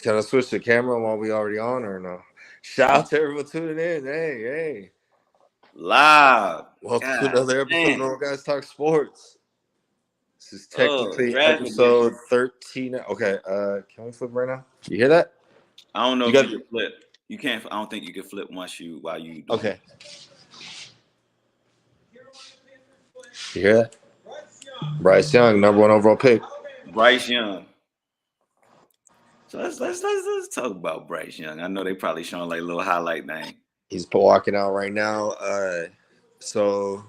Can I switch the camera while we already on or no? Shout out to everyone tuning in. Hey. Live. Welcome to another episode of Normal Guys Talk Sports. This is technically episode 13. Okay, can we flip right now? You hear that? I don't know if you can flip. You can't. I don't think you can flip while you do. Okay. You hear that? Bryce Young, number 1 overall pick. Bryce Young. So let's talk about Bryce Young. I know they probably showing like a little highlight thing. He's walking out right now. So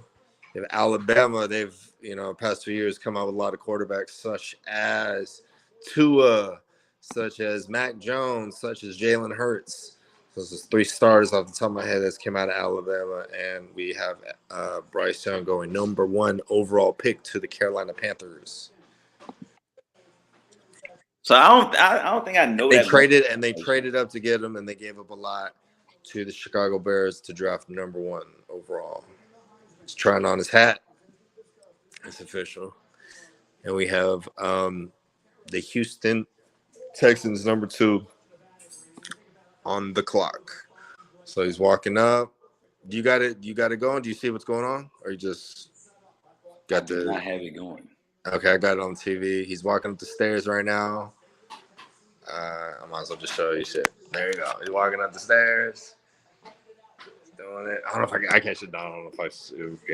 in Alabama, they've past 2 years come out with a lot of quarterbacks, such as Tua, such as Mac Jones, such as Jalen Hurts. So this is 3 starters off the top of my head that came out of Alabama, and we have Bryce Young going number 1 overall pick to the Carolina Panthers. So I don't think I know they that traded up to get him, and they gave up a lot to the Chicago Bears to draft number 1 overall. He's trying on his hat. It's official. And we have the Houston Texans number 2 on the clock. So he's walking up. You got it going? Do you see what's going on? Or you just got the I have it going. Okay, I got it on TV. He's walking up the stairs right now. I might as well just show you shit. There you go. He's walking up the stairs. He's doing it. I don't know if I catch it down. I don't know if I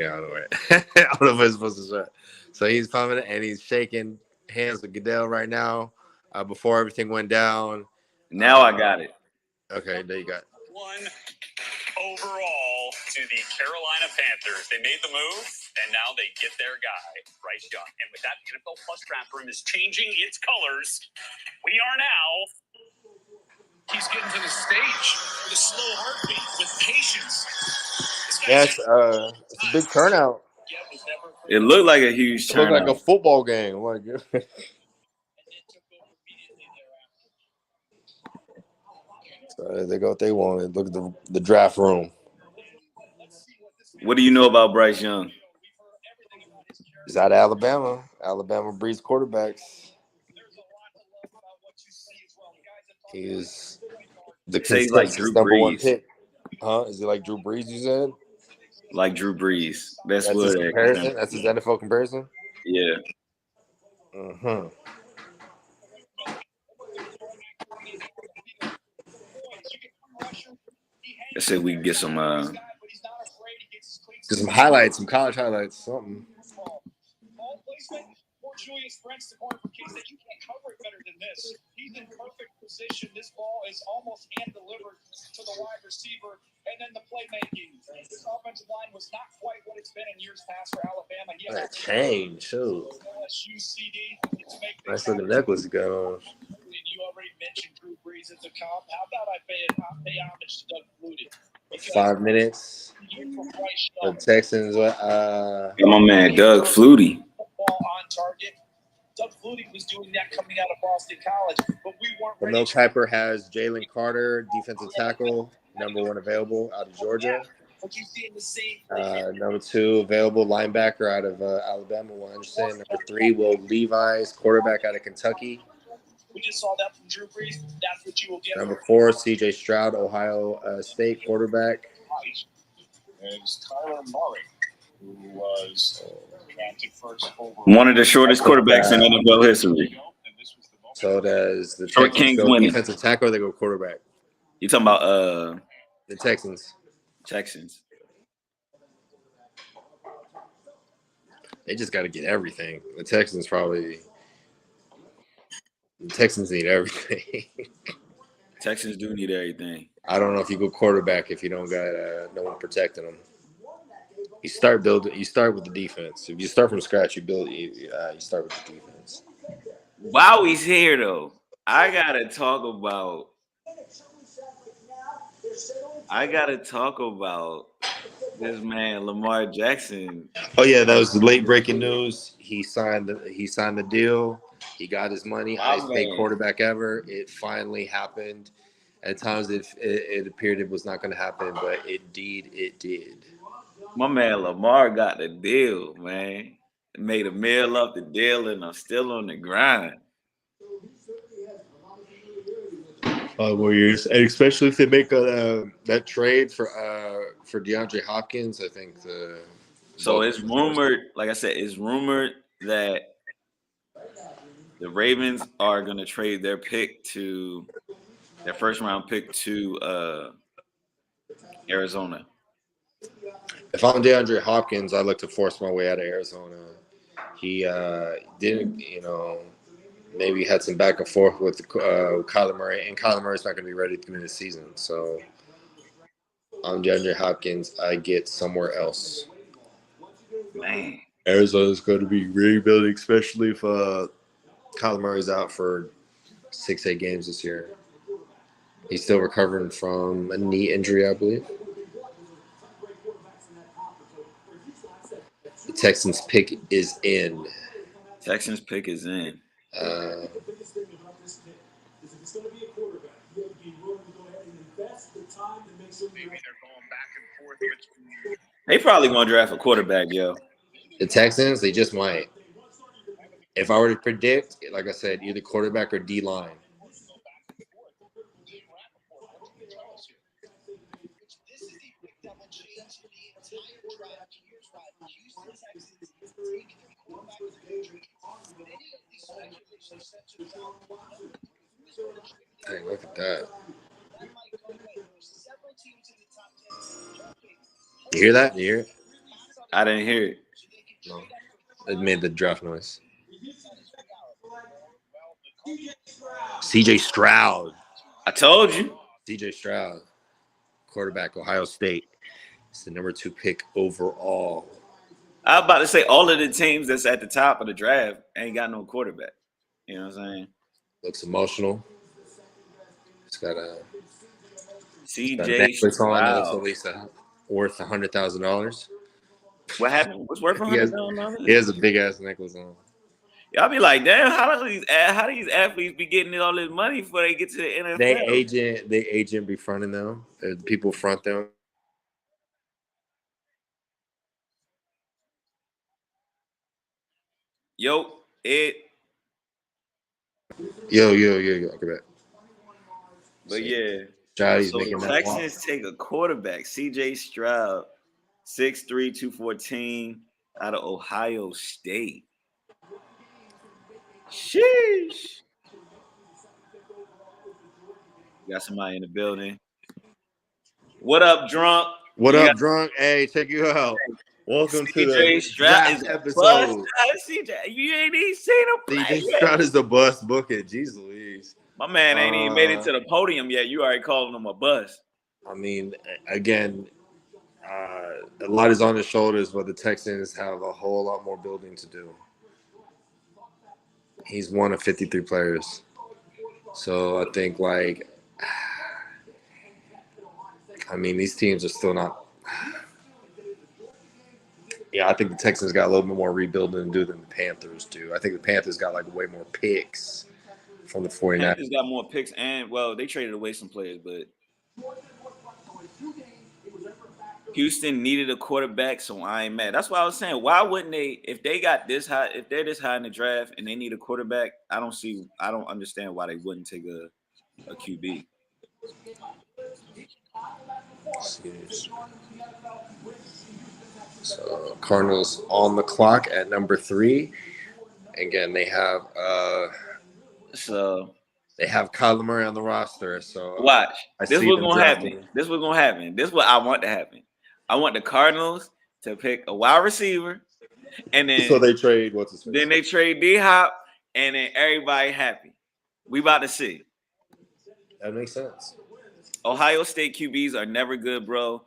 don't know. I don't know if I'm supposed to shut. So he's pumping it and he's shaking hands with Goodell right now. Before everything went down. Now I got it. Okay, there you go. 1 overall to the Carolina Panthers. They made the move, and now they get their guy, Bryce Young. And with that, the NFL Plus draft room is changing its colors. We are now. He's getting to the stage with a slow heartbeat, with patience. Yes, it's a big turnout. It looked like a huge turnout. It looked like a football game. So they go what they wanted. Look at the draft room. What do you know about Bryce Young? He's out of Alabama. Alabama breeds quarterbacks. He's the consensus number 1 pick. Huh? Is he like Drew Brees, you said? Like Drew Brees. That's his comparison? That's his NFL comparison? Yeah. Mm-hmm. I said we can get some highlights, some college highlights, something. Julius Brents, the corner for K-State. You can't cover it better than this. He's in perfect position. This ball is almost hand-delivered to the wide receiver. And then the playmaking. This offensive line was not quite what it's been in years past for Alabama. That change, too. LSU CD to make nice looking necklace you got on. You already mentioned Drew Brees as a comp. How about I pay homage to Doug Flutie? 5 minutes. The Texans. My man, Doug Flutie. On target. Doug Flutie was doing that coming out of Boston College, but we weren't ready. Mel Kiper has Jalen Carter, defensive tackle, number 1 available out of Georgia. Number 2 available linebacker out of Alabama, Will Anderson. Number 3, Will Levis, quarterback out of Kentucky. We just saw that from Drew Brees. That's what you will get. Number 4, CJ Stroud, Ohio State quarterback. Is Tyler Murray, who was one of the shortest quarterbacks in NFL history. So does the Texans go defensive tackle or they go quarterback? You talking about the Texans? They just got to get everything. The Texans need everything. Texans do need everything. I don't know if you go quarterback if you don't got no one protecting them. You start with the defense. If you start from scratch, you start with the defense. While he's here, though, I gotta talk about this man, Lamar Jackson. Oh yeah, that was late breaking news. He signed the deal. He got his money. Highest paid quarterback ever. It finally happened. At times, it appeared it was not going to happen, but it did. My man Lamar got the deal, man. Made a meal off the deal, and I'm still on the grind. 5 more years, and especially if they make that trade for DeAndre Hopkins, I think the So it's rumored, like I said, it's rumored that the Ravens are going to trade their first round pick to Arizona. If I'm DeAndre Hopkins, I look to force my way out of Arizona. He didn't, maybe had some back and forth with Kyler Murray, and Kyler Murray's not going to be ready through the season. So I'm DeAndre Hopkins. I get somewhere else. Man, Arizona's going to be rebuilding, especially if Kyler Murray's out for 6-8 games this year. He's still recovering from a knee injury, I believe. The Texans' pick is in. Texans pick is in. They probably gonna draft a quarterback, yo. The Texans, they just might. If I were to predict, like I said, either quarterback or D line. Dang, look at that. You hear that? You hear it? I didn't hear it. No. It made the draft noise. CJ Stroud. I told you. CJ Stroud, quarterback, Ohio State. It's the number 2 pick overall. I was about to say all of the teams that's at the top of the draft ain't got no quarterback. You know what I'm saying? Looks emotional. It's got a CJ Netflix on. It looks at Stroud. least worth $100,000. What happened? What's worth $100,000? He has a big ass necklace on. Y'all be like, damn, how do these athletes be getting all this money before they get to the NFL? They agent be fronting them. The people front them. Yo. Okay, back. But yeah. Stroud, So the Texans take a quarterback, CJ Stroud, 6'3", 214, out of Ohio State. Sheesh. Got somebody in the building. What up, drunk? What up, drunk? Hey, check you out. Welcome to the Stroud episode. CJ, you ain't even seen him play CJ yet. Stroud is the bust. Book it. Jeez Louise. My man ain't even made it to the podium yet. You already calling him a bust. I mean, again, a lot is on his shoulders, but the Texans have a whole lot more building to do. He's one of 53 players. So I think, these teams are still not. Yeah, I think the Texans got a little bit more rebuilding to do than the Panthers do. I think the Panthers got way more picks from the 49ers. Panthers got more picks, and they traded away some players, but Houston needed a quarterback, so I ain't mad. That's why I was saying, why wouldn't they, if they got this high, if they're this high in the draft and they need a quarterback, I don't understand why they wouldn't take a QB. So Cardinals on the clock at number 3. Again, they have Kyler Murray on the roster. So watch. This was gonna happen. This was gonna happen. This is what I want to happen. I want the Cardinals to pick a wide receiver, and then so they trade what's his face? Then they trade D-Hop, and then everybody happy. We about to see. That makes sense. Ohio State QBs are never good, bro.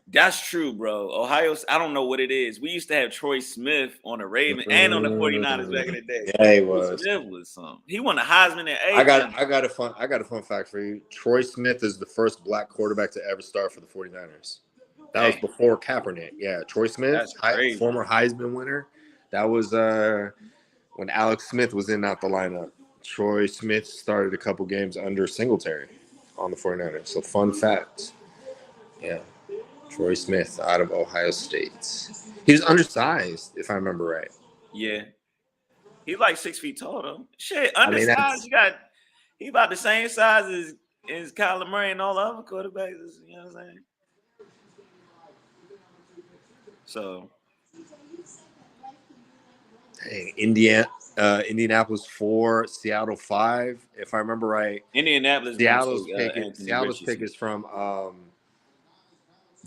That's true, bro. Ohio, I don't know what it is. We used to have Troy Smith on the Ravens and on the 49ers back in the day. Yeah, he was. Smith was something. He won the Heisman at 8. I got a fun fact for you. Troy Smith is the first black quarterback to ever start for the 49ers. That was before Kaepernick. Yeah, Troy Smith, former Heisman winner. That was when Alex Smith was out the lineup. Troy Smith started a couple games under Singletary on the 49ers. So fun fact. Yeah. Troy Smith out of Ohio State. He was undersized, if I remember right. Yeah. He's like 6 feet tall, though. Shit, undersized. He about the same size as is Kyler Murray and all the other quarterbacks. You know what I'm saying? So Hey, Indianapolis 4, Seattle 5. If I remember right, Indianapolis Seattle's gonna pick take Anthony Seattle's pick Richardson. is from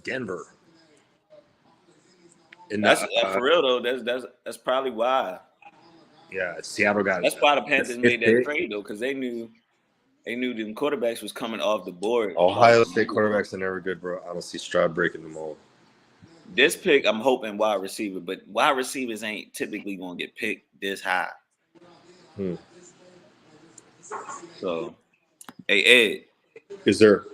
Denver. In That's the for real though. That's probably why. yeah, Seattle got That's why the the Panthers made fifth that pick. trade though, because they knew them quarterbacks was coming off the board. Ohio State quarterbacks are never good, bro. I don't see Stroud breaking them all. This pick, I'm hoping wide receiver, but wide receivers ain't typically gonna get picked this high. So, hey Ed, Is there?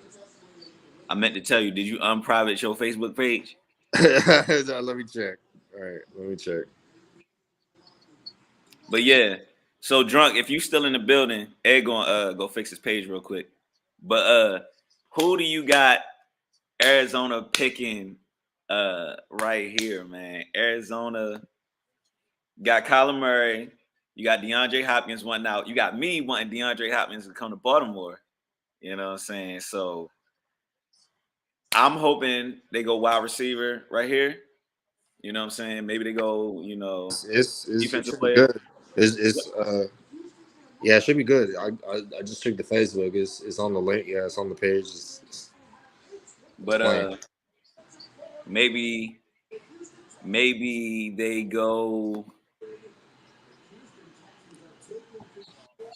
I meant to tell you, did you unprivate your Facebook page? Let me check. All right, let me check. But yeah, so drunk. If you still in the building, Ed gonna go fix his page real quick. But who do you got? Arizona picking right here, man. Arizona got Kyler Murray. You got DeAndre Hopkins wanting out. You got me wanting DeAndre Hopkins to come to Baltimore. You know what I'm saying? So I'm hoping they go wide receiver right here. You know what I'm saying? Maybe they go, It defensive should be player. good. Yeah, it should be good. I just checked the Facebook. It's on the link. Yeah, it's on the page. It's fine. But maybe they go.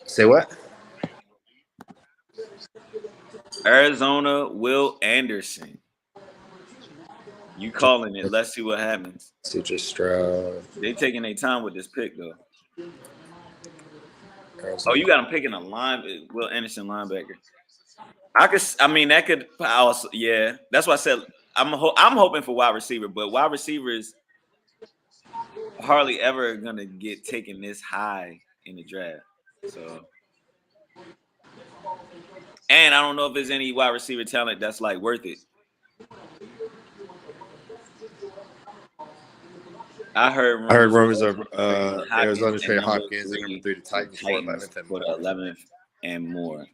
Say what? Arizona, Will Anderson. You calling it? Let's see what happens. CJ Stroud. They taking their time with this pick though. Arizona. Oh, you got him picking a Will Anderson linebacker. That could also, yeah. That's why I said I'm hoping for wide receiver, but wide receivers hardly ever gonna get taken this high in the draft. So, and I don't know if there's any wide receiver talent that's like worth it. I heard rumors of Arizona Hopkins and trade number Hopkins and number 3 3 to to Titans for Titans 11th and for more. the 11th and more.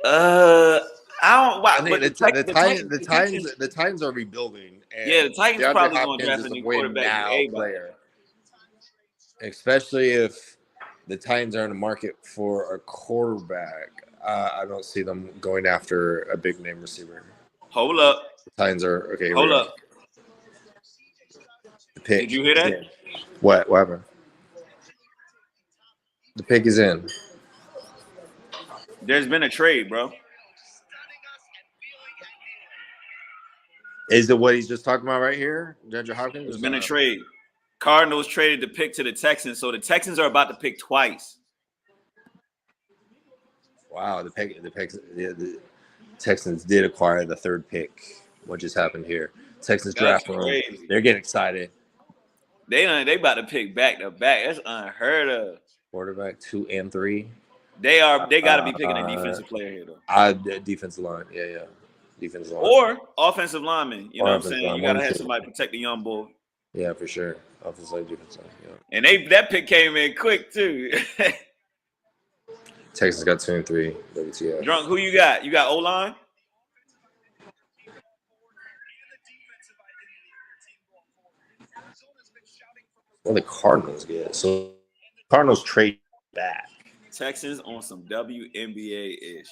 I don't. Wow, but the Titans are rebuilding, and the Titans DeAndre probably going to Hopkins draft is a a new win quarterback for now everybody. player, especially if the Titans are in the market for a quarterback. I don't see them going after a big name receiver. Hold up. The Titans are okay. Hold up. The pick. Did you hear that? What happened? The pick is in. There's been a trade, bro. Is it what he's just talking about right here, DeAndre Hopkins? There's been a trade. Cardinals traded the pick to the Texans, so the Texans are about to pick twice. Wow, the Texans did acquire the third pick. What just happened here? Texans draft room. They're getting excited. They about to pick back to back. That's unheard of. Quarterback 2 and 3. They got to be picking a defensive player here though. Defensive line. Yeah. Defensive line. Or offensive lineman. You know what I'm saying? Line. You got to have somebody protect the young boy. Yeah, for sure. Offensive line, defensive line. Yeah. And that pick came in quick too. Texas got 2 and 3. WTF. Drunk, who you got? You got O-line? Well, the Cardinals get so Cardinals trade back. Texans on some WNBA-ish.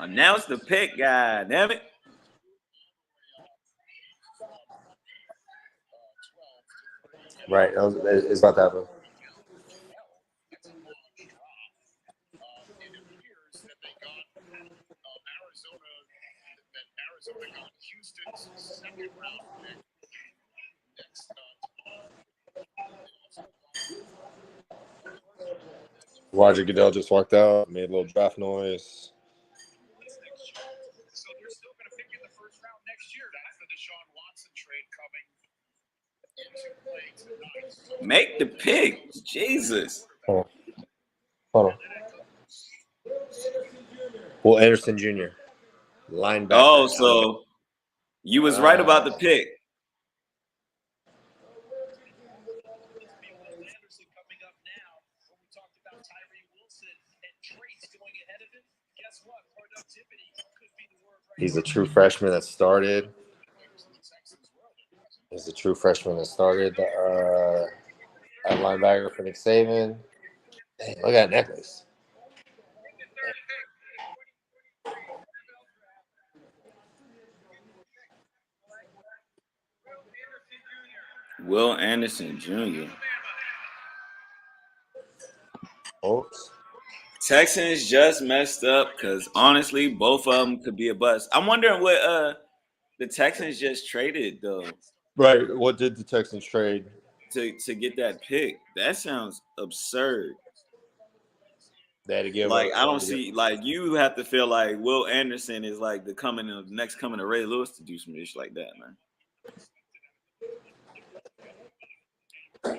Announce the pick, guy. Damn it. Right. It's about to happen. Arizona got Houston's second round pick. Roger Goodell just walked out, made a little draft noise. So they're still going to pick in the first round next year. That's the Deshaun Watson trade coming into play tonight. Make the pick. Jesus. Oh. Hold on. Will Anderson Jr. Linebacker. Oh, so you was right about the pick. Anderson coming up now. When we talked about Tyree Wilson and traits going ahead of him, guess what? Productivity could be the word right He's a true freshman that started. He's a true freshman that started at linebacker for Nick Saban. Dang, look at that necklace. Will Anderson Jr. Oops. Texans just messed up because honestly, both of them could be a bust. I'm wondering what the Texans just traded though Right. What did the Texans trade? to get that pick. That sounds absurd. They had to give Like I don't up. see like you have to feel like Will Anderson is like the next coming of Ray Lewis to do some ish like that, man.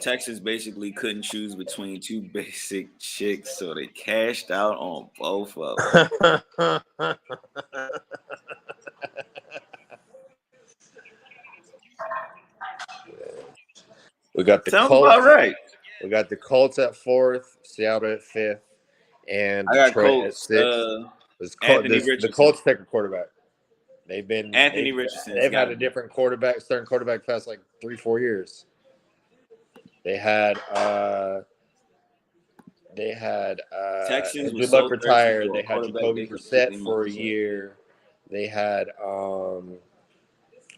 Texas basically couldn't choose between two basic chicks, so they cashed out on both of them. We got the Sounds Colts. about right. We got the Colts at 4th, Seattle at 5th, and I got Detroit at Colts. 6th. Anthony The Richardson. Colts take a quarterback. Anthony Richardson. They've had a different quarterback, starting quarterback, past like 3-4 years. They had Texans Andrew was Luck so retired. thirsty They for a had quarterback, Jacoby they could pick Brissett him for up a as well. year. They had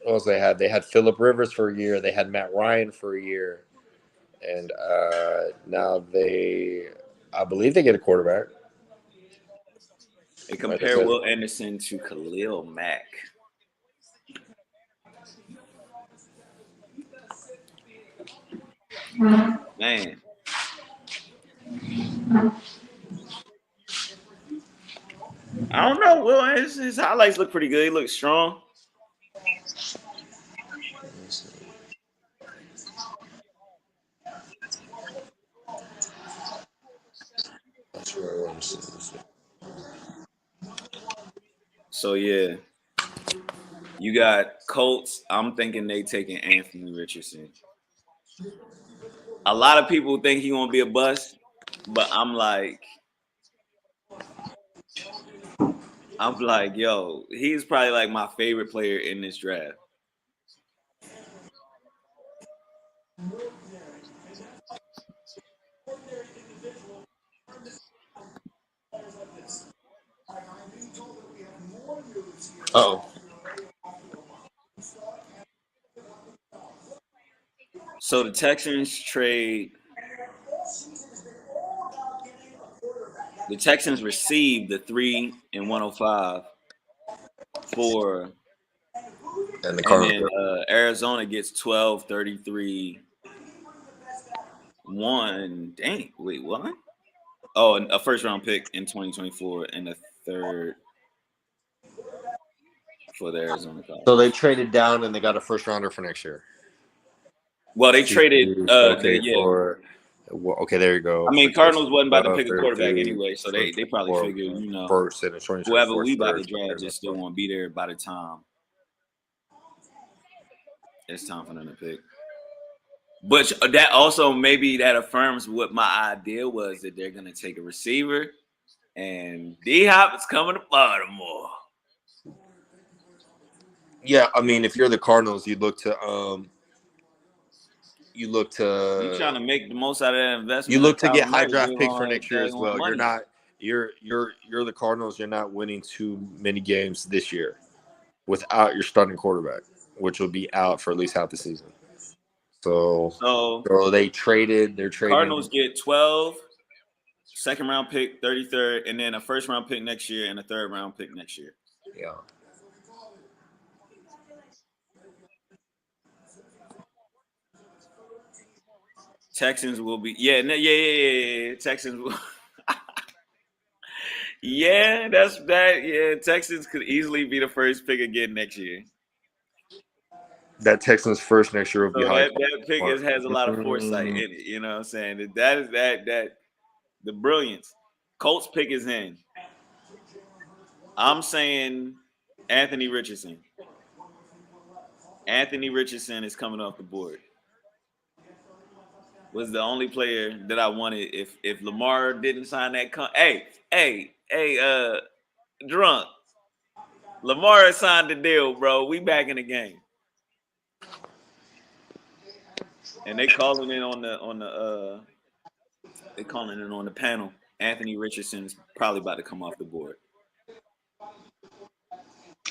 what else they had? They had Phillip Rivers for a year. They had Matt Ryan for a year, and now I believe they get a quarterback. They compare Will Anderson to Khalil Mack. Man. I don't know. Will his highlights look pretty good. He looks strong. So yeah, you got Colts. I'm thinking they taking Anthony Richardson. A lot of people think he gonna be a bust, but I'm like, yo, he's probably like my favorite player in this draft. Oh. So the Texans received the 3 and 105 for, And then Arizona gets 12, 33, 1. Dang, wait, what? Oh, a first round pick in 2024 and a third for the Arizona Cardinals. So they traded down and they got a first rounder for next year. Well, they traded okay, there you go. I mean, Cardinals wasn't about to pick a quarterback anyway, so they probably figured, first and whoever we about to draft just still won't be there by the time it's time for them to pick. But that also maybe that affirms what my idea was, that they're gonna take a receiver, and D-Hop is coming to Baltimore. Yeah, I mean, if you're the Cardinals, you look to you trying to make the most out of that investment. You look to get high draft picks for next year as well. You're the Cardinals. You're not winning too many games this year without your starting quarterback, which will be out for at least half the season. So they traded. They're trading. Cardinals get 12, second round pick, 33rd, and then a first round pick next year and a third round pick next year. Yeah. Texans will be Texans will. Yeah, that's that. Yeah, Texans could easily be the first pick again next year. That Texans first next year will be high. That pick has a lot of foresight in it. You know what I'm saying? That is the brilliance. Colts pick is in. I'm saying Anthony Richardson. Anthony Richardson is coming off the board. Was the only player that I wanted. If Lamar didn't sign that drunk. Lamar signed the deal, bro. We back in the game. And they calling in on the panel. Anthony Richardson's probably about to come off the board.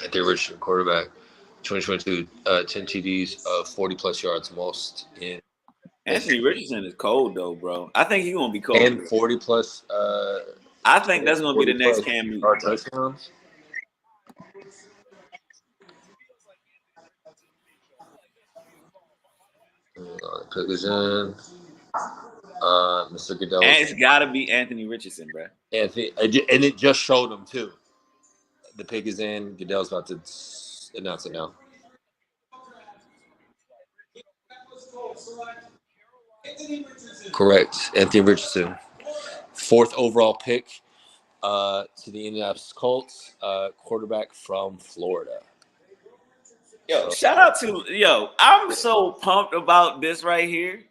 Anthony Richardson, quarterback, 2022, 10 TDs, 40 plus yards, most in. Anthony Richardson is cold though, bro. I think he's gonna be cold. And 40 plus. I think that's gonna be the next Cam Newton. Touchdowns. Pick is in. Mr. Goodell. And it's got to be Anthony Richardson, bro. Anthony, and it just showed him too. The pick is in. Goodell's about to announce it now. Correct. Anthony Richardson. 4th overall pick to the Indianapolis Colts, quarterback from Florida. Yo, shout out to I'm so pumped about this right here.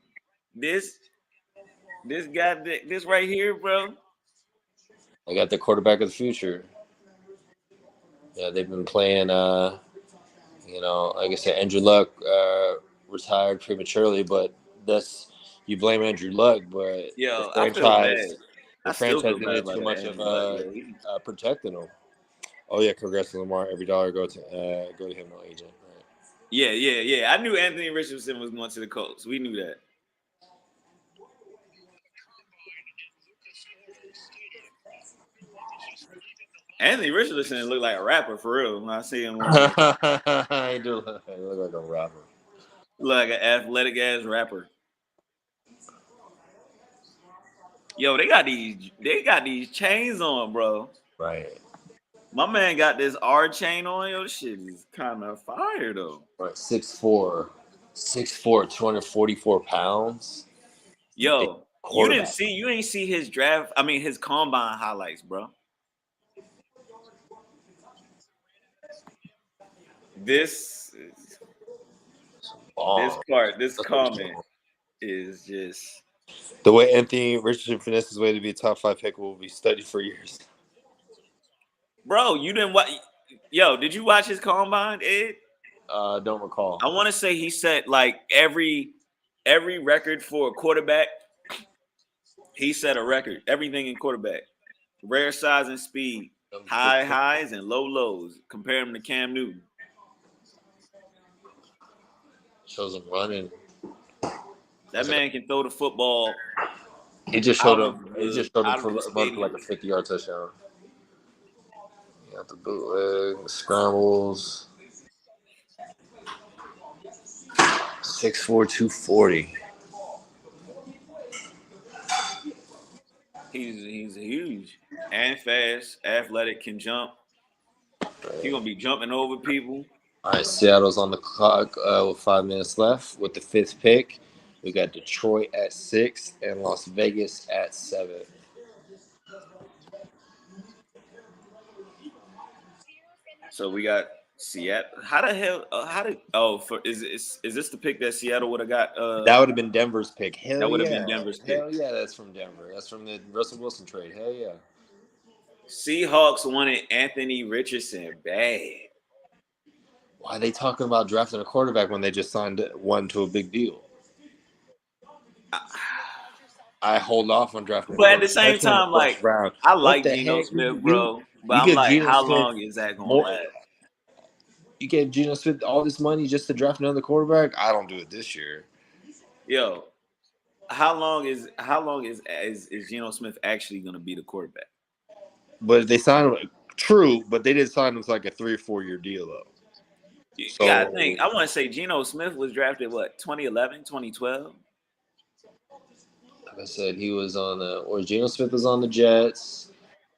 This guy, this right here, bro. I got the quarterback of the future. Yeah, they've been playing. Like I said, Andrew Luck retired prematurely, but you blame Andrew Luck, but the franchise didn't do too much of protecting him. Oh yeah, congrats to Lamar. Every dollar go to him, no agent. Right. Yeah. I knew Anthony Richardson was going to the Colts. We knew that. Anthony Richardson looked like a rapper for real when I see him. He do look like a rapper. Like an athletic ass rapper. Yo, they got these chains on, bro. Right. My man got this R chain on. Yo, this shit is kind of fire though. Right, 6'4", 244 pounds. Yo, you ain't see his combine highlights, bro. This comment is just the way Anthony Richardson finesses his way to be a top 5 pick will be studied for years. Bro, you didn't watch. Yo, did you watch his combine, Ed? Don't recall. I want to say he set like every record for a quarterback. He set a record. Everything in quarterback, rare size and speed, high highs and low lows. Compare him to Cam Newton. Shows him running. That man can throw the football. He just showed him for like a 50-yard touchdown. You got the bootleg, the scrambles. 6'4", 240. He's huge and fast, athletic, can jump. He's gonna be jumping over people. All right, Seattle's on the clock with 5 minutes left. With the 5th pick, we got Detroit at 6 and Las Vegas at 7. So we got Seattle. How the hell? Is this the pick that Seattle would have got? That would have been Denver's pick. That would have been Denver's pick. Hell yeah, that's from Denver. That's from the Russell Wilson trade. Hell yeah. Seahawks wanted Anthony Richardson bad. Why are they talking about drafting a quarterback when they just signed one to a big deal? I hold off on drafting. But at the same time, like, I like Geno Smith, bro. But I'm like, how long is that going to last? You gave Geno Smith all this money just to draft another quarterback? I don't do it this year. Yo, how long is Geno Smith actually going to be the quarterback? But they signed him, true, but they did sign him to like a 3 or 4 year deal though. So, yeah, I want to say Geno Smith was drafted 2011, 2012. Like I said, he was on Geno Smith was on the Jets.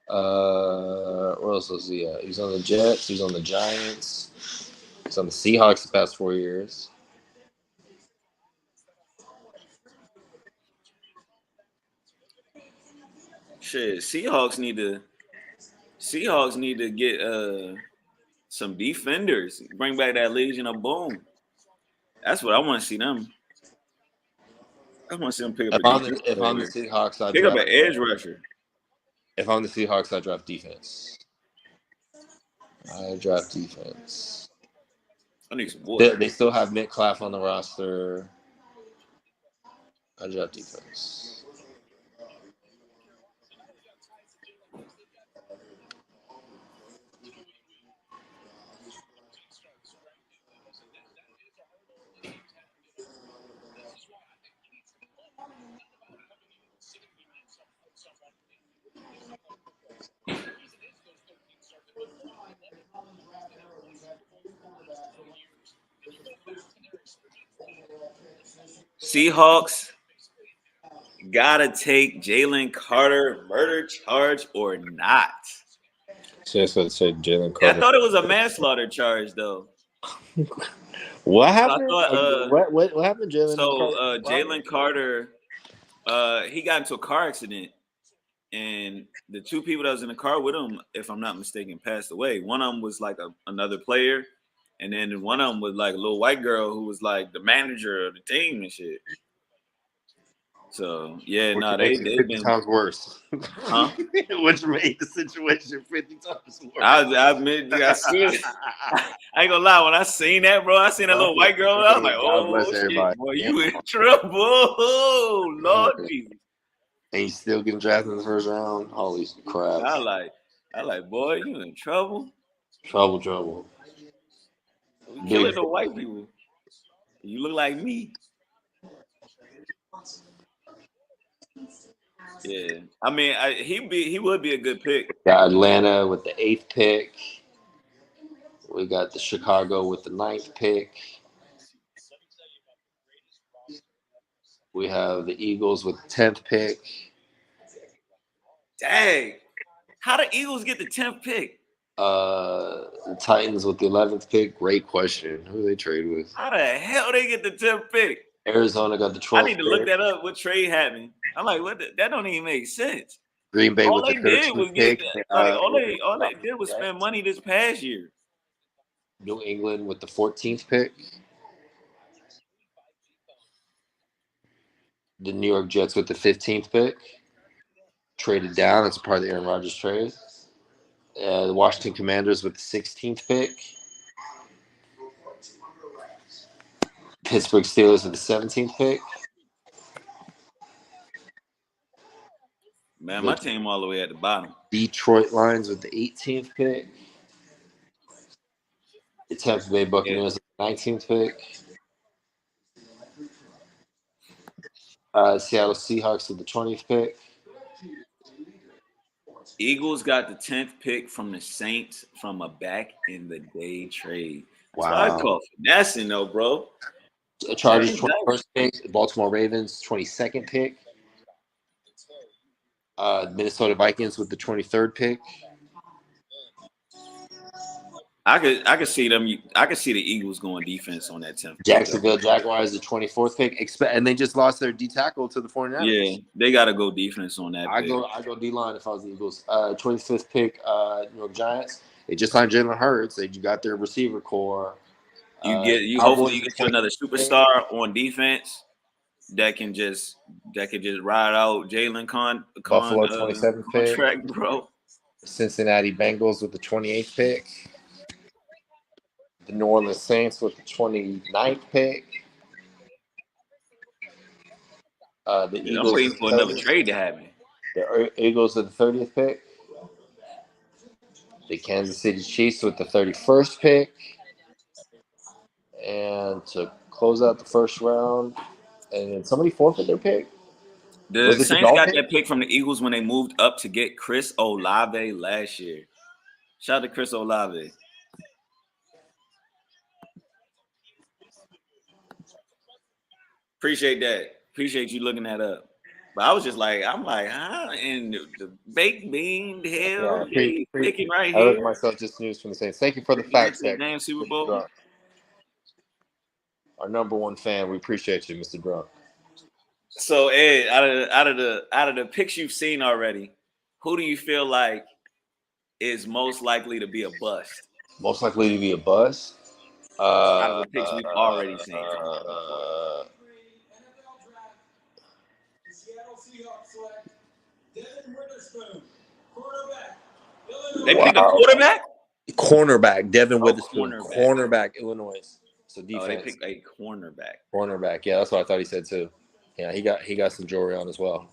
Where else was he at? He was on the Jets. He was on the Giants. He's on the Seahawks the past 4 years. Shit, Seahawks need to get some defenders. Bring back that Legion of Boom. That's what I want to see them. I want to see them pick up a defense If I'm the player. Seahawks, I Pick up draft. an edge rusher. If I'm the Seahawks, I draft defense. I draft defense. I need some water. They still have Metcalf on the roster. I draft defense. Seahawks gotta take Jalen Carter murder charge or not. So that's what I said, Jalen Yeah, I Carter. thought it was a manslaughter charge though. What So I happened? thought, What happened, Jalen? so Jalen Carter, he got into a car accident, and the two people that was in the car with him, if I'm not mistaken, passed away. One of them was like another player, and then one of them was like a little white girl who was like the manager of the team and shit. So yeah, Which no, makes it they've 50 been, times worse. huh? Which made the situation 50 times worse. I see it. I ain't gonna lie, when I seen that, bro, I seen that little white girl. I was like, God bless oh everybody. shit, boy, you in trouble, Lord Jesus. And he's still getting drafted in the first round. Holy crap! I like, boy, you in trouble. Trouble. We killing the white people. You look like me. Yeah, I mean, he would be a good pick. Got Atlanta with the 8th pick. We got the Chicago with the 9th pick. We have the Eagles with the 10th pick. Dang, how the Eagles get the 10th pick? The Titans with the 11th pick. Great question. Who do they trade with? How the hell they get the 10th pick? Arizona got the 12th I need to look pick. that up. What trade happened? I'm like, that don't even make sense. Green Bay All with they the did 13th was pick. get all they did was spend money this past year. New England with the 14th pick. The New York Jets with the 15th pick. Traded down. That's part of the Aaron Rodgers trade. The Washington Commanders with the 16th pick. Pittsburgh Steelers with the 17th pick. Man, my team all the way at the bottom. Detroit Lions with the 18th pick. The Tampa Bay Buccaneers with the 19th pick. Seattle Seahawks with the 20th pick. Eagles got the 10th pick from the Saints from a back in the day trade. That's Wow. what I call finessing, though, bro. Chargers 21st pick. Baltimore Ravens 22nd pick. Minnesota Vikings with the 23rd pick. I could see them. I could see the Eagles going defense on that 10th. Jacksonville Jaguars the 24th pick. And they just lost their D tackle to the 49ers. Yeah, they got to go defense on that. I go D line if I was the Eagles. 25th pick. New York Giants. They just signed Jalen Hurts. They got their receiver core. Hopefully you get to another superstar on defense that can just ride out Jalen Buffalo 27th contract, bro. Cincinnati Bengals with the 28th pick. The New Orleans Saints with the 29th pick. The Eagles. I'm waiting for another trade to happen. The Eagles with the 30th pick. The Kansas City Chiefs with the 31st pick. And to close out the first round, and then somebody forfeit their pick. The Saints got that pick from the Eagles when they moved up to get Chris Olave last year. Shout out to Chris Olave. Appreciate that. Appreciate you looking that up. But I was just like, huh? And the baked bean, hell, picking right here. I look at myself just news from the Saints. Thank you for the fact check. Damn Super Bowl. Our number one fan, we appreciate you, Mr. Drunk. So Ed, out of the picks you've seen already, who do you feel like is most likely to be a bust Most likely to be a bust. out of the picks we've already seen? They picked a quarterback? Cornerback, Devin Witherspoon. cornerback. Cornerback, Illinois. So defense. Oh, they picked a cornerback. Cornerback. Yeah, that's what I thought he said too. Yeah, he got some jewelry on as well.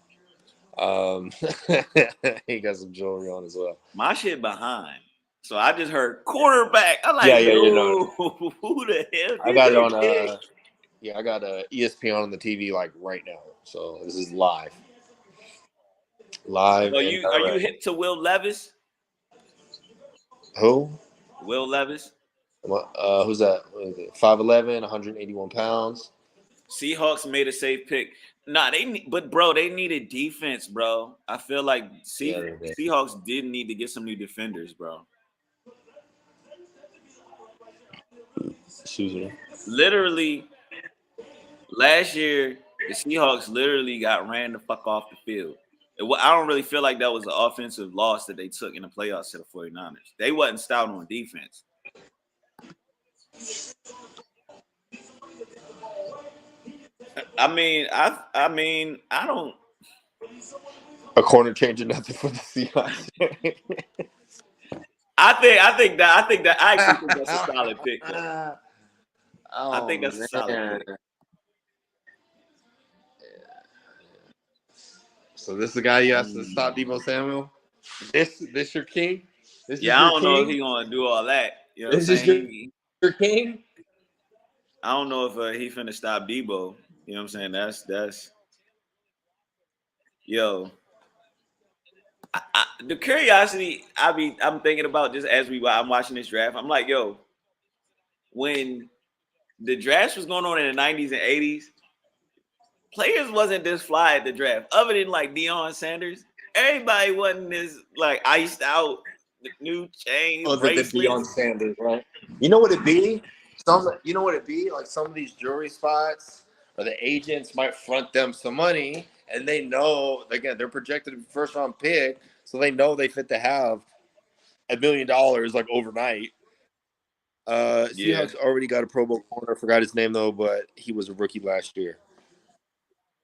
He got some jewelry on as well. My shit behind. So I just heard quarterback. I'm like, Yeah, who the hell? I got it on I got ESPN on the TV like right now. So this is live. Live. Are you hip to Will Levis? Who? Will Levis. Who's that? 5'11", 181 pounds. Seahawks made a safe pick. Nah, they needed defense, bro. I feel like Seahawks did need to get some new defenders, bro. Excuse me. Literally, last year the Seahawks literally got ran the fuck off the field. I don't really feel like that was an offensive loss that they took in the playoffs to the 49ers. They wasn't stout on defense. I mean, I don't. A corner changing nothing for the Seahawks. I actually think that's a solid pick. Though. I think that's a solid pick. So this is the guy you asked to stop Deebo Samuel? This your king? I don't know if he's gonna do all that. You know what I'm saying? Your king? I don't know if he finna stop Deebo. You know what I'm saying? That's yo. The curiosity I'm thinking about just as I'm watching this draft. I'm like, yo, when the draft was going on in the 90s and 80s, players wasn't this fly at the draft. Other than like Deion Sanders, everybody wasn't this like iced out, new chain. Other than Deion Sanders, right? You know what it be? Like some of these jewelry spots or the agents might front them some money, and they know again they're projected to be first round pick, so they know they fit to have $1 million like overnight. Seahawks already got a Pro Bowl corner. I forgot his name though, but he was a rookie last year.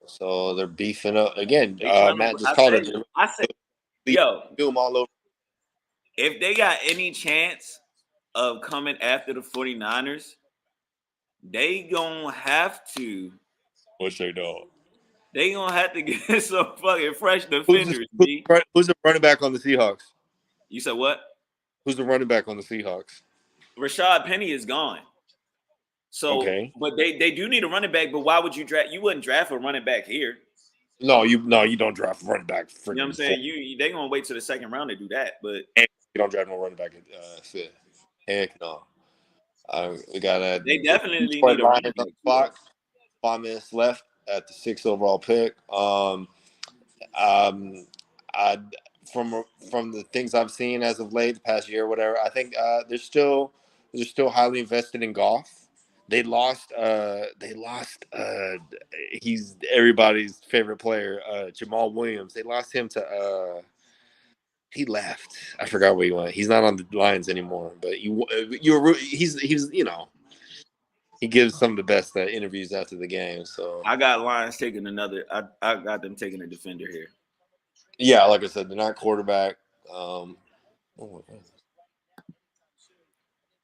So they're beefing up again. Matt just called it. I said, yo, do them all over. If they got any chance of coming after the 49ers, they gonna have to. Which they don't. They gonna have to get some fucking fresh defenders. Who's the running back on the Seahawks? You said what? Who's the running back on the Seahawks? Rashad Penny is gone. So, but they do need a running back. But why would you draft? You wouldn't draft a running back here. No, you don't draft a running back. You know what I'm saying? They gonna wait till the second round to do that. But you don't draft no running back at fifth. Heck no. We got They definitely need a running back. Clock. 5 minutes left at the 6th overall pick. From the things I've seen as of late, the past year, or whatever, I think they're still highly invested in Goff. They lost. He's everybody's favorite player, Jamal Williams. They lost him to. He left. I forgot where he went. He's not on the Lions anymore. But he's he gives some of the best interviews after the game. So I got Lions taking another. I got them taking a defender here. Yeah, like I said, they're not quarterback.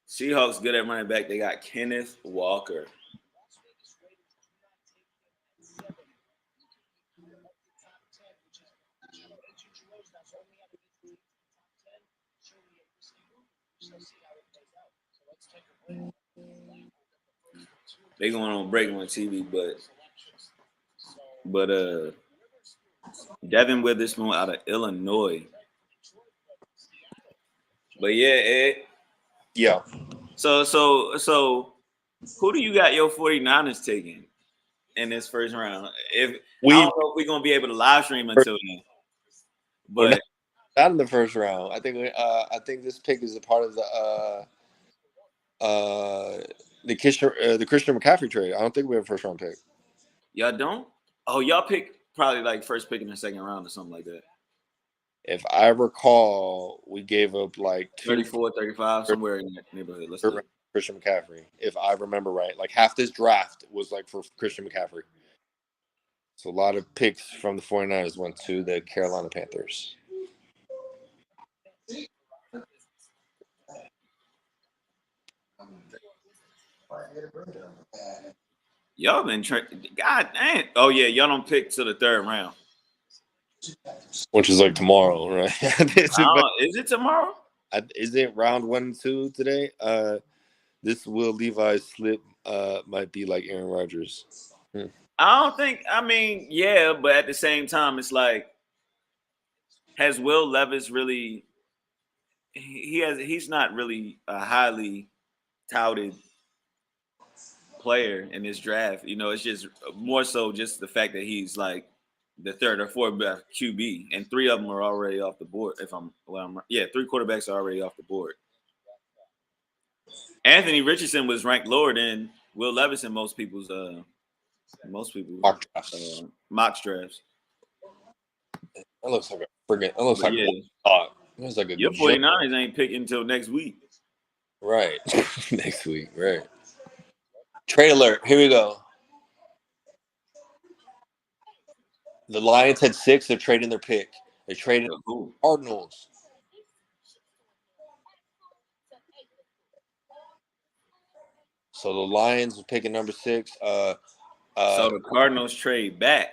Seahawks good at running back. They got Kenneth Walker. They going on break on TV, but Devin Witherspoon out of Illinois. But yeah, Ed. Yeah. So who do you got your 49ers taking in this first round? I don't know if we're gonna be able to live stream until then. But not in the first round. I think this pick is a part of the Christian McCaffrey trade. I don't think we have a first round pick. Y'all don't? Oh, y'all pick probably like first pick in the second round or something like that. If I recall, we gave up like 34, 35, somewhere in that neighborhood. Let's look. Christian McCaffrey, if I remember right. Like half this draft was like for Christian McCaffrey. So a lot of picks from the 49ers went to the Carolina Panthers. Y'all been God dang. Oh yeah, y'all don't pick to the third round. Which is like tomorrow, right? Is it tomorrow? Is it round 1 and 2 today? This Will Levi slip might be like Aaron Rodgers. I don't think. I mean, yeah, but at the same time, it's like, has Will Levis really? He's not really a highly touted player in this draft. You know, it's just more so just the fact that he's like the third or fourth best QB, and 3 of them are already off the board. 3 quarterbacks are already off the board. Anthony Richardson was ranked lower than Will Levis in most people's mock drafts. That looks like a friggin'. That looks like a thought. It looks like a your good 49ers ain't picking until next week. Right. Next week, right. Trade alert. Here we go. The Lions had 6. They're trading their pick. They traded the Cardinals. So the Lions were picking number 6. So the Cardinals trade back.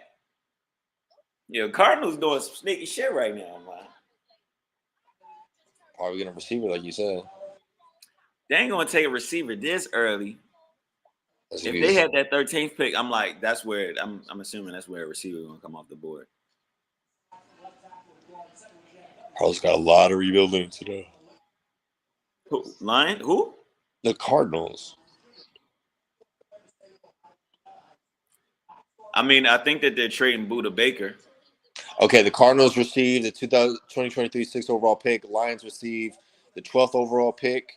Yeah, Cardinals doing some sneaky shit right now, man. Probably getting a receiver, like you said. They ain't gonna take a receiver this early. If they had that 13th pick, I'm like, that's where I'm assuming that's where a receiver gonna come off the board. Carlos got a lot of rebuilding to do. Who? The Cardinals. I mean, I think that they're trading Buda Baker. Okay, the Cardinals received the 2023 6th overall pick. Lions received the 12th overall pick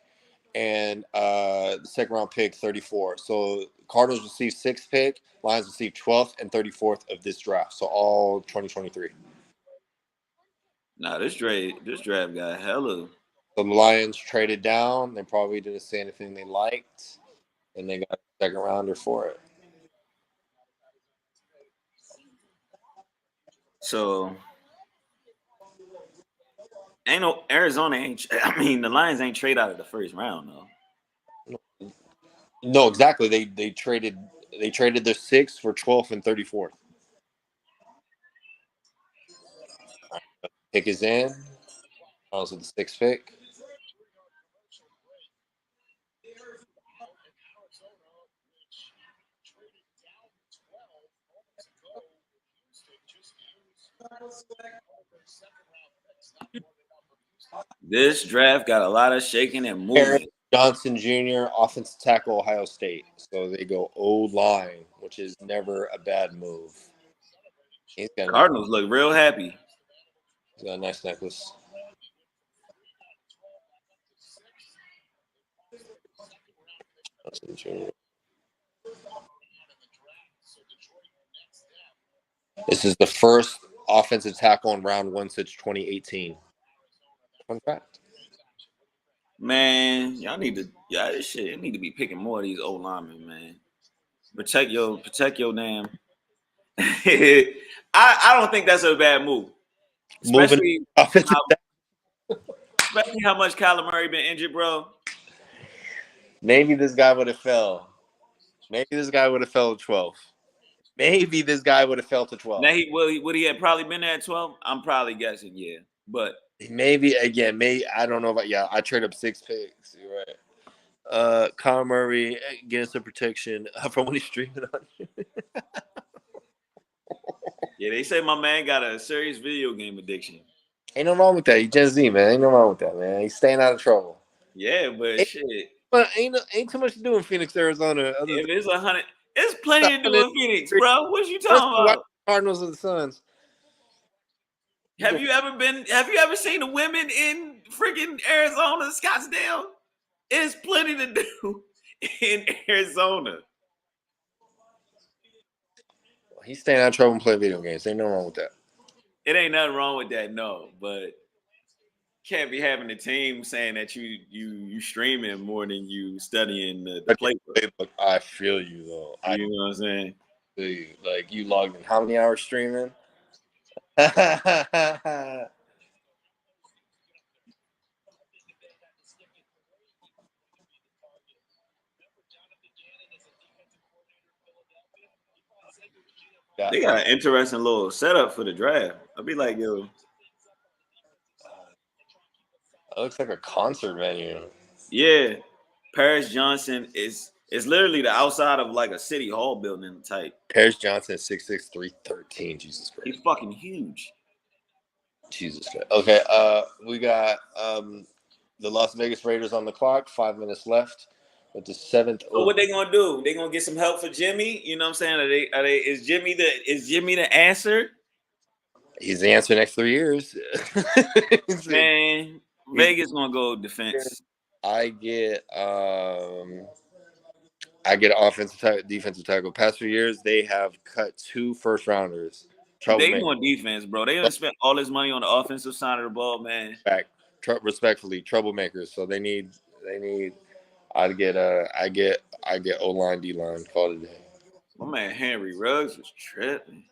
and the 2nd round pick, 34. So Cardinals received 6th pick. Lions received 12th and 34th of this draft. So all 2023. Nah, this draft got hella. So the Lions traded down. They probably didn't see anything they liked, and they got a 2nd rounder for it. So Arizona ain't. I mean, the Lions ain't trade out of the 1st round though. No, exactly. They traded their 6th for 12th and 34th. Pick is in. Also the 6th pick. This draft got a lot of shaking and moving. Harris Johnson Jr., offensive tackle, Ohio State. So they go O-line, which is never a bad move. Cardinals look real happy. He's got a nice necklace. Johnson Jr. This is the first offensive tackle in round 1 since 2018. Fun fact. Man, this shit. You need to be picking more of these old linemen, man. Protect your damn. I don't think that's a bad move. Especially how much Kyler Murray been injured, bro. Maybe this guy would have fell. Maybe this guy would have fell to 12. Maybe this guy would have fell to 12. Now would he have probably been there at 12? I'm probably guessing, yeah. But maybe again, I don't know about I trade up 6 picks. You're right. Kyler Murray getting some protection from when he's streaming on you. Yeah, they say my man got a serious video game addiction. Ain't no wrong with that. He's Gen Z, man. Ain't no wrong with that, man. He's staying out of trouble. Yeah, but shit. But ain't too much to do in Phoenix, Arizona. If it's 100, it's plenty to do in Phoenix, bro. What you talking about? Cardinals or the Suns. Have you ever seen the women in freaking Arizona, Scottsdale? It's plenty to do in Arizona. He's staying out of trouble and playing video games. Ain't no wrong with that. It ain't nothing wrong with that, no. But can't be having the team saying that you streaming more than you studying the playbook. I feel you though. You know what I'm saying? feel you. Like you logged in how many hours streaming? Yeah. They got an interesting little setup for the draft. I'll be like, yo, It looks like a concert venue. yeah, Paris Johnson is literally the outside of like a city hall building type. Paris Johnson 6'6", 313. Jesus Christ. He's fucking huge. Jesus Christ. Okay, we got the Las Vegas Raiders on the clock. 5 minutes left with the 7th. So what they gonna do? They gonna get some help for Jimmy? You know what I'm saying? Are they is Jimmy the answer? He's the answer next 3 years. Man, Vegas gonna go defense. I get defensive tackle. Past few years, they have cut 2 first rounders. They want defense, bro. They done spent all this money on the offensive side of the ball, man. Respectfully, troublemakers. So they need. I get O-line, D-line. Call it a day. My man Henry Ruggs was tripping.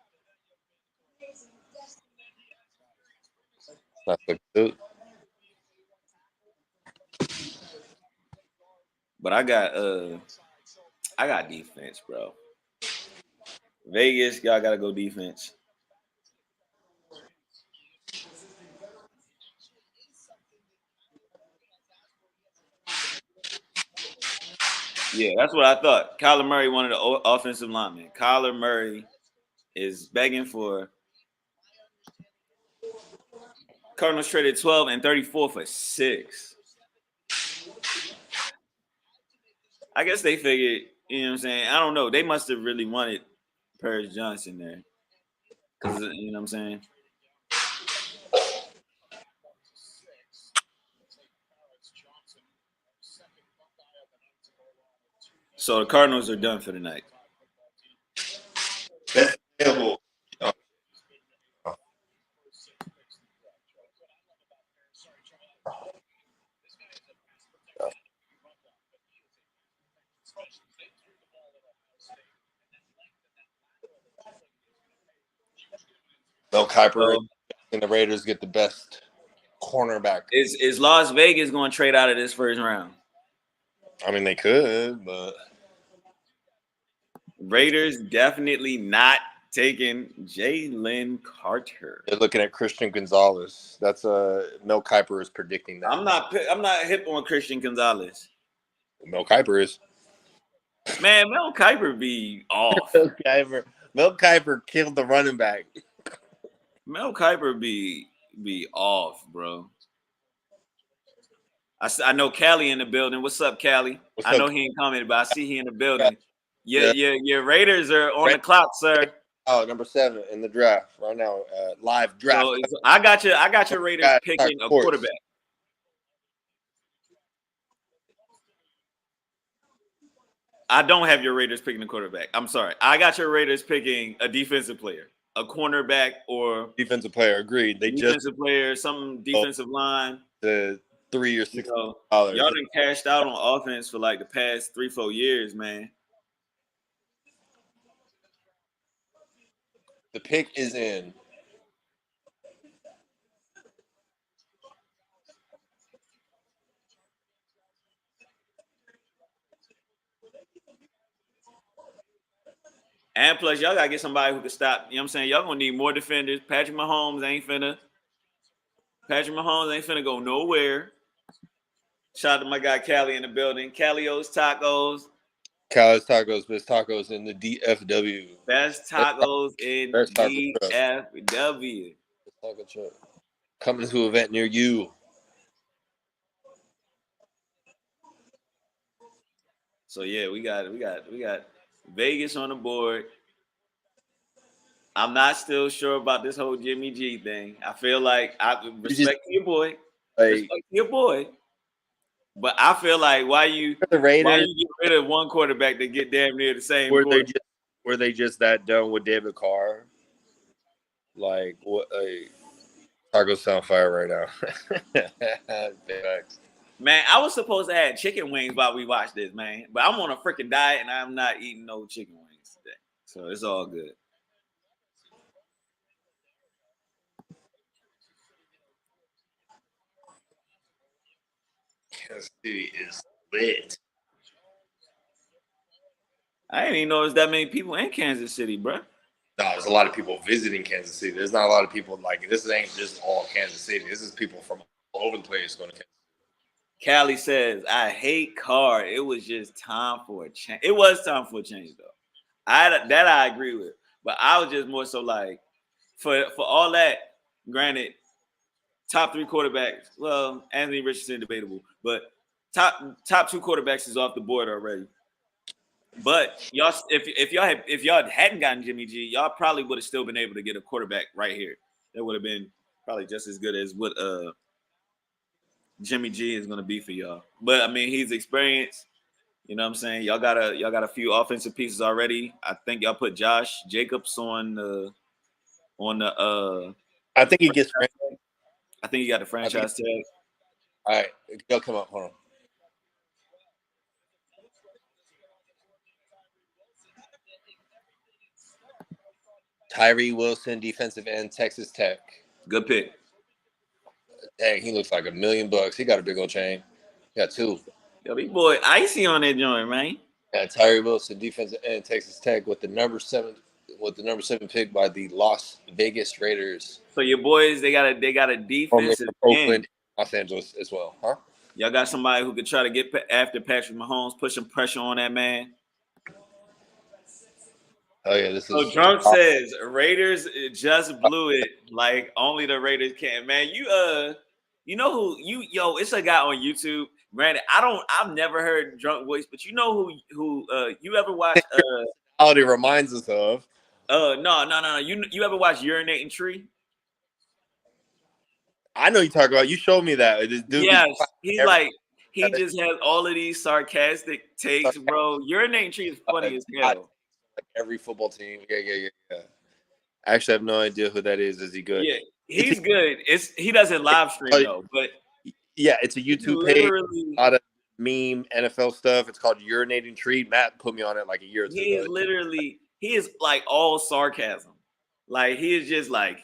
Not the good. But I got defense, bro. Vegas, y'all gotta go defense. Yeah, that's what I thought. Kyler Murray wanted the offensive lineman. Kyler Murray is begging for. Cardinals traded 12 and 34 for 6. I guess they figured, you know what I'm saying? I don't know. They must have really wanted Paris Johnson there. Because, you know what I'm saying? So the Cardinals are done for the night. Mel Kiper and the Raiders get the best cornerback. Is Las Vegas going to trade out of this first round? I mean, they could, but Raiders definitely not taking Jalen Carter. They're looking at Christian Gonzalez. That's Mel Kiper is predicting that. I'm not hip on Christian Gonzalez. Mel Kiper is. Man, Mel Kiper be off. Mel Kiper killed the running back. Mel Kiper be off, bro. I know Callie in the building. What's up, Callie? I know he ain't coming, but I see he in the building. Your Raiders are on the clock, sir. Oh, number 7 in the draft right now. Live draft. So I got your Raiders picking a quarterback. I don't have your Raiders picking a quarterback. I'm sorry. I got your Raiders picking a defensive player, a cornerback or defensive player. Agreed. They defensive player, some defensive line. The 3 or $6. Y'all done cashed out on offense for like the past 3-4 years, man. The pick is in. And plus, y'all got to get somebody who can stop. You know what I'm saying? Y'all going to need more defenders. Patrick Mahomes ain't finna go nowhere. Shout out to my guy, Callie, in the building. Callio's Tacos. Callie's Tacos, best tacos in the DFW. Best tacos in DFW. Taco truck. Coming to an event near you. So yeah, we got Vegas on the board. I'm not still sure about this whole Jimmy G thing. I feel like I respect your boy. But I feel like why you get rid of one quarterback to get damn near the same? Were they just that done with David Carr? like what tacos sound fire right now. Facts. Man, I was supposed to have chicken wings while we watched this, man. But I'm on a freaking diet and I'm not eating no chicken wings today. So it's all good. Kansas City is lit. I didn't even know there's that many people in Kansas City, bro. No, there's a lot of people visiting Kansas City. There's not a lot of people like this. Ain't just all Kansas City. This is people from all over the place going to Kansas City. Callie says, I hate Carr. It was just time for a change. It was time for a change, though. I agree with. But I was just more so like, for all that, granted, top 3 quarterbacks. Well, Anthony Richardson debatable, but top 2 quarterbacks is off the board already. But y'all, if y'all hadn't gotten Jimmy G, y'all probably would have still been able to get a quarterback right here. That would have been probably just as good as what Jimmy G is going to be for y'all. But I mean, he's experienced. You know what I'm saying? Y'all got a few offensive pieces already. I think y'all put Josh Jacobs on the I think he gets. I think he got the franchise tag. All right, they'll come up. Hold on. Tyree Wilson, defensive end, Texas Tech. Good pick. Dang, he looks like $1 million. He got a big old chain. He got 2. Yo, big boy, icy on that joint, man. Yeah, Tyree Wilson, defensive end, Texas Tech, with the number 7 pick by the Las Vegas Raiders. So your boys, they got a defensive Oakland, end. Los Angeles as well, huh? Y'all got somebody who could try to get after Patrick Mahomes, put some pressure on that man. Oh yeah, this is. So Drunk says Raiders just blew it like only the Raiders can. Man, you know who it's a guy on YouTube. Granted, I've never heard Drunk voice, but you know who you ever watch Reality reminds us of. No. You ever watch Urinating Tree? I know you talk about. You showed me that. This dude. Yes, he just has all of these sarcastic takes, bro. Urinating Tree is funny as hell. Like every football team. Yeah. I actually have no idea who that is. Is he good? Yeah, he's good. He doesn't live stream though, but yeah, it's a YouTube page. A lot of meme NFL stuff. It's called Urinating Tree. Matt put me on it like a year or 2 ago. He is like all sarcasm. Like he is just like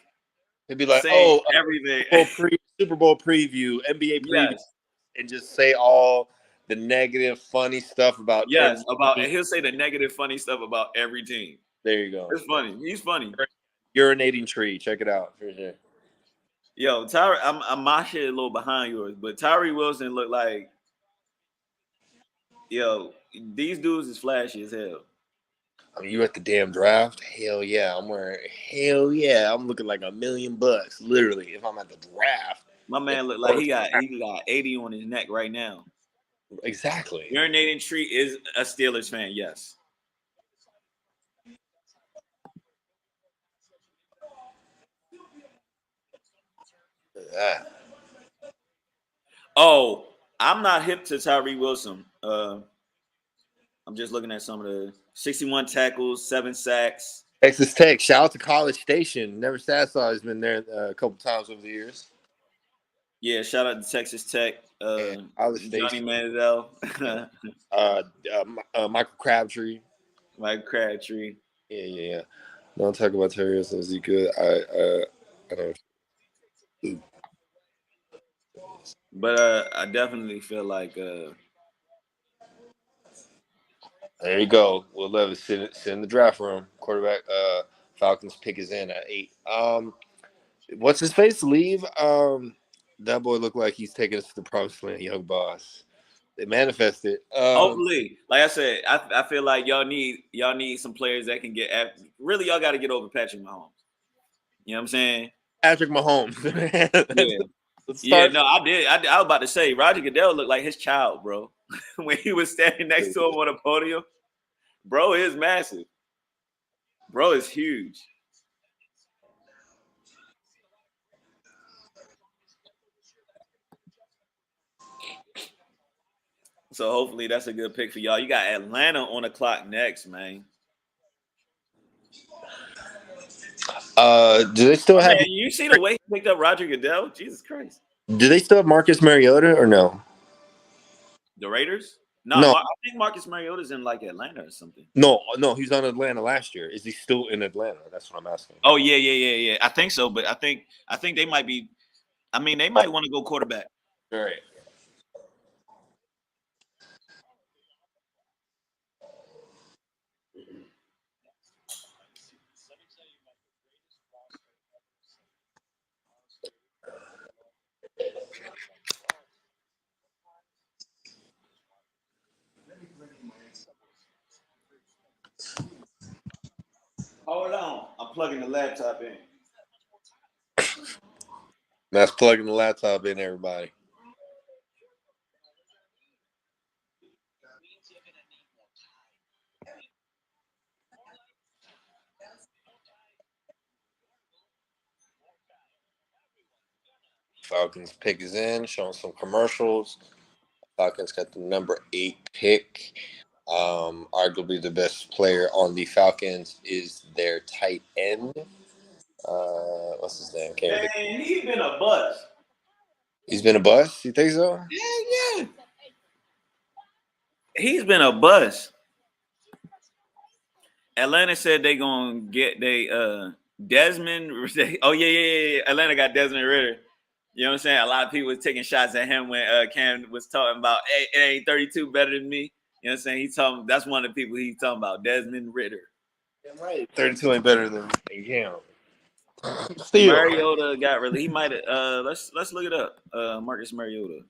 he'd be like, everything. Super Bowl preview, NBA preview, and just say all the negative, funny stuff about. Yes, he'll say the negative, funny stuff about every team. There you go. It's funny. He's funny. Urinating Tree. Check it out for sure. Yo, Tyree, I'm my shit a little behind yours, but Tyree Wilson looked like, these dudes is flashy as hell. I mean, you at the damn draft? Hell yeah, I'm I'm looking like $1 million, literally. If I'm at the draft, my man looked like he got 80 on his neck right now. Exactly. Urinating Tree is a Steelers fan, yes. Oh, I'm not hip to Tyree Wilson. I'm just looking at some of the 61 tackles, 7 sacks. Texas Tech. Shout out to College Station. Never saw has been there a couple times over the years. Yeah, shout out to Texas Tech. College Station. Johnny Manziel. Michael Crabtree. Yeah. Don't talk about Terry Wilson. Is he good? I don't know. But I definitely feel like there you go. Will Levis sit in the draft room. Quarterback. Falcons pick is in at 8. What's his face? Leave. That boy looked like he's taking us to the promised land. Young boss. They manifested. Hopefully, like I said, I feel like y'all need some players that can get after. Really, y'all got to get over Patrick Mahomes. You know what I'm saying? Patrick Mahomes. Yeah, no, I did. I was about to say Roger Goodell looked like his child, bro. When he was standing next to him on a podium, bro is massive. Bro is huge. So hopefully that's a good pick for y'all. You got Atlanta on the clock next, man. Do they still have? Man, you see the way he picked up Roger Goodell? Jesus Christ. Do they still have Marcus Mariota or no? The Raiders? No, No. I think Marcus Mariota's in like Atlanta or something. No, he was on Atlanta last year. Is he still in Atlanta? That's what I'm asking. Oh yeah. I think so, but I think they might be. I mean, they might want to go quarterback. All right. Hold on, I'm plugging the laptop in. That's plugging the laptop in, everybody. Falcons pick is in, showing some commercials. Falcons got the number 8 pick. Arguably the best player on the Falcons is their tight end. What's his name? Man, he's been a bust. He's been a bust? You think so? Yeah. He's been a bust. Atlanta said they gonna get Desmond. Yeah. Atlanta got Desmond Ritter. You know what I'm saying? A lot of people was taking shots at him when Cam was talking about, hey, it ain't 32 better than me. You know what I'm saying? That's one of the people he's talking about, Desmond Ritter. Yeah, right. 32 ain't better than him. Still. Mariota got really. He might have. Let's look it up. Marcus Mariota.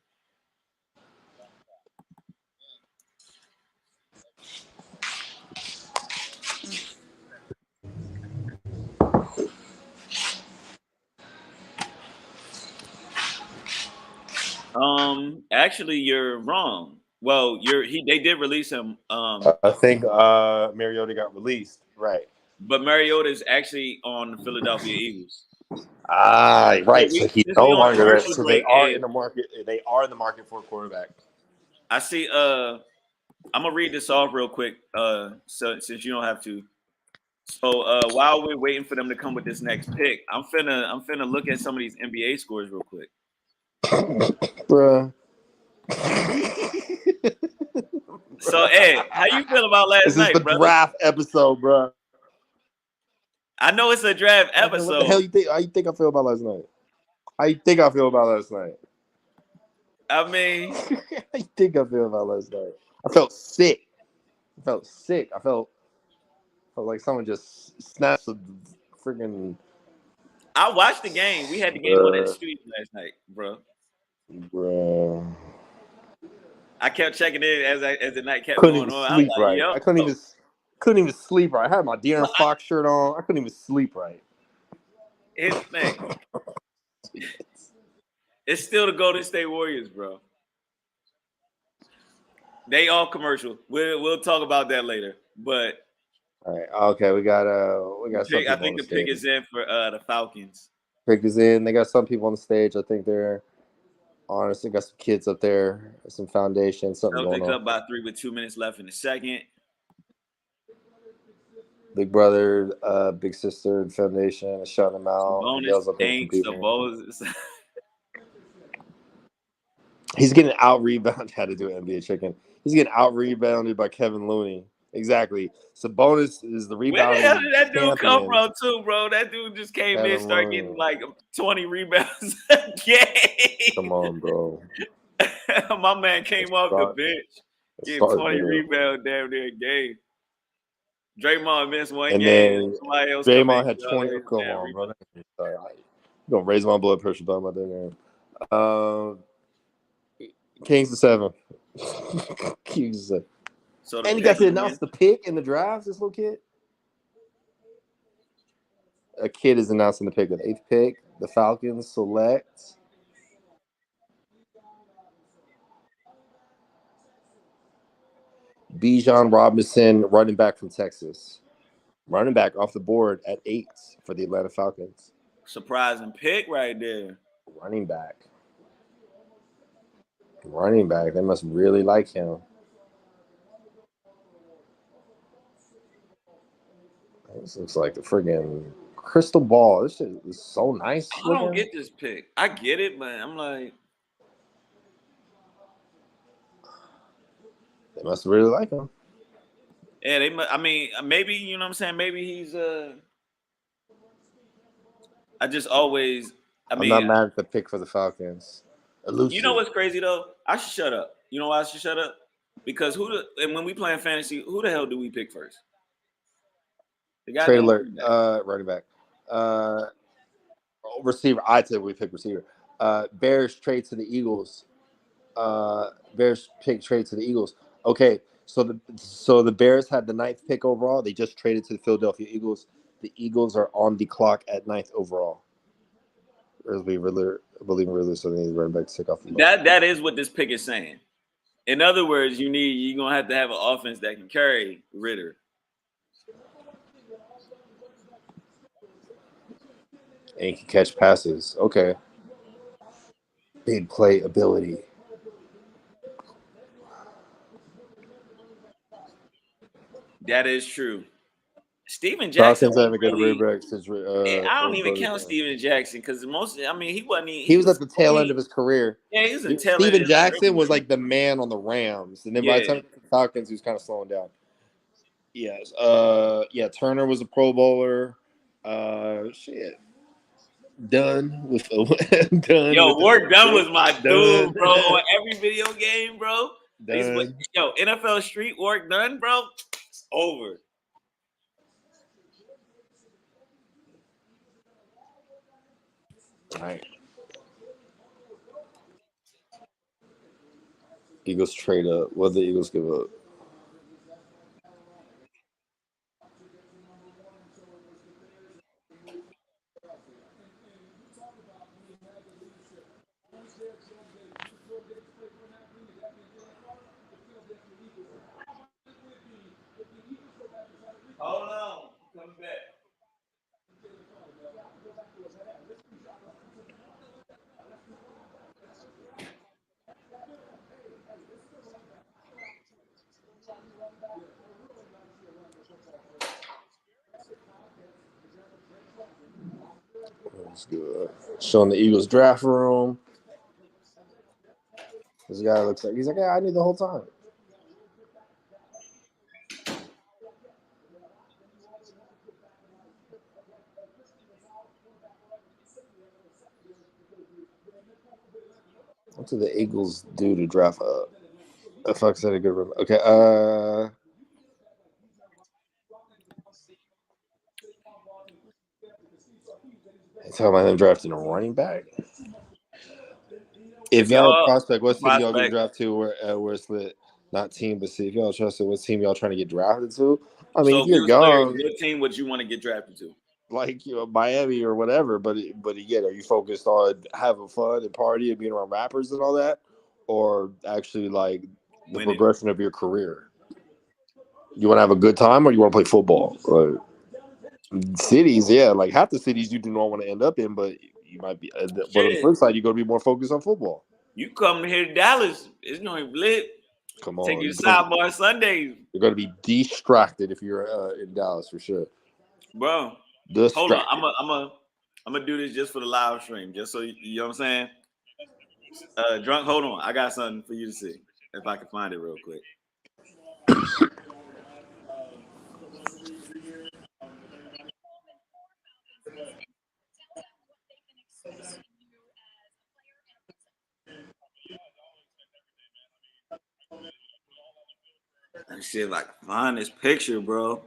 Actually, you're wrong. Well, they did release him. I think Mariota got released. Right. But Mariota is actually on the Philadelphia Eagles. Ah, right. So he's no longer there. So they are in the market. They are in the market for a quarterback. I see. I'm gonna read this off real quick. So since you don't have to. So while we're waiting for them to come with this next pick, I'm finna look at some of these NBA scores real quick. Bruh. So Ed, how you feel about last night, This is the draft episode, bro. I know it's a draft episode. What the hell you think? How you think I feel about last night? How you think I feel about last night? I mean, how you think I feel about last night? I felt sick. I felt like someone just snapped a freaking. I watched the game. We had the game on at the studio last night, bro. I kept checking in as the night kept going on. Sleep right. I couldn't even sleep right. I had my De'Aaron Fox shirt on. I couldn't even sleep right. Here's the thing. It's still the Golden State Warriors, bro. They all commercial. We'll talk about that later. But all right, okay, we got some. I think the pick is in for the Falcons. Pick is in. They got some people on the stage. I think they're honestly got some kids up there, some foundation, something going on. Up by 3 with 2 minutes left in the second. Big brother, big sister, foundation, shouting them out. He's getting out rebounded. Had to do an NBA chicken. He's getting out rebounded by Kevin Looney. Exactly. Sabonis is the rebounding. Where the hell did that dude come from, too, bro? That dude just came in and started getting like 20 rebounds a game. Come on, bro. My man came off the bench, getting 20 rebounds damn near a game. Draymond missed one and game. Then Draymond had 20. Come on, bro. You're gonna raise my blood pressure talking about that game. Kings to 7. Kings to 7. So and you got to announce the pick in the draft, this little kid? A kid is announcing the pick of the 8th pick. The Falcons select Bijan Robinson, running back from Texas. Running back off the board at 8 for the Atlanta Falcons. Surprising pick right there. Running back. They must really like him. This looks like the friggin' crystal ball. This shit is so nice. I don't get this pick. I get it, but I'm like, they must really like him. yeah, they. I mean, maybe you know what I'm saying. Maybe he's I just always. I'm not mad at the pick for the Falcons. Elusive. You know what's crazy though? I should shut up. You know why I should shut up? Because and when we playing fantasy, who the hell do we pick first? The guy Trailer, running back, receiver. I typically pick receiver. Bears trade to the Eagles. Bears pick trade to the Eagles. Okay, so the Bears had the 9th pick overall. They just traded to the Philadelphia Eagles. The Eagles are on the clock at 9th overall. We believe so they need running back to take off the ball. That is what this pick is saying. In other words, you're gonna have to have an offense that can carry Ritter. And he can catch passes. Okay. Big play ability. That is true. Steven Jackson. Falcons have a good running back since. I don't even count Steven Jackson because he wasn't. He was at the tail end of his career. Yeah, he was at the tail end. Steven Jackson was like the man on the Rams, and then by the time the Falcons, he was kind of slowing down. Yes. Turner was a Pro Bowler. Shit. Done with done. Yo, Ward Dunn was my dude, bro. On every video game, bro. Yo, NFL Street Ward Dunn, bro. It's over. All right. Eagles trade up. What did the Eagles give up? Hold on. Coming back. That's good. Showing the Eagles draft room. This guy looks like he's like, yeah, I knew the whole time. What did the Eagles do to draft a Fox had a good room? Okay, talking about them drafting a running back. If y'all prospect, what team y'all get drafted to? Where it's lit, not team, but see if y'all trust it, what team y'all trying to get drafted to? I mean, if you're young, what team would you want to get drafted to? Like Miami or whatever. But again, are you focused on having fun and party and being around rappers and all that, or actually like the progression of your career? You want to have a good time, or you want to play football? Like, cities, yeah, like half the cities you do not want to end up in, but you might be. But on the flip side, you got to be more focused on football. You come here to Dallas, it's gonna be lit. Come on, take you to Sidebar Sundays. You're gonna be distracted if you're in Dallas for sure, bro. Hold on, I'm gonna do this just for the live stream, just so you know what I'm saying. Drunk, hold on, I got something for you to see if I can find it real quick. Let me see if I can find this picture, bro.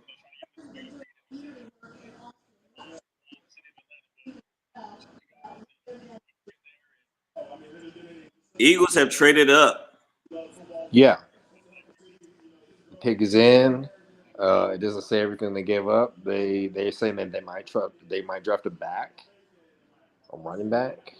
Eagles have traded up. Yeah. The pick is in. It doesn't say everything they gave up. They're saying that they might draft a back, a running back.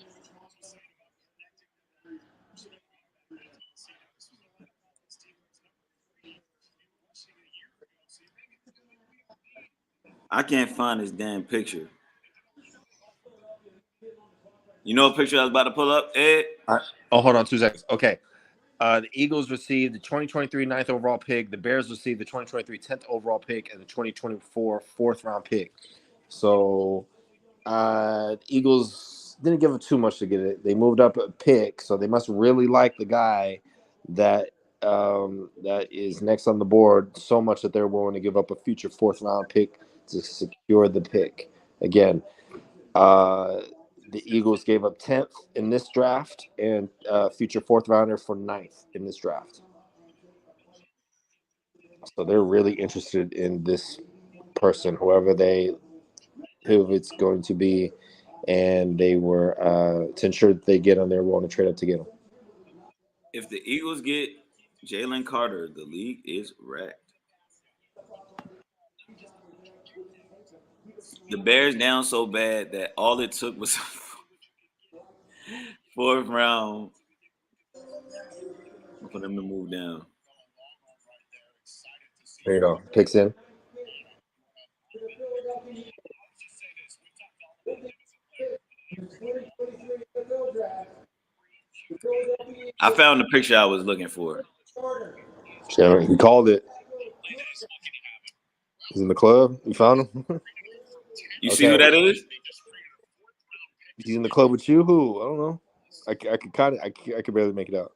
I can't find this damn picture. You know what picture I was about to pull up, Ed? Hold on 2 seconds. Okay. The Eagles received the 2023 9th overall pick. The Bears received the 2023 10th overall pick and the 2024 4th round pick. So Eagles didn't give up too much to get it. They moved up a pick, so they must really like the guy that that is next on the board so much that they're willing to give up a future 4th-round pick to secure the pick. Again, the Eagles gave up 10th in this draft and future 4th-rounder for 9th in this draft. So they're really interested in this person, who it's going to be, and they were to ensure that they get on there, willing to trade up to get him. If the Eagles get Jalen Carter, the league is wrecked. The Bears down so bad that all it took was 4th round for them to move down. There you go. Picks in. I found the picture I was looking for. Yeah, he called it. He's in the club. You found him? You see who that is? He's in the club with you? Who? I don't know. I could barely make it out.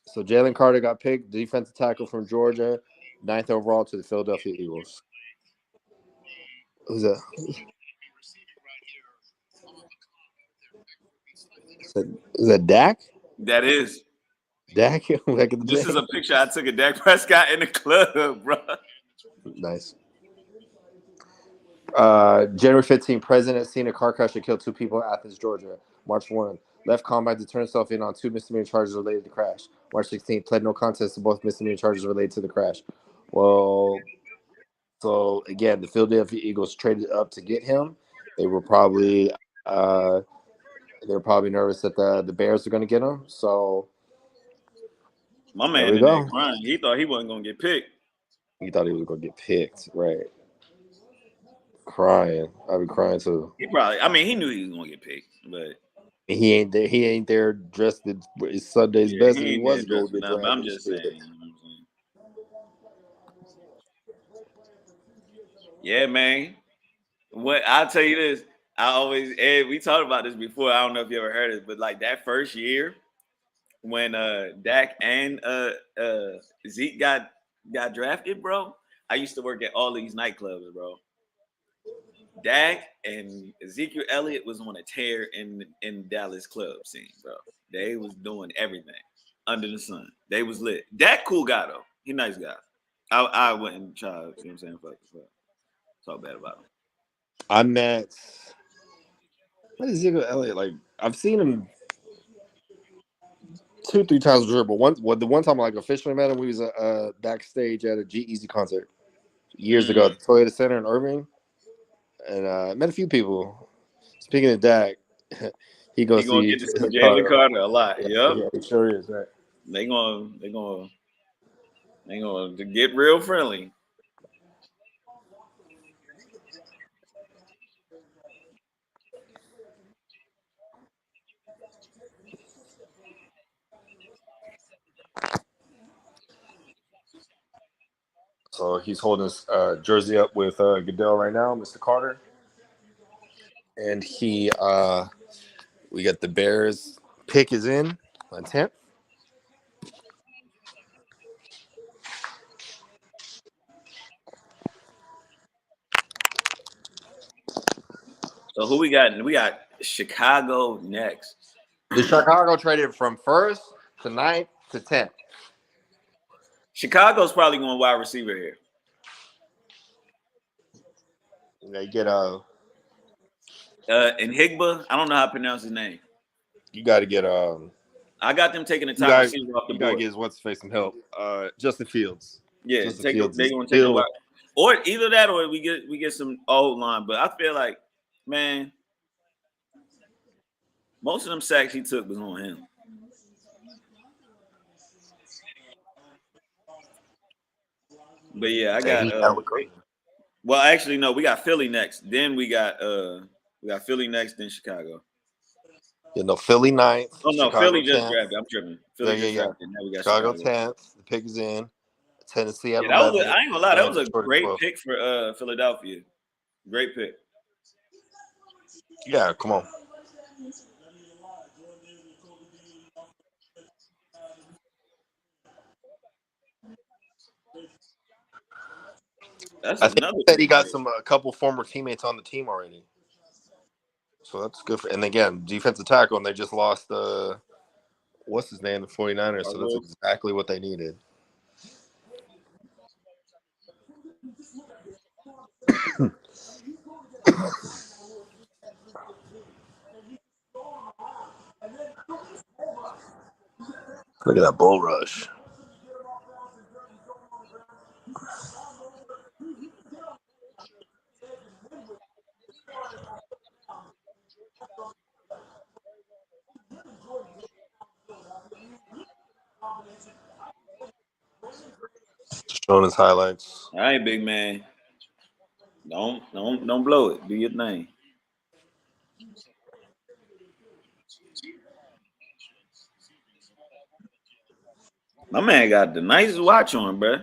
So Jalen Carter got picked, defensive tackle from Georgia, 9th overall to the Philadelphia Eagles. Who's that? Is that Dak? That is. Dak? This is a picture I took of Dak Prescott in the club, bro. Nice. January 15th, President seen a car crash that killed 2 people in Athens, Georgia. March 1, left combine to turn himself in on 2 misdemeanor charges related to the crash. March 16th, pled no contest to both misdemeanor charges related to the crash. Well, so again, the Philadelphia Eagles traded up to get him. They were probably nervous that the Bears are going to get him. So my man in there crying. He thought he wasn't going to get picked. He thought he was going to get picked, right? Crying. I'd be crying too. He probably. I mean, he knew he was going to get picked, but he ain't there. He ain't there dressed in his Sunday's best. He was going to get drafted. I'm just saying. You know what I'm saying? Yeah, man. What I'll tell you this. Ed, we talked about this before. I don't know if you ever heard it, but like that first year when Dak and Zeke got drafted, bro. I used to work at all these nightclubs, bro. Dak and Ezekiel Elliott was on a tear in Dallas club scene, bro. They was doing everything under the sun. They was lit. Dak cool guy though. He nice guy. I wouldn't try. You know what I'm saying? Fuck. Talk bad about him. I met. What is Ezekiel Elliott like? I've seen him 2-3 times dribble. The one time I like officially met him, we was backstage at a G-Eazy concert years ago at the Toyota Center in Irving, and I met a few people. Speaking of Dak, he gonna get to see Jalen Carter a lot. Yeah, it sure is. Right? They gonna get real friendly. So he's holding his jersey up with Goodell right now, Mr. Carter. And we got the Bears pick is in on 10th. So who we got? We got Chicago next. The Chicago traded from 1st to 9th to 10th. Chicago's probably going wide receiver here. They get and Higba. I don't know how to pronounce his name. You got to get I got them taking the top receiver off the board. You got to get what's face some help. Justin Fields. Yeah, they're going to take a or either that or we get some old line. But I feel like, man, most of them sacks he took was on him. But yeah, I got well, actually, no, we got Philly next. Then we got Philly next, then Chicago. Yeah, no, Philly 9th. Oh no, Chicago Philly 10th. Just drafted. I'm tripping. Philly just drafted. Now we got Chicago 10th. The pick is in. Tennessee at 11. I ain't gonna lie, that was a great pick for Philadelphia. Great pick. Yeah, come on. That's I think another he said he good got pick. a couple former teammates on the team already. So that's good for. And again, defensive tackle, and they just lost what's his name, the 49ers. So that's exactly what they needed. Look at that bull rush. Showing his highlights. All right, big man. Don't blow it. Do your thing. My man got the nicest watch on, bro.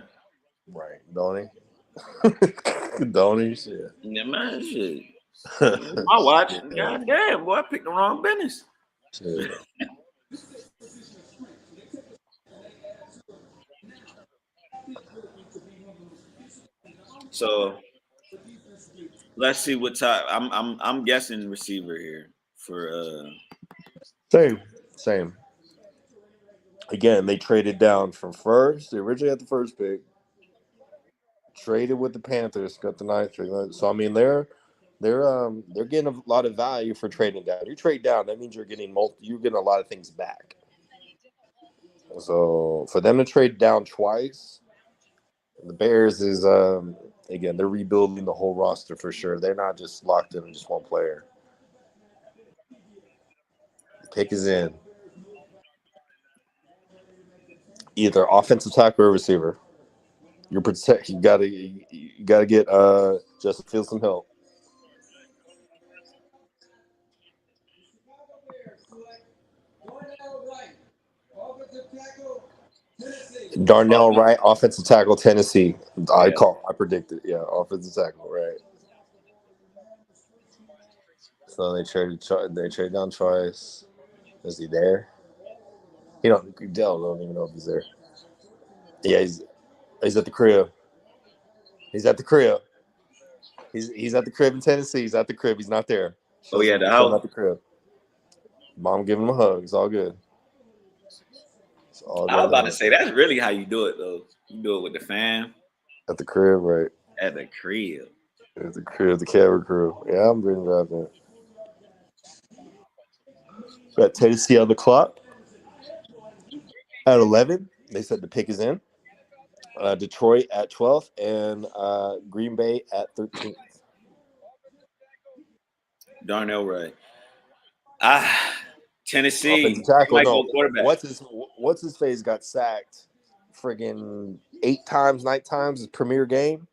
Right, don't he? Don't he? Shit. Yeah, man, shit. My watch. God damn, boy, I picked the wrong business. Shit. So let's see what type. I'm guessing receiver here for Same. Again, they traded down from first. They originally had the first pick. Traded with the Panthers, got the ninth pick. So I mean, they're getting a lot of value for trading down. You trade down, that means you're getting a lot of things back. So for them to trade down twice, the Bears is again, they're rebuilding the whole roster for sure. They're not just locked in on just one player. The pick is in. Either offensive tackle or receiver. You protect. You gotta get Justin Fields some help. Darnell Wright, offensive tackle, Tennessee. yeah. I predicted. Yeah, offensive tackle, right. So they traded down twice. Is he there? Dell don't even know if he's there. Yeah, he's at the crib. He's at the crib. He's at the crib in Tennessee. He's at the crib. He's not there. Oh yeah, the Show him house. at the crib. Mom giving him a hug. It's all good. It's all I was good about to now. say that's really how you do it though. You do it with the fam At the crib, right? at the crib. At the crib, the camera crew. Yeah, I'm bringing driving. Got Tennessee on the clock at 11. They said the pick is in. Detroit at 12th and Green Bay at 13th. Darnell Wright. Offensive Tennessee. They tackle. might go No, quarterback. what's his face got sacked friggin' 9 times his premier game.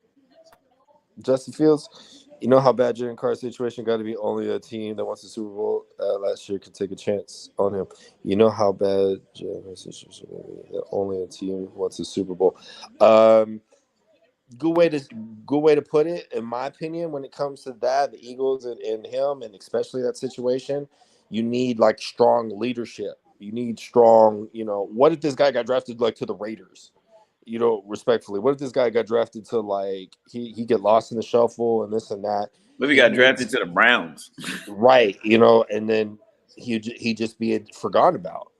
Justin Fields. You know how bad Jalen Carr's situation got to be. Only a team that wants the Super Bowl last year could take a chance on him. You know how bad Jalen Carr's situation got to be. That only a team wants the Super Bowl. Good way to put it, in my opinion. When it comes to that, the Eagles and him, and especially that situation, you need like strong leadership. You need strong. What if this guy got drafted like to the Raiders? Respectfully, what if this guy got drafted to like he get lost in the shuffle and this and that? Maybe he got drafted to the Browns. Right, and then he just be forgotten about.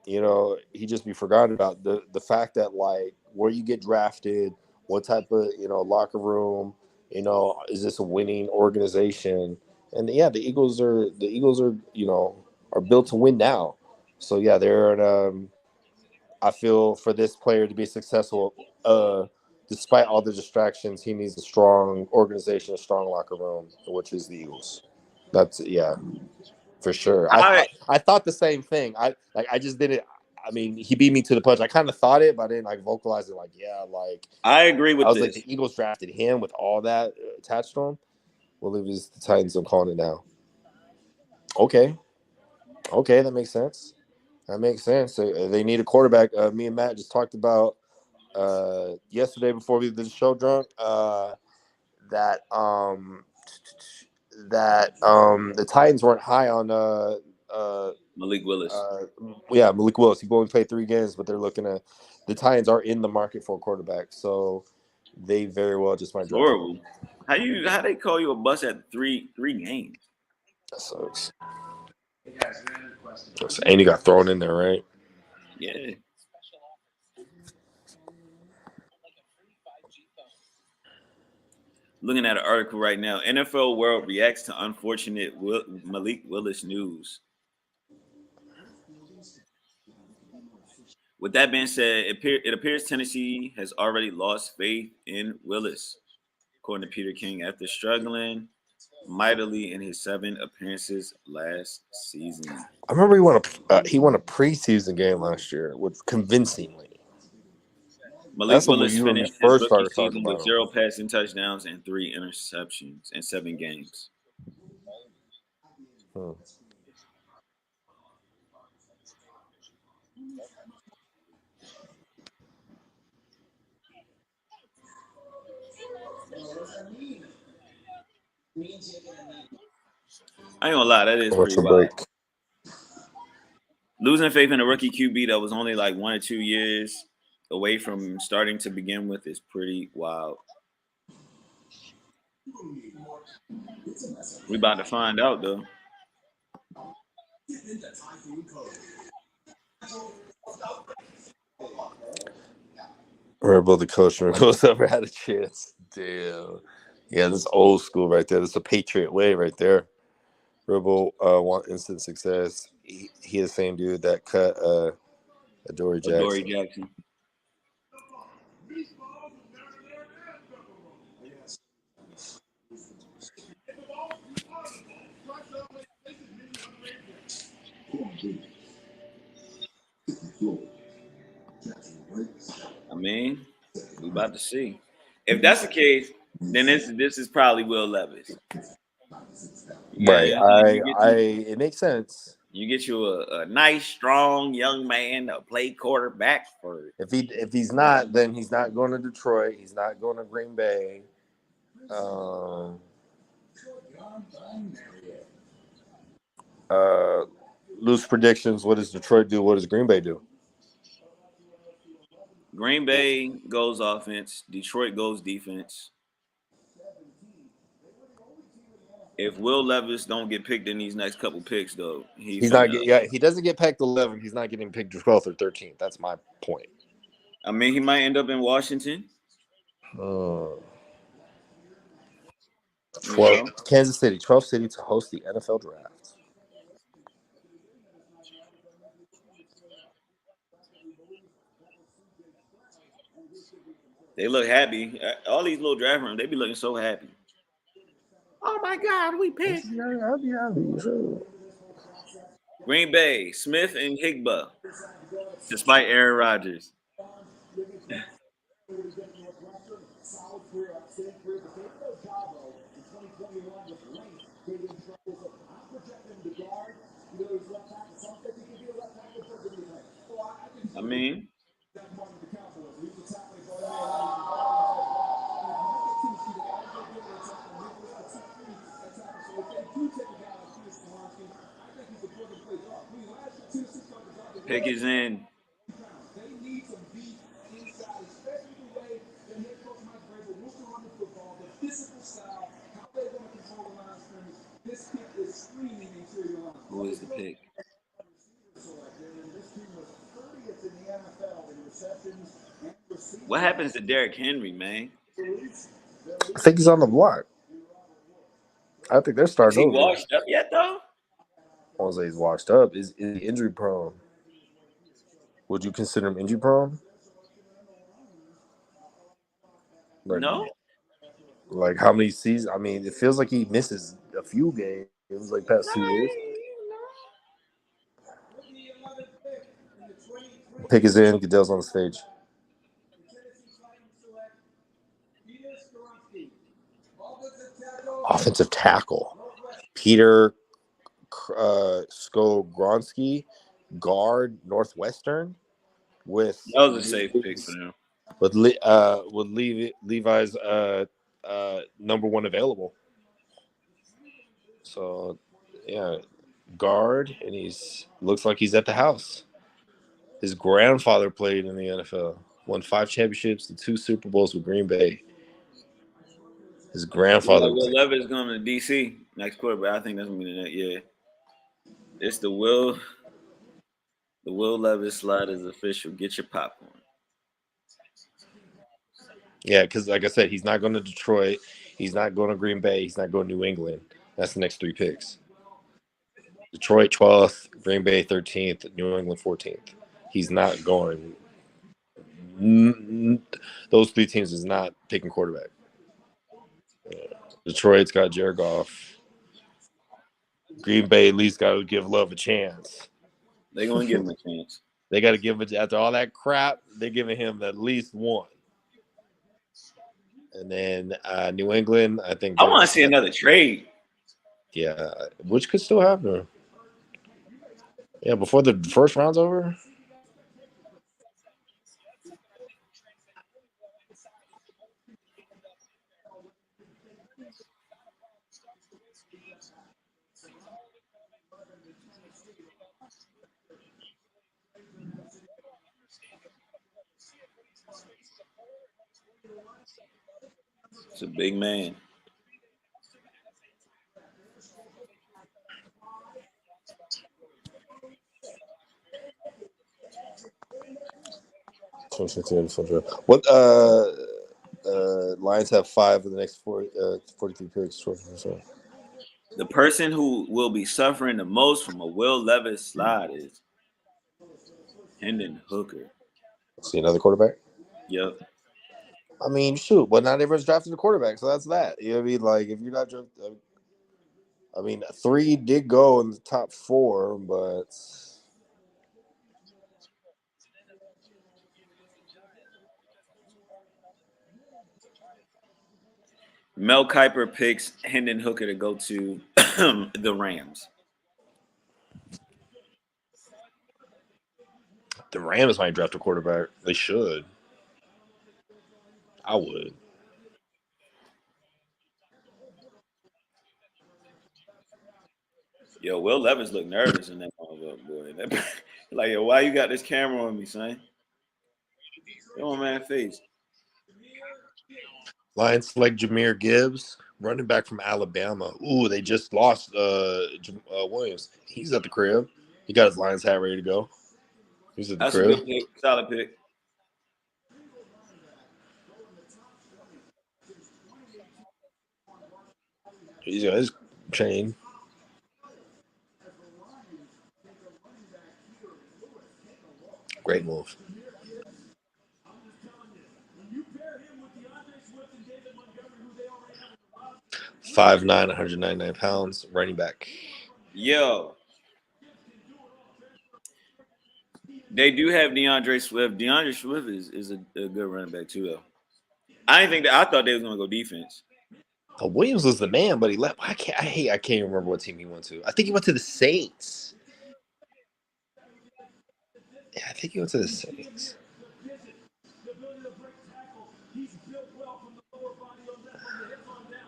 He just be forgotten about. The fact that like where you get drafted, what type of locker room, is this a winning organization? And yeah, the Eagles are are built to win now. So yeah, they're I feel for this player to be successful, despite all the distractions, he needs a strong organization, a strong locker room, which is the Eagles. That's for sure. I thought the same thing. I just didn't. I mean, he beat me to the punch. I kind of thought it, but I didn't like vocalize it. Like, yeah, like I agree with I was this. like, the Eagles drafted him with all that attached to him. Well, it was the Titans. I'm calling it now. Okay, that makes sense. That makes sense. They need a quarterback. Me and Matt just talked about yesterday before we did the show drunk. That that the Titans weren't high on Malik Willis. Malik Willis. He only played 3 games, but they're looking at the Titans are in the market for a quarterback, so they very well just might It's draft horrible. him. How they call you a bust at three games? That sucks. And he got thrown in there, right? Yeah. Looking at an article right now, NFL World reacts to unfortunate Malik Willis news. With that being said, it appears Tennessee has already lost faith in Willis, according to Peter King, after struggling mightily in his 7 appearances last season. I remember he won a preseason game last year with convincingly. Malik Willis when you finished his first rookie started talking season about with him. 0 passing touchdowns and 3 interceptions in 7 games. I ain't gonna lie, that is pretty wild. Losing faith in a rookie QB that was only like 1 or 2 years away from starting to begin with is pretty wild. We about to find out though. Remember the coach goes ever had a chance. Damn. Yeah, this is old school right there. This is a Patriot way right there. Ribble want instant success. He is the same dude that cut Adoree Jackson. I mean, we about to see. If that's the case, then this is probably Will Levis. Right. It makes sense. You get you a nice, strong young man to play quarterback for. If he's not, then he's not going to Detroit. He's not going to Green Bay. Loose predictions. What does Detroit do? What does Green Bay do? Green Bay goes offense. Detroit goes defense. If Will Levis don't get picked in these next couple picks, though, he's not. He doesn't get picked 11. He's not getting picked 12th or 13th. That's my point. I mean, he might end up in Washington. 12 Kansas City, 12th city to host the NFL draft. They look happy. All these little draft rooms, they be looking so happy. Oh my God, we picked. Green Bay, Smith and Higba, despite Aaron Rodgers. I mean, pick is in. Who is the pick? What happens to Derrick Henry, man? I think he's on the block. I think they're starting over. Is he washed up yet, though? I won't say he's washed up. Is he injury prone? Would you consider him injury prone? No. Like how many seasons? I mean, it feels like he misses a few games. It was like past 2 years. Pick is in. Goodell's on the stage. Offensive tackle. Peter Skowronski, guard, Northwestern. That was a safe pick for him. With Levi's number 1 available. So, yeah, guard, and looks like he's at the house. His grandfather played in the NFL, won 5 championships and 2 Super Bowls with Green Bay. His grandfather. Will Levis going to DC next quarter, but I think that's gonna be the next. Yeah, it's the Will Levis slide is official. Get your popcorn. Yeah, because like I said, he's not going to Detroit. He's not going to Green Bay. He's not going to New England. That's the next 3 picks. Detroit 12th, Green Bay 13th, New England 14th. He's not going. Those 3 teams is not picking quarterback. Detroit's got Jared Goff. Green Bay at least got to give Love a chance. They're going to give him a chance. They got to give it after all that crap. They're giving him at least 1. And then New England, I think. I want to see another trade. Yeah, which could still happen. Yeah, before the first round's over. It's a big man. What Lions have 5 of the next 43 picks. The person who will be suffering the most from a Will Levis slide is Hendon Hooker. See another quarterback? Yep. I mean, shoot, but not everyone's drafting a quarterback, so that's that. You know what I mean? Like, if you're not drafting, I mean, 3 did go in the top 4, but Mel Kiper picks Hendon Hooker to go to the Rams. the Rams might draft a quarterback. They should. I would. Yo, Will Levis look nervous in that boy. Like, yo, why you got this camera on me, son? Come on, man, face. Lions select Jahmyr Gibbs, running back from Alabama. Ooh, they just lost Williams. He's at the crib. He got his Lions hat ready to go. He's at the That's crib. a good pick. Solid pick. He's got his chain. Great move. 5'9", 199 pounds, running back. Yo. They do have DeAndre Swift. DeAndre Swift is a good running back too, though. I thought they was gonna go defense. Williams was the man, but he left. I can't remember what team he went to. I think he went to the Saints. Yeah, I think he went to the Saints.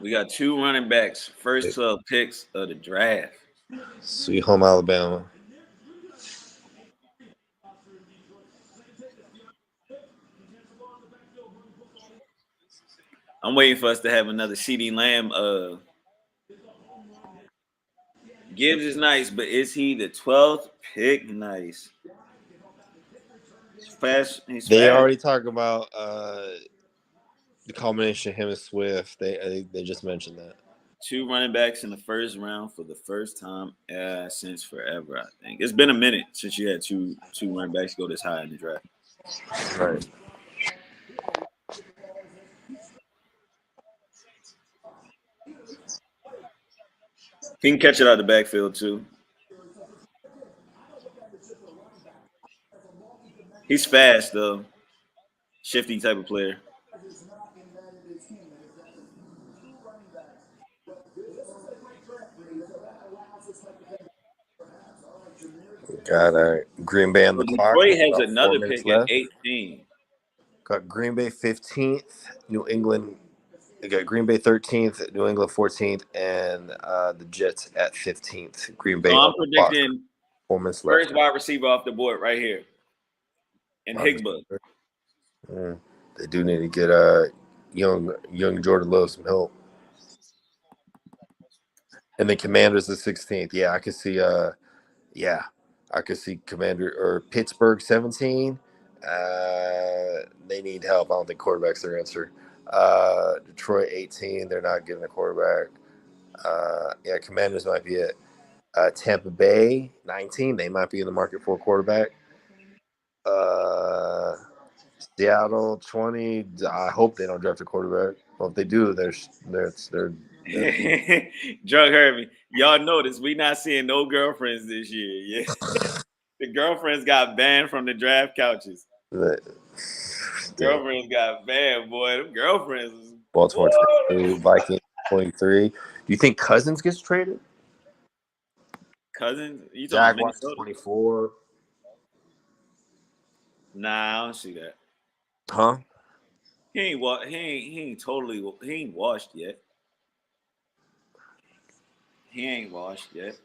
We got 2 running backs, first 12 picks of the draft. Sweet home Alabama. I'm waiting for us to have another CeeDee Lamb. Gibbs is nice, but is he the 12th pick? Nice. He's fast. They already talk about the combination of him and Swift. They just mentioned that. 2 running backs in the first round for the first time since forever, I think. It's been a minute since you had two running backs go this high in the draft. Right. He can catch it out of the backfield, too. He's fast, though. Shifty type of player. Got Green Bay on the clock. Detroit has another pick at 18. Got Green Bay 15th, New England They got Green Bay 13th, New England 14th, and the Jets at 15th. Green Bay. So I'm predicting 4 minutes first left. wide receiver off the board right here. And Higba. They do need to get young Jordan Love some help. And then Commanders the 16th. Yeah, I could see Commander or Pittsburgh 17. They need help. I don't think quarterback's their answer. Detroit 18. They're not getting a quarterback. Commanders might be it. Tampa Bay 19. They might be in the market for a quarterback. Seattle 20. I hope they don't draft a quarterback. Well, if they do, they're Drug Herbie. Y'all notice we not seeing no girlfriends this year. Yeah. The girlfriends got banned from the draft couches. Girlfriends got banned, boy. Them girlfriends. Baltimore 23, Vikings 23. Do you think Cousins gets traded? Cousins? You talking about Minnesota? 24. Nah, I don't see that. Huh? He ain't washed yet. He ain't washed yet.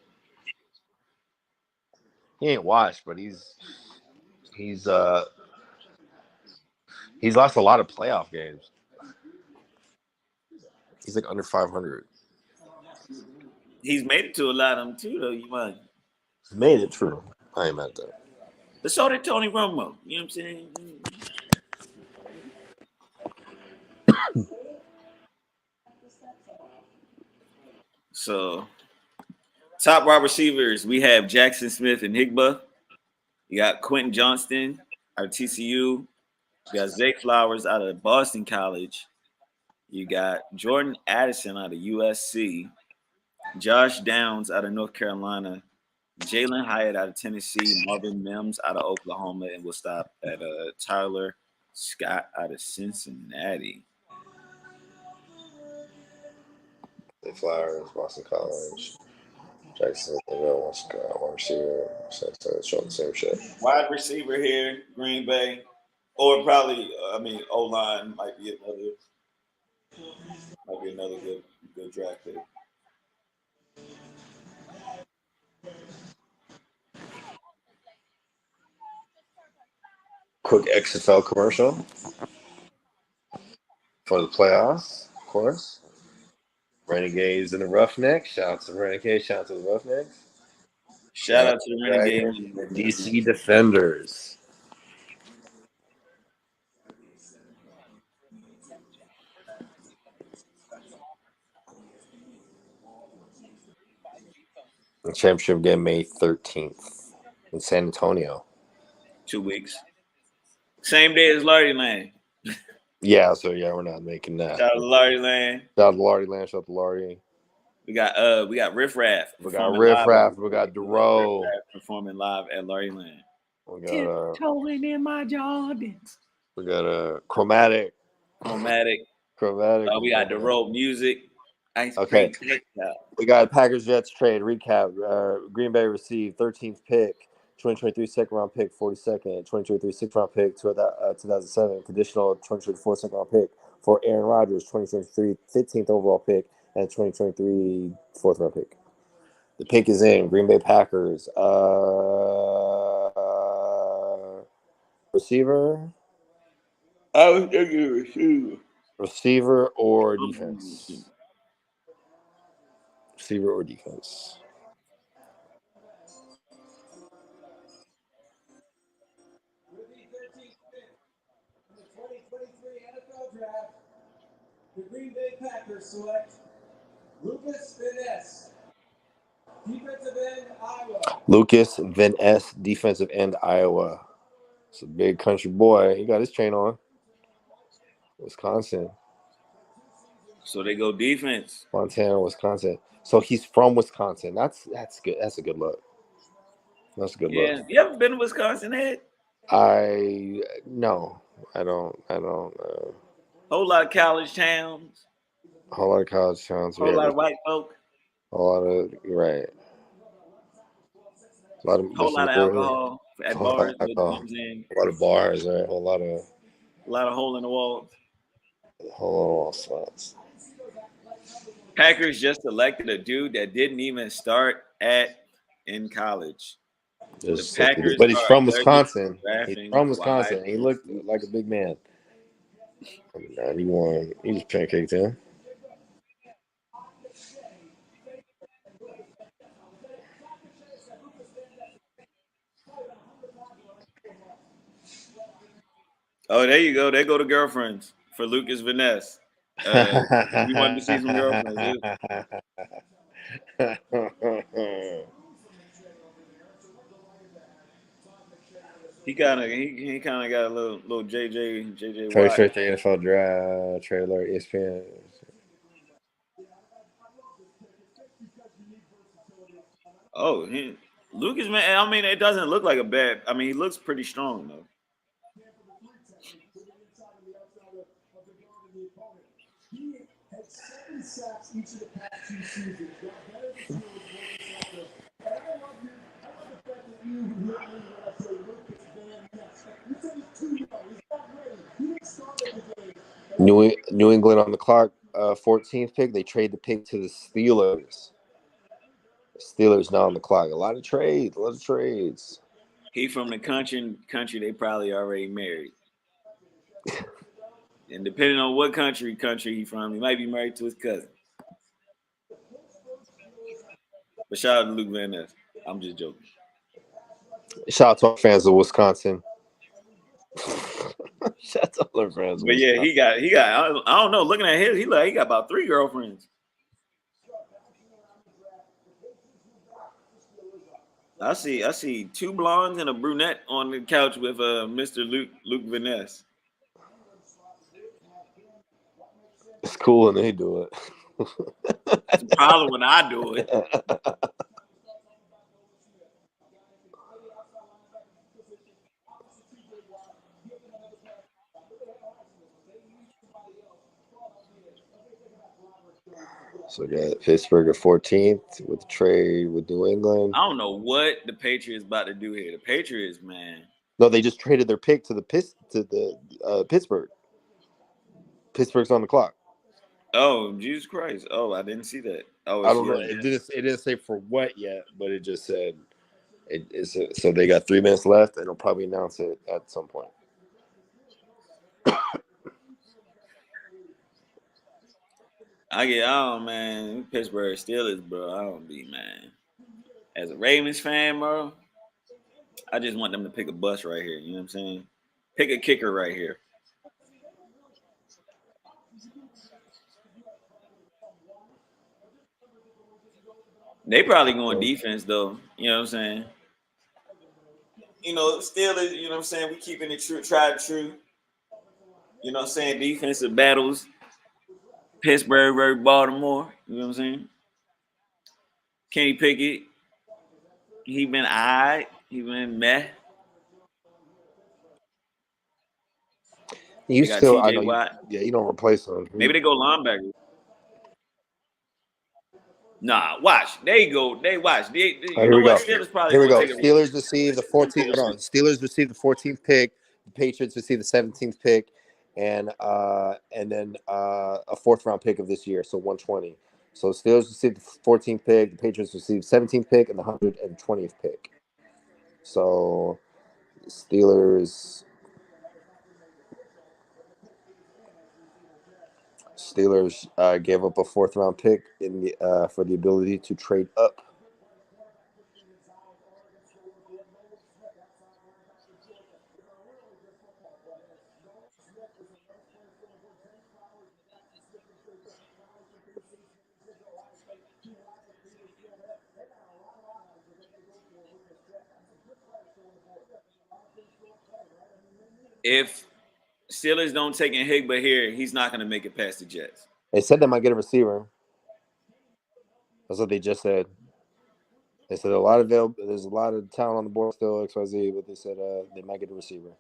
He ain't washed, but he's lost a lot of playoff games. He's like under 500. He's made it to a lot of them too, though. You mind? He's made it true. I ain't mad at that. But so did Tony Romo. You know what I'm saying? So, top wide receivers, we have Jackson Smith and Higba. You got Quentin Johnston out of TCU. You got Zay Flowers out of Boston College. You got Jordan Addison out of USC. Josh Downs out of North Carolina. Jalen Hyatt out of Tennessee. Marvin Mims out of Oklahoma. And we'll stop at Tyler Scott out of Cincinnati. Zay Flowers, Boston College. Jackson wide receiver. Showing the same shit. Wide receiver here, Green Bay. Or probably, O-line might be another good draft pick. Quick XFL commercial for the playoffs, of course. Renegades and the Roughnecks. Shout out to the Renegades. Shout out to the Roughnecks. Shout out to the Renegades. The DC Defenders. The championship game May 13th in San Antonio. 2 weeks. Same day as Lardy Land. Yeah, so we're not making that. Shout out to Lardy Land. Shout out to Lardy Land. Shout out to Lardy. We got Riff Raff. We got Riff Raff. We got Duro performing live at Lardy Land. We got Tiptoeing in my Jordans. We got Chromatic. We got Duro Music. Okay. We got Packers Jets trade recap. Green Bay received 13th pick, 2023 second round pick, 42nd, 2023 sixth round pick, 2007 conditional 2024 second round pick for Aaron Rodgers, 2023 15th overall pick, and 2023 fourth round pick. The pick is in. Green Bay Packers. Receiver. I was thinking receiver. Receiver or defense. Receiver or defense. The Green Bay Packers select Lucas Van Ness, defensive end, Iowa. Lucas Van Ness, defensive end, Iowa. It's a big country boy. He got his chain on. Wisconsin. So they go defense. Montana, Wisconsin. So he's from Wisconsin. That's good. That's a good look. That's a good look. Yeah. You ever been to Wisconsin, Ed? No. I don't. Whole lot of college towns. Whole lot of college towns. Whole lot of white folk. Right. A lot of alcohol at bars. A lot of bars, right? A lot of hole in the walls. Whole lot of wall spots. Packers just selected a dude that didn't even start in college. The Packers But he's are from allegedly Wisconsin. He's drafting from wide Wisconsin. He looked receivers. like a big man. 91. He just pancaked him. Oh, there you go. There go the girlfriends for Lucas Vaness. You wanted to see some girlfriends. He kind of got a little JJ Trade Watt. straight to NFL draft. Trade alert. ESPN. Oh, Lucas, man. I mean, it doesn't look like a bad. I mean, he looks pretty strong though. He had 7 sacks each of the past 2 seasons. Got better this year with and I love the fact that you really when I say Lucas Van Ness. You said he's too young. He's not ready. He didn't start every game. New England on the clock. 14th pick. They trade the pick to the Steelers. Steelers now on the clock. A lot of trades. He from the country they probably already married. And depending on what country he from, he might be married to his cousin. But shout out to Luke Van Ness. I'm just joking. Shout out to our fans of Wisconsin. Shout out to our fans of But yeah, Wisconsin. he got. I don't know. Looking at his, he got about 3 girlfriends. I see 2 blondes and a brunette on the couch with Mr. Luke Van Ness. It's cool when they do it. It's a problem when I do it. So we got Pittsburgh at 14th with the trade with New England. I don't know what the Patriots about to do here. The Patriots, man. No, they just traded their pick to the Pittsburgh. Pittsburgh's on the clock. Oh, Jesus Christ. Oh, I didn't see that. Oh, I don't know. It didn't say for what yet, but it just said it is. So they got 3 minutes left, and they'll probably announce it at some point. Man. Pittsburgh Steelers, bro. I don't be, man. As a Ravens fan, bro, I just want them to pick a bus right here. You know what I'm saying? Pick a kicker right here. They probably going defense, though. You know what I'm saying? Steelers, you know what I'm saying? We keeping it true, tried true. You know what I'm saying? Defensive battles. Pittsburgh, Baltimore. You know what I'm saying? Kenny Pickett. He been alright. He been meh. You They got still, I know, TJ Watt. you don't replace him. Maybe they go linebacker. Nah, watch. They go. They watch. You know what? Steelers probably Here we gonna go. take a Steelers receive the 14th. receiver. Hold on. Steelers receive the 14th pick. The Patriots receive the 17th pick, and then a 4th round pick of this year, so 120. So Steelers receive the 14th pick. The Patriots receive 17th pick and the 120th pick. So Steelers gave up a 4th round pick in the for the ability to trade up. If Steelers don't take in Higba here, he's not gonna make it past the Jets. They said they might get a receiver. That's what they just said. They said there's a lot of talent on the board still, XYZ, but they said they might get a receiver.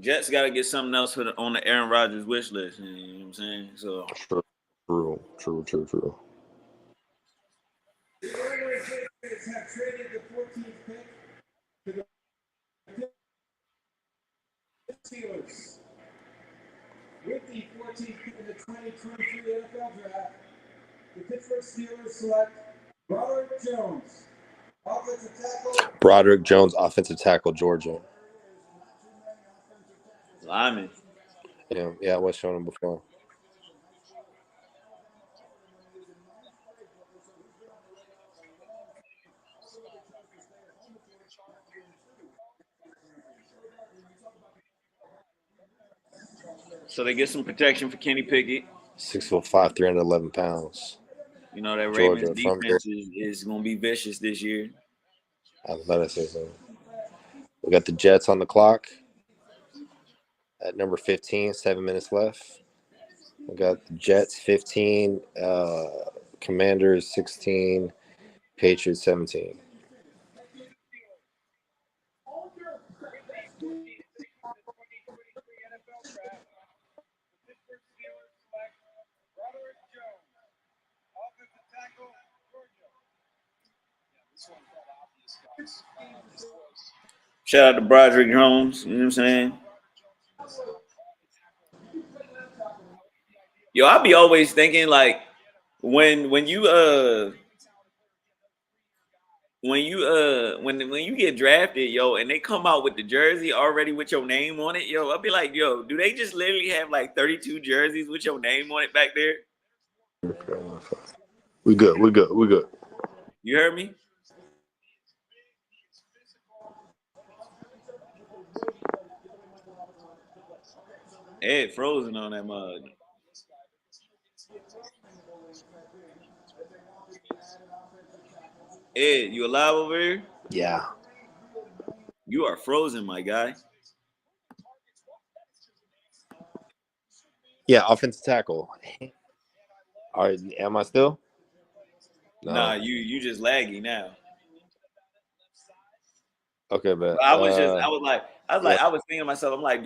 Jets got to get something else on the Aaron Rodgers wish list. You know what I'm saying? So True. The Illinois Patriots have traded the 14th pick to the Steelers. Pittsburgh Steelers select Broderick Jones, offensive tackle. Broderick Jones, offensive tackle, Georgia. Lyman. Yeah, I was showing him before. So they get some protection for Kenny Pickett. 6'5", 311 pounds. You know that Ravens Georgia, from defense is going to be vicious this year. athleticism. We got the Jets on the clock at number 15, 7 minutes left. We got the Jets 15, Commanders 16, Patriots 17. Shout out to Broderick Jones. You know what I'm saying? Yo, I be always thinking like when you when you get drafted, yo, and they come out with the jersey already with your name on it, yo, I'll be like, yo, do they just literally have like 32 jerseys with your name on it back there? We good. You heard me? Ed frozen on that mug. Ed, you alive over here? Yeah. You are frozen, my guy. Yeah, offensive tackle. Am I still? No. Nah, you just laggy now. Okay, but But I was thinking to myself, I'm like,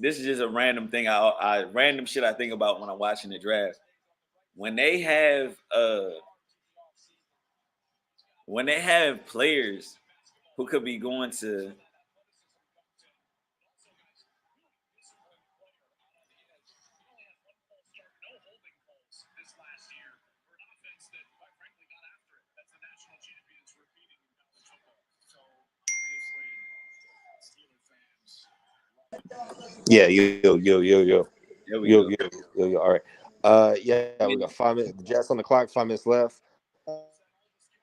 this is just a random thing. Random shit I think about when I'm watching the draft. When they have players who could be going to yeah, yo. there we go. Yo. All right. Yeah, we got 5 minutes. The Jets on the clock, 5 minutes left.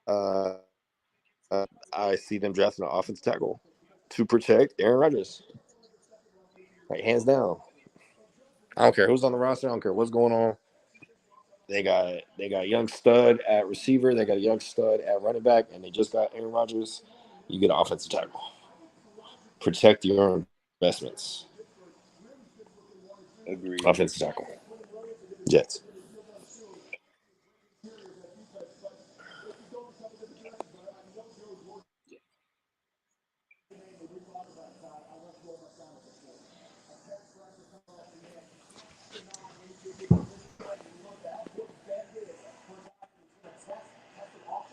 I see them drafting an offensive tackle to protect Aaron Rodgers. Like hands down. I don't care who's on the roster. I don't care what's going on. They got young stud at receiver. They got a young stud at running back, and they just got Aaron Rodgers. You get an offensive tackle. Protect your investments. Agreed. Offensive tackle. Jets.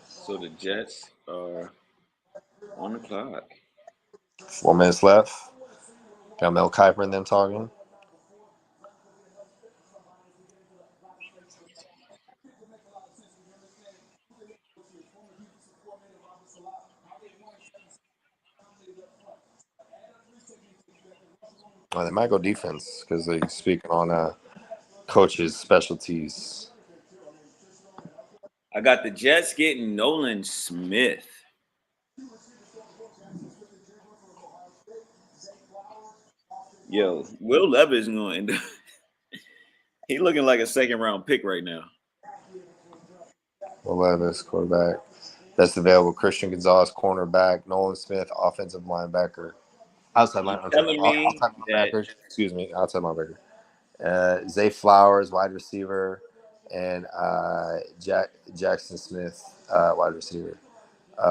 So the Jets are on the clock. 4 minutes left. Got Mel Kiper and them talking. They might go defense because they speaking on coaches' specialties. I got the Jets getting Nolan Smith. Yo, Will Levis is going to end up. He looking like a second round pick right now. Will Levis, quarterback. Best available: Christian Gonzalez, cornerback. Nolan Smith, offensive linebacker. Outside linebacker. Excuse me, outside linebacker. Zay Flowers, wide receiver, and Jackson Smith, wide receiver. I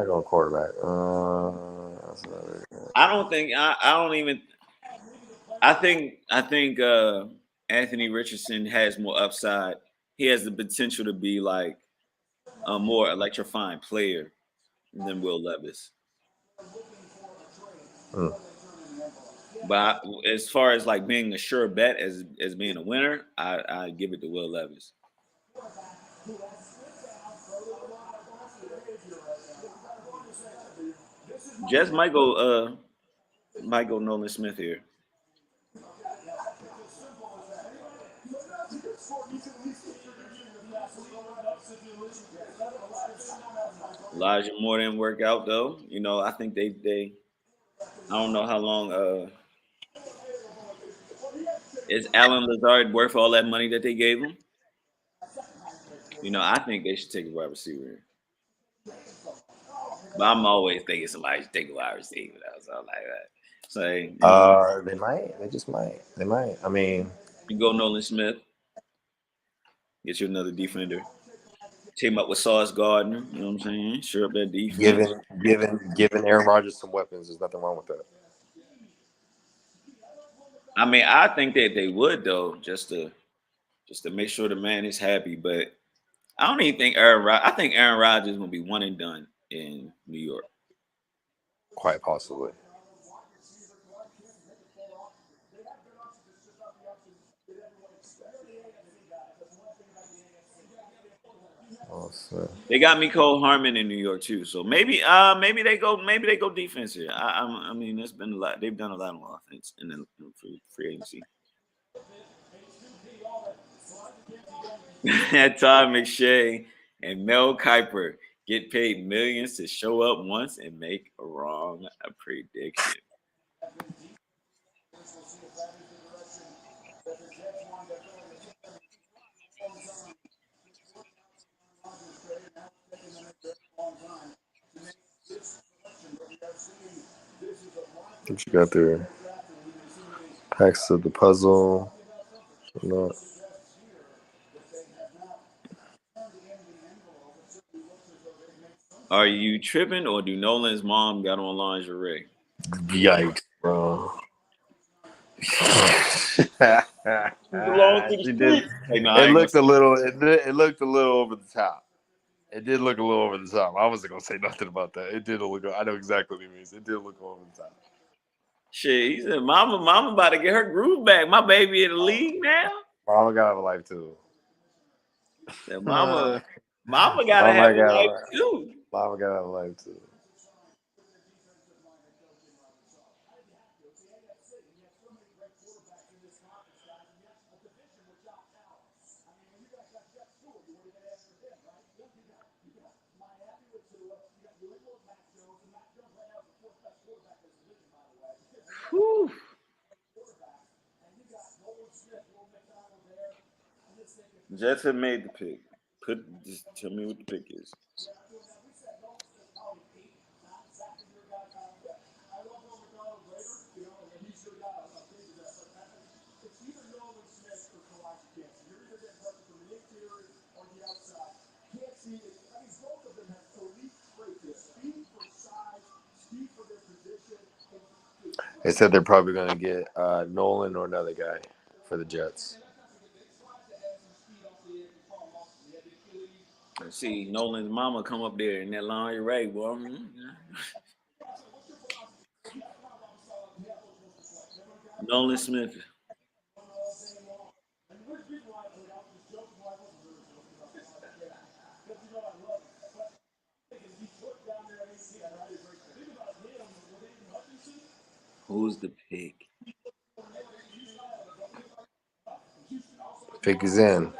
go quarterback. I don't think I don't even. I think Anthony Richardson has more upside. He has the potential to be like a more electrifying player than Will Levis. But as far as like being a sure bet as being a winner, I give it to Will Levis. Jets might go Nolan Smith here. Elijah Moore didn't work out though. You know, I think they I don't know how long is Alan Lazard worth all that money that they gave him? You know, I think they should take a wide receiver. But I'm always thinking somebody should take a wide receiver. Something like that. So you know, They might. They just might. They might. I mean, you go Nolan Smith, get you another defender. Team up with Sauce Gardner. You know what I'm saying? Sure up that defense. giving Aaron Rodgers some weapons, there's nothing wrong with that. I mean, I think that they would though, just to make sure the man is happy. But I don't even think I think Aaron Rodgers will be one and done in New York. Quite possibly. Oh, so. They got Mecole Hardman in New York too, so maybe they go defense here. I mean, it's been a lot. They've done a lot on offense in the free agency. Todd McShay and Mel Kiper get paid millions to show up once and make a wrong prediction. What you got there? Packs of the puzzle. Not. Are you tripping, or do Nolan's mom got on lingerie? Yikes, bro. She did. Hey, no, It looked a little. It looked a little over the top. It did look a little over the top. I wasn't gonna say nothing about that. It did look. I know exactly what he means. It did look over the top. Shit, he said, "Mama about to get her groove back. My baby in the league now." Mama gotta have a life too. Said, Mama gotta have a life too. Mama gotta have a life too. Whew. Jets have made the pick. Just tell me what the pick is. They said they're probably gonna get Nolan or another guy for the Jets. Let's see Nolan's mama come up there in that lingerie, boy. Nolan Smith. Who's the pick? Pick is in.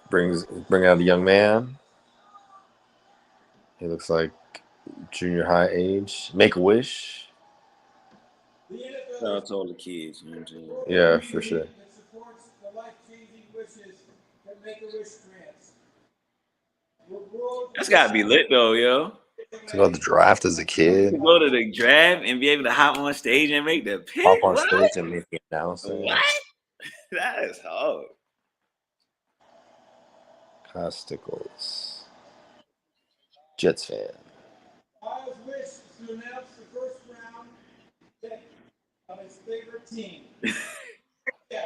Bring out a young man. He looks like junior high age. Make a wish. Shout out to all the kids. You know what I'm saying? Yeah, for sure. That's gotta be lit though, yo. To go to the draft as a To kid, go to the draft and be able to hop on stage and make the pick. hop on What? stage and make the announcement. What? That is hard. Costicles. Jets fan. Kyle's wish is to announce the first round pick of his favorite team. Yeah.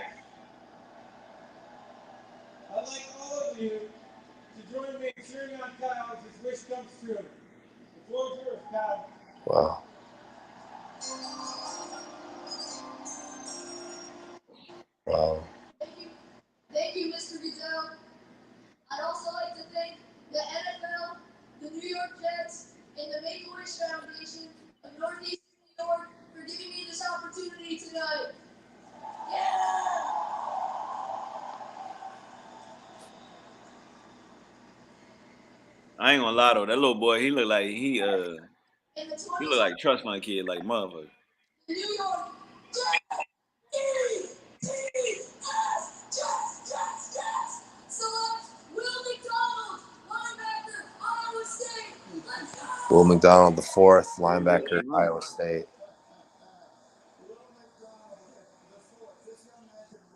I'd like all of you to join me in cheering on Kyle as his wish comes true. The floor is yours, Kyle. Wow. Wow. Thank you, Mr. Goodell. I'd also like to thank the NFL, the New York Jets, and the Make-A-Wish Foundation of Northeastern New York for giving me this opportunity tonight. Yeah! I ain't gonna lie though, that little boy, he look like he And the look like trust fund kid, like motherfucker. New York Jets! Jets! Select Will McDonald, linebacker, Iowa State. Let's go! Will McDonald, the fourth linebacker, Iowa State.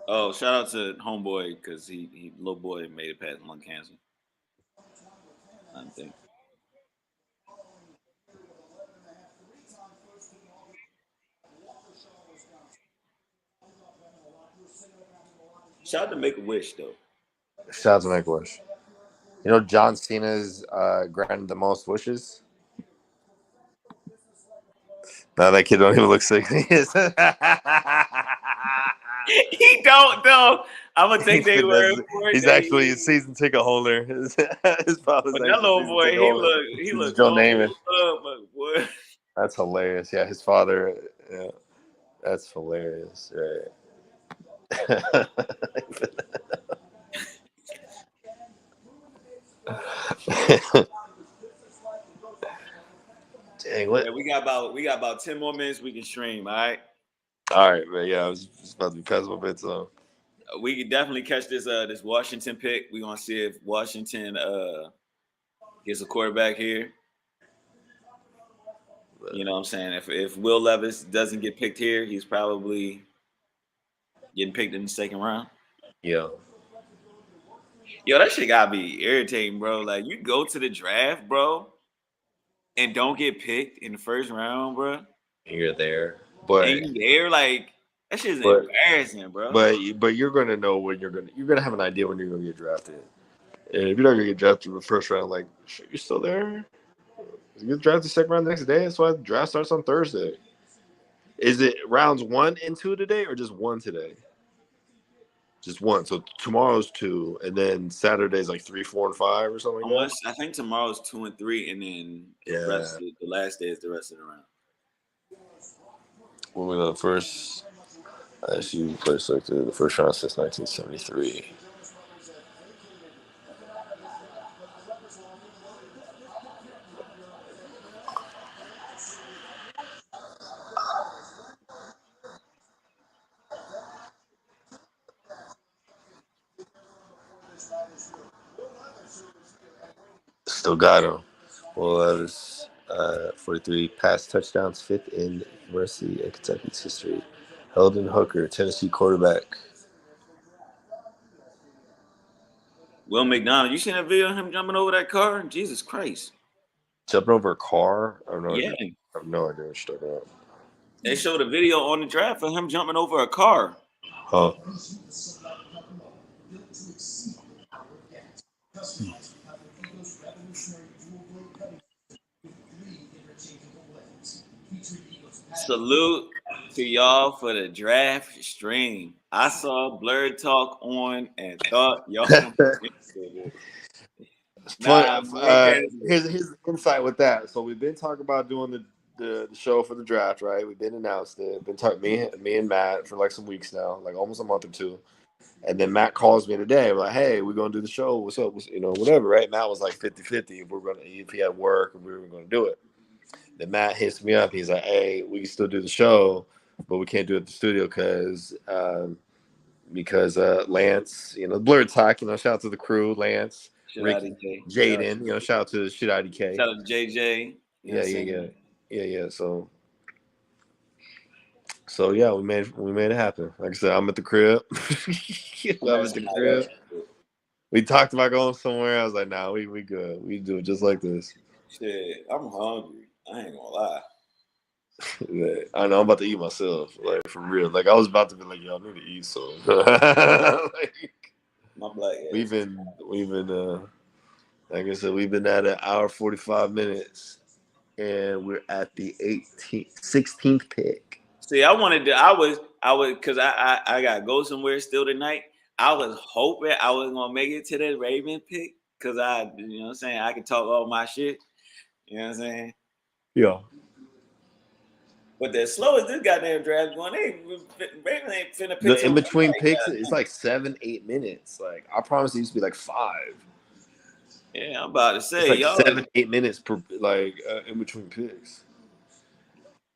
Oh, shout out to homeboy because he little boy made it past lung cancer. I think. Shout out to Make a Wish though. Shout out to Make-A-Wish. You know, John Cena's granted the most wishes. Now that kid don't even look sick. He is. He don't though. I'm gonna take their word for it. He's actually a season ticket holder. His father's But that little boy, he look Joe normal Namath. but boy. That's hilarious. Yeah, his father. Yeah, that's hilarious. Right. Dang, what? Yeah, we got about 10 more minutes we can stream, all right? All right, man. Yeah, I was just about to be past my bit, so We could definitely catch this this Washington pick. We're gonna see if Washington gets a quarterback here. You know what I'm saying? If Will Levis doesn't get picked here, he's probably getting picked in the second round. yeah. Yo, that shit gotta be irritating, bro. Like you go to the draft, bro, and don't get picked in the first round, bro. You're there, but And you there, like that shit's embarrassing, bro. but you're gonna know when you're gonna have an idea when you're gonna get drafted. And if you're not gonna get drafted in the first round, like you're still there. You get drafted second round the next day. That's why the draft starts on Thursday. Is it rounds 1 and 2 today, or just 1 today? Just 1. So tomorrow's 2, and then Saturday's like 3, 4, and 5, or something like that. I think tomorrow's 2 and 3, and then the last day is the rest of the round. When we the first, SU played selected the first round since 1973. Still got him. Well, that was 43 pass touchdowns, 5th in University of Kentucky's history. Heldon Hooker, Tennessee quarterback. Will McDonald, you seen that video of him jumping over that car? Jesus Christ. Jumping over a car? I have no idea. Yeah. I have no idea what you're talking about. They showed a video on the draft of him jumping over a car. Huh. Salute to y'all for the draft stream. I saw Blurred Talk on and thought y'all. Here's the insight with that. So we've been talking about doing the show for the draft, right? We've been announced it. Been talking me and Matt for like some weeks now, like almost a month or two. And then Matt calls me today, like, hey, we're gonna do the show. What's up? Whatever, right? Matt was like 50-50 if he had work and we were gonna do it. Then Matt hits me up. He's like, hey, we can still do the show, but we can't do it at the studio because Lance, Blurred Talk, shout out to the crew, Lance, Shit IDK. Jaden. You know, shout out to Shit IDK. Shout out to JJ. You know Yeah. So yeah, we made it happen. Like I said, I'm at the crib. I'm at the crib. We talked about going somewhere. I was like, nah, we good. We do it just like this. Shit, I'm hungry. I ain't gonna lie. I know I'm about to eat myself, like for real. Like I was about to be like, y'all need to eat some. Like, my black ass. We've been like I said, we've been at an hour 45 minutes, and we're at the 16th pick. See, I was because I got to go somewhere still tonight. I was hoping I was gonna make it to that Raven pick because you know what I'm saying, I can talk all my shit. You know what I'm saying? Yeah. But as slow as this goddamn draft going, Raven ain't finna pick. The in between picks, it's like 7-8 minutes. Like I promise, it used to be like 5. Yeah, I'm about to say, it's like y'all 7-8 minutes per in between picks.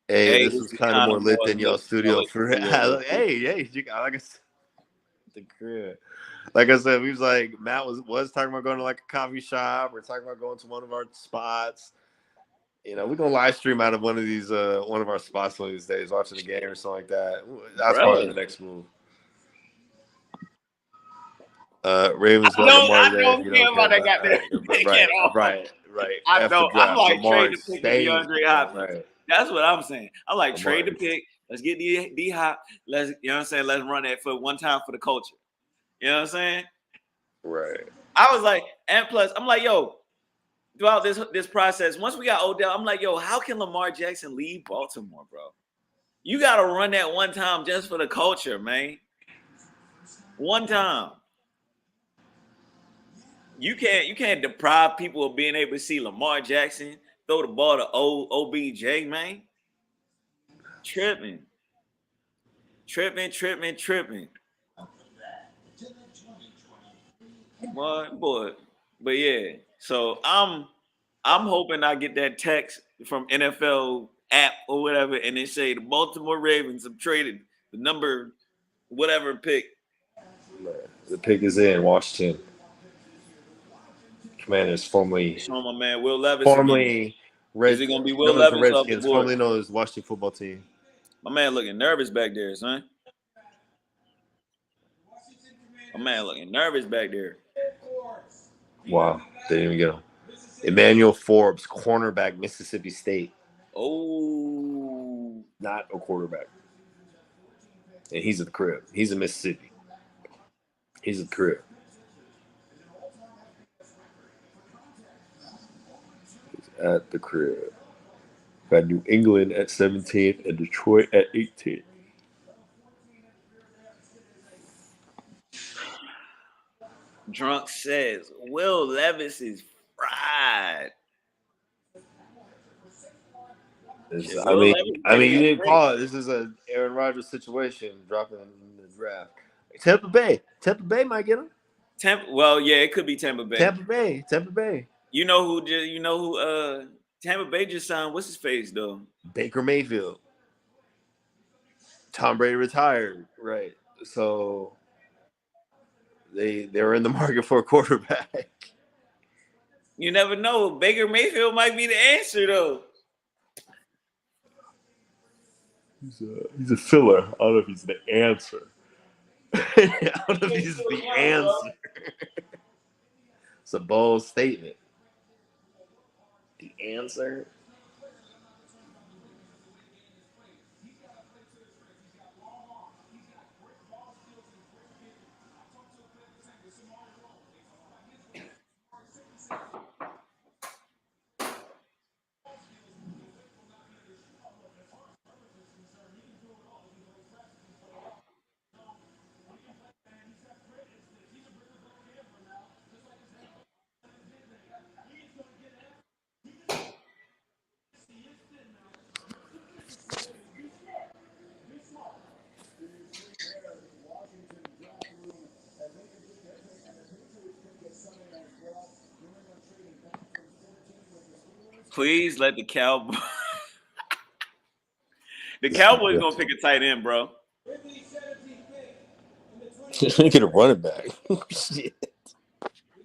Hey, this was kind of more lit than y'all studio for it. Hey, you got like the crib. Like I said, we was like Matt was talking about going to like a coffee shop. We're talking about going to one of our spots. You know, we're gonna live stream out of one of these one of our spots one of these days, watching the game or something like that. That's probably the next move. Ravens going Lamar. I don't care about that goddamn pick at all. Right. I know. I'm like Lamar trade the pick of DeAndre Hopkins. Right. That's what I'm saying. I like Lamar. Trade the pick. Let's get D Hop. Let's, you know what I'm saying? Let's run that for one time for the culture. You know what I'm saying? Right. I was like, and plus, I'm like, yo, throughout this process, once we got Odell, I'm like, yo, how can Lamar Jackson leave Baltimore, bro? You got to run that one time just for the culture, man. One time. You can't deprive people of being able to see Lamar Jackson throw the ball to OBJ, man. Tripping. Boy. But yeah, so I'm hoping I get that text from NFL app or whatever, and they say the Baltimore Ravens have traded the number whatever pick. The pick is in Washington. Commanders, formerly showing my man Will Levis. Formerly Is it gonna be Will Levis Redskins, formerly known as Washington football team. My man looking nervous back there, son. My man looking nervous back there. Wow, they didn't even get him. Emmanuel Forbes, cornerback, Mississippi State. Oh, not a quarterback. And he's at the crib. He's in Mississippi. He's at the crib. He's at the crib. Got New England at 17th and Detroit at 18th. Drunk says Will Levis is fried. I mean, you didn't call it. This is an Aaron Rodgers situation, dropping in the draft. Tampa Bay might get him. Well, yeah, it could be Tampa Bay. Tampa Bay. You know who? Tampa Bay just signed. What's his face though? Baker Mayfield. Tom Brady retired, right? So they were in the market for a quarterback. You never know. Baker Mayfield might be the answer though. He's a filler. I don't know if he's the answer. I don't know if he's the answer. It's a bold statement. The answer? Please let the Cowboys. The Cowboys gonna pick a tight end, bro. Get a running back. Shit.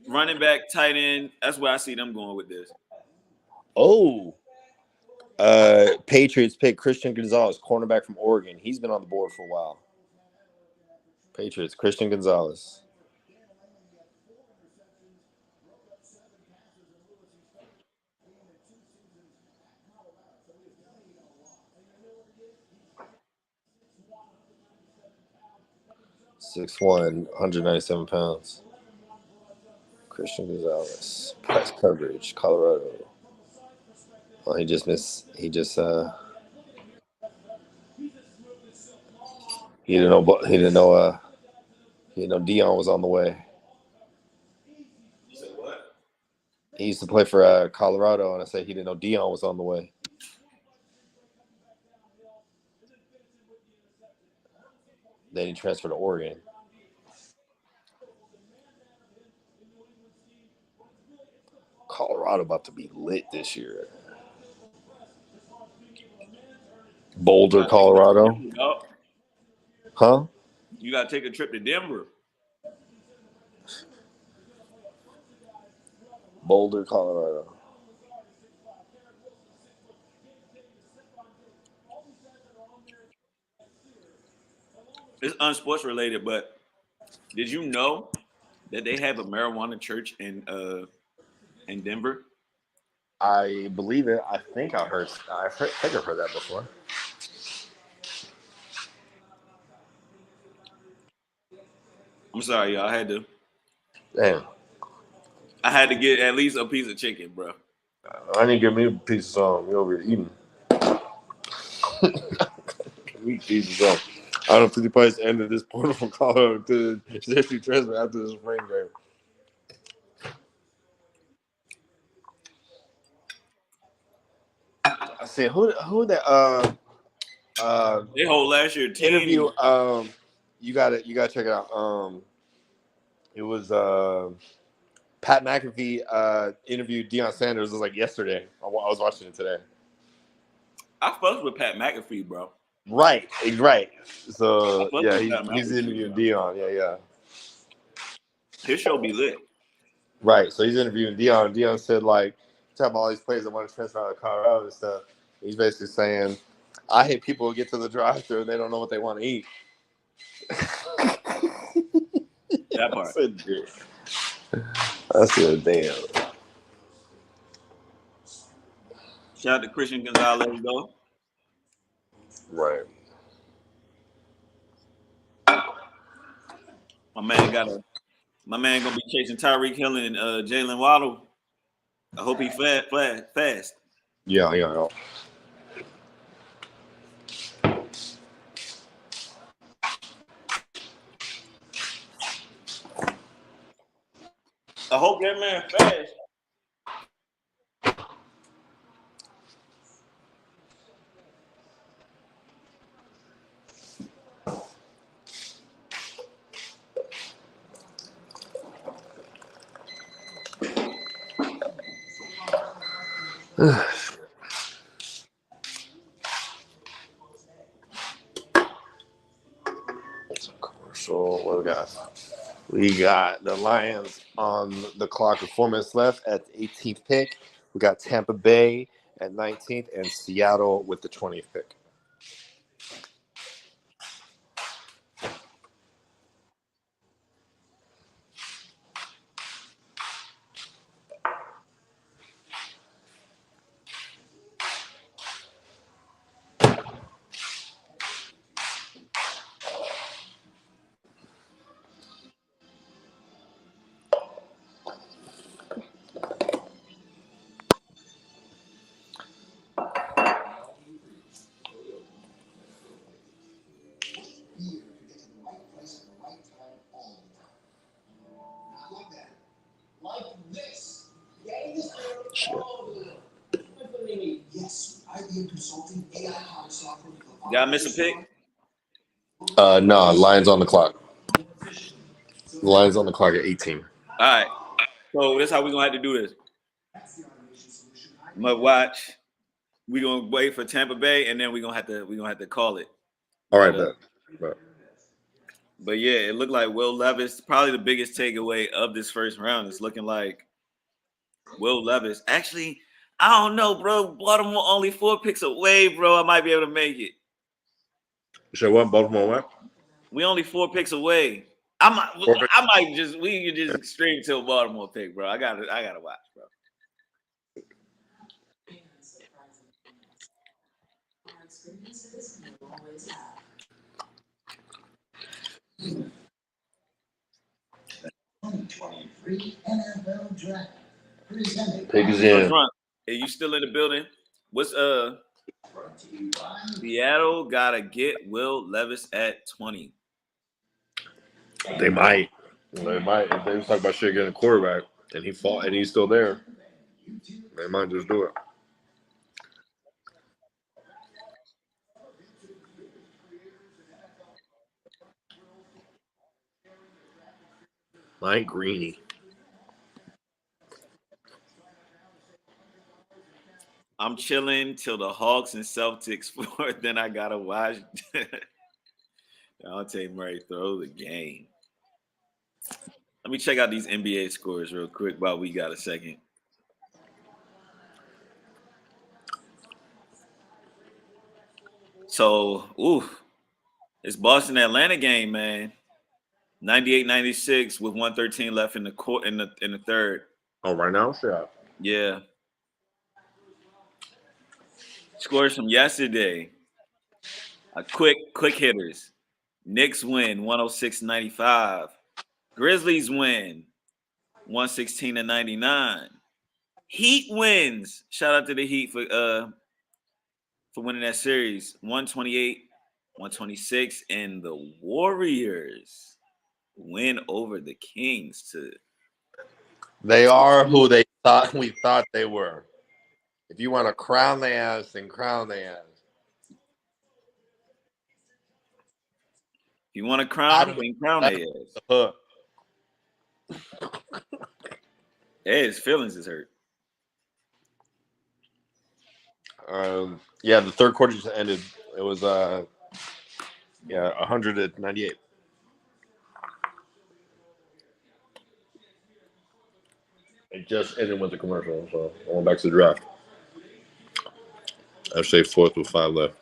running back, tight end. That's where I see them going with this. Oh, Patriots pick Christian Gonzalez, cornerback from Oregon. He's been on the board for a while. Patriots, Christian Gonzalez. (6'1", 197 pounds. Christian Gonzalez, press coverage, Colorado. Oh, he just missed. He didn't know Dion was on the way. You said what? He used to play for Colorado, and I said he didn't know Dion was on the way. Then he transferred to Oregon. Colorado about to be lit this year. Boulder, Colorado. Huh? You got to take a trip to Denver. Boulder, Colorado. It's unsports related, but did you know that they have a marijuana church in Denver? I believe it. I think I've heard that before. I'm sorry, y'all. Damn. I had to get at least a piece of chicken, bro. I need to get me a piece of something. You over here eating. Me pieces of. I don't know if the place ended this portal from Colorado to the transfer after the spring game. I said, who that They whole last year team interview? You gotta check it out. It was Pat McAfee interviewed Deion Sanders. It was like yesterday. I was watching it today. I fucked with Pat McAfee, bro. Right. So yeah, Pat he's McAfee, interviewing bro. Deion. Yeah. His show be lit. Right. So he's interviewing Deion. Deion said, like, talking about all these players that want to transfer out of Colorado and stuff. He's basically saying, I hate people who get to the drive-thru and they don't know what they want to eat. That part. I said, damn. Shout out to Christian Gonzalez, though. Right. My man gonna be chasing Tyreek Hill and Jalen Waddle. I hope he fast. Yeah. I hope that man fast. Commercial. What we got? We got the Lions on the clock with 4 minutes left at the 18th pick. We got Tampa Bay at 19th and Seattle with the 20th pick. Y'all miss a pick? No, Lions on the clock. Lions on the clock at 18. All right. So that's how we're gonna have to do this. I'm gonna watch. We're gonna wait for Tampa Bay, and then we're gonna have to call it. All right, bet. But yeah, it looked like Will Levis, probably the biggest takeaway of this first round. It's looking like Will Levis. Actually, I don't know, bro. Baltimore only 4 picks away, bro. I might be able to make it. So what? Baltimore what? We only 4 picks away. We could just stream to a Baltimore pick, bro. I gotta watch, bro. NFL Draft. Pick is in. Are you still in the building? What's Seattle gotta get Will Levis at 20. They might. They might. If they was talking about shit getting a quarterback and he fought and he's still there, they might just do it. Mike Greeny. I'm chilling till the Hawks and Celtics 4. Then I gotta watch Dante Murray throw the game. Let me check out these NBA scores real quick while we got a second. So, it's Boston Atlanta game, man. 98-96 with 1:13 left in the court in the third. Oh, right now? Sure. Yeah. Scores from yesterday. Quick hitters. Knicks win 106-95. Grizzlies win 116-99. Heat wins. Shout out to the Heat for winning that series. 128-126. And the Warriors win over the Kings to. They are who we thought they were. If you want to crown their ass, then crown their ass. If you want to crown, then crown their ass. Hey, his feelings is hurt. Yeah, the third quarter just ended. It was 198. It just ended with the commercial, so I went back to the draft. I say fourth with 5 left.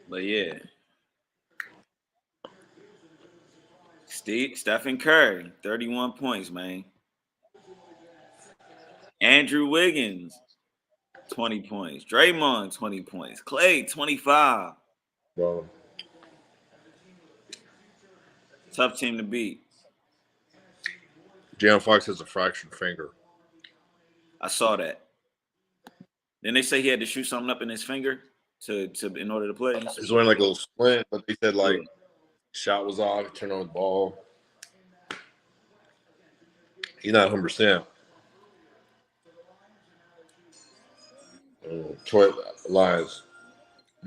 But yeah. Stephen Curry, 31 points, man. Andrew Wiggins, 20 points. Draymond, 20 points. Clay, 25. Bro. Tough team to beat. Jalen Fox has a fractured finger. I saw that. Then they say he had to shoot something up in his finger to in order to play. He's wearing like a little splint, but they said shot was off, turned on the ball. He's not 100%. Detroit Lions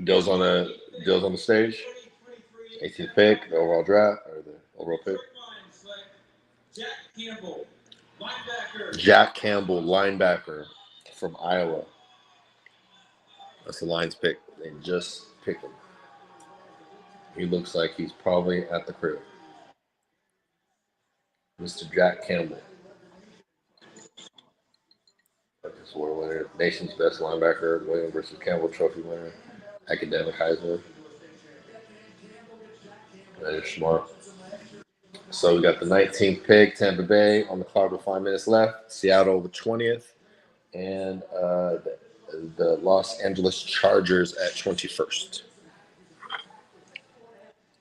goes on the stage. 18th pick, the overall draft or the overall pick. Jack Campbell, linebacker from Iowa. That's the Lions pick. They just picked him. He looks like he's probably at the crib. Mr. Jack Campbell. This award winner, nation's best linebacker, William versus Campbell Trophy winner, academic Heisman. That is smart. So we got the 19th pick, Tampa Bay on the clock with 5 minutes left. Seattle the 20th, and the Los Angeles Chargers at 21st.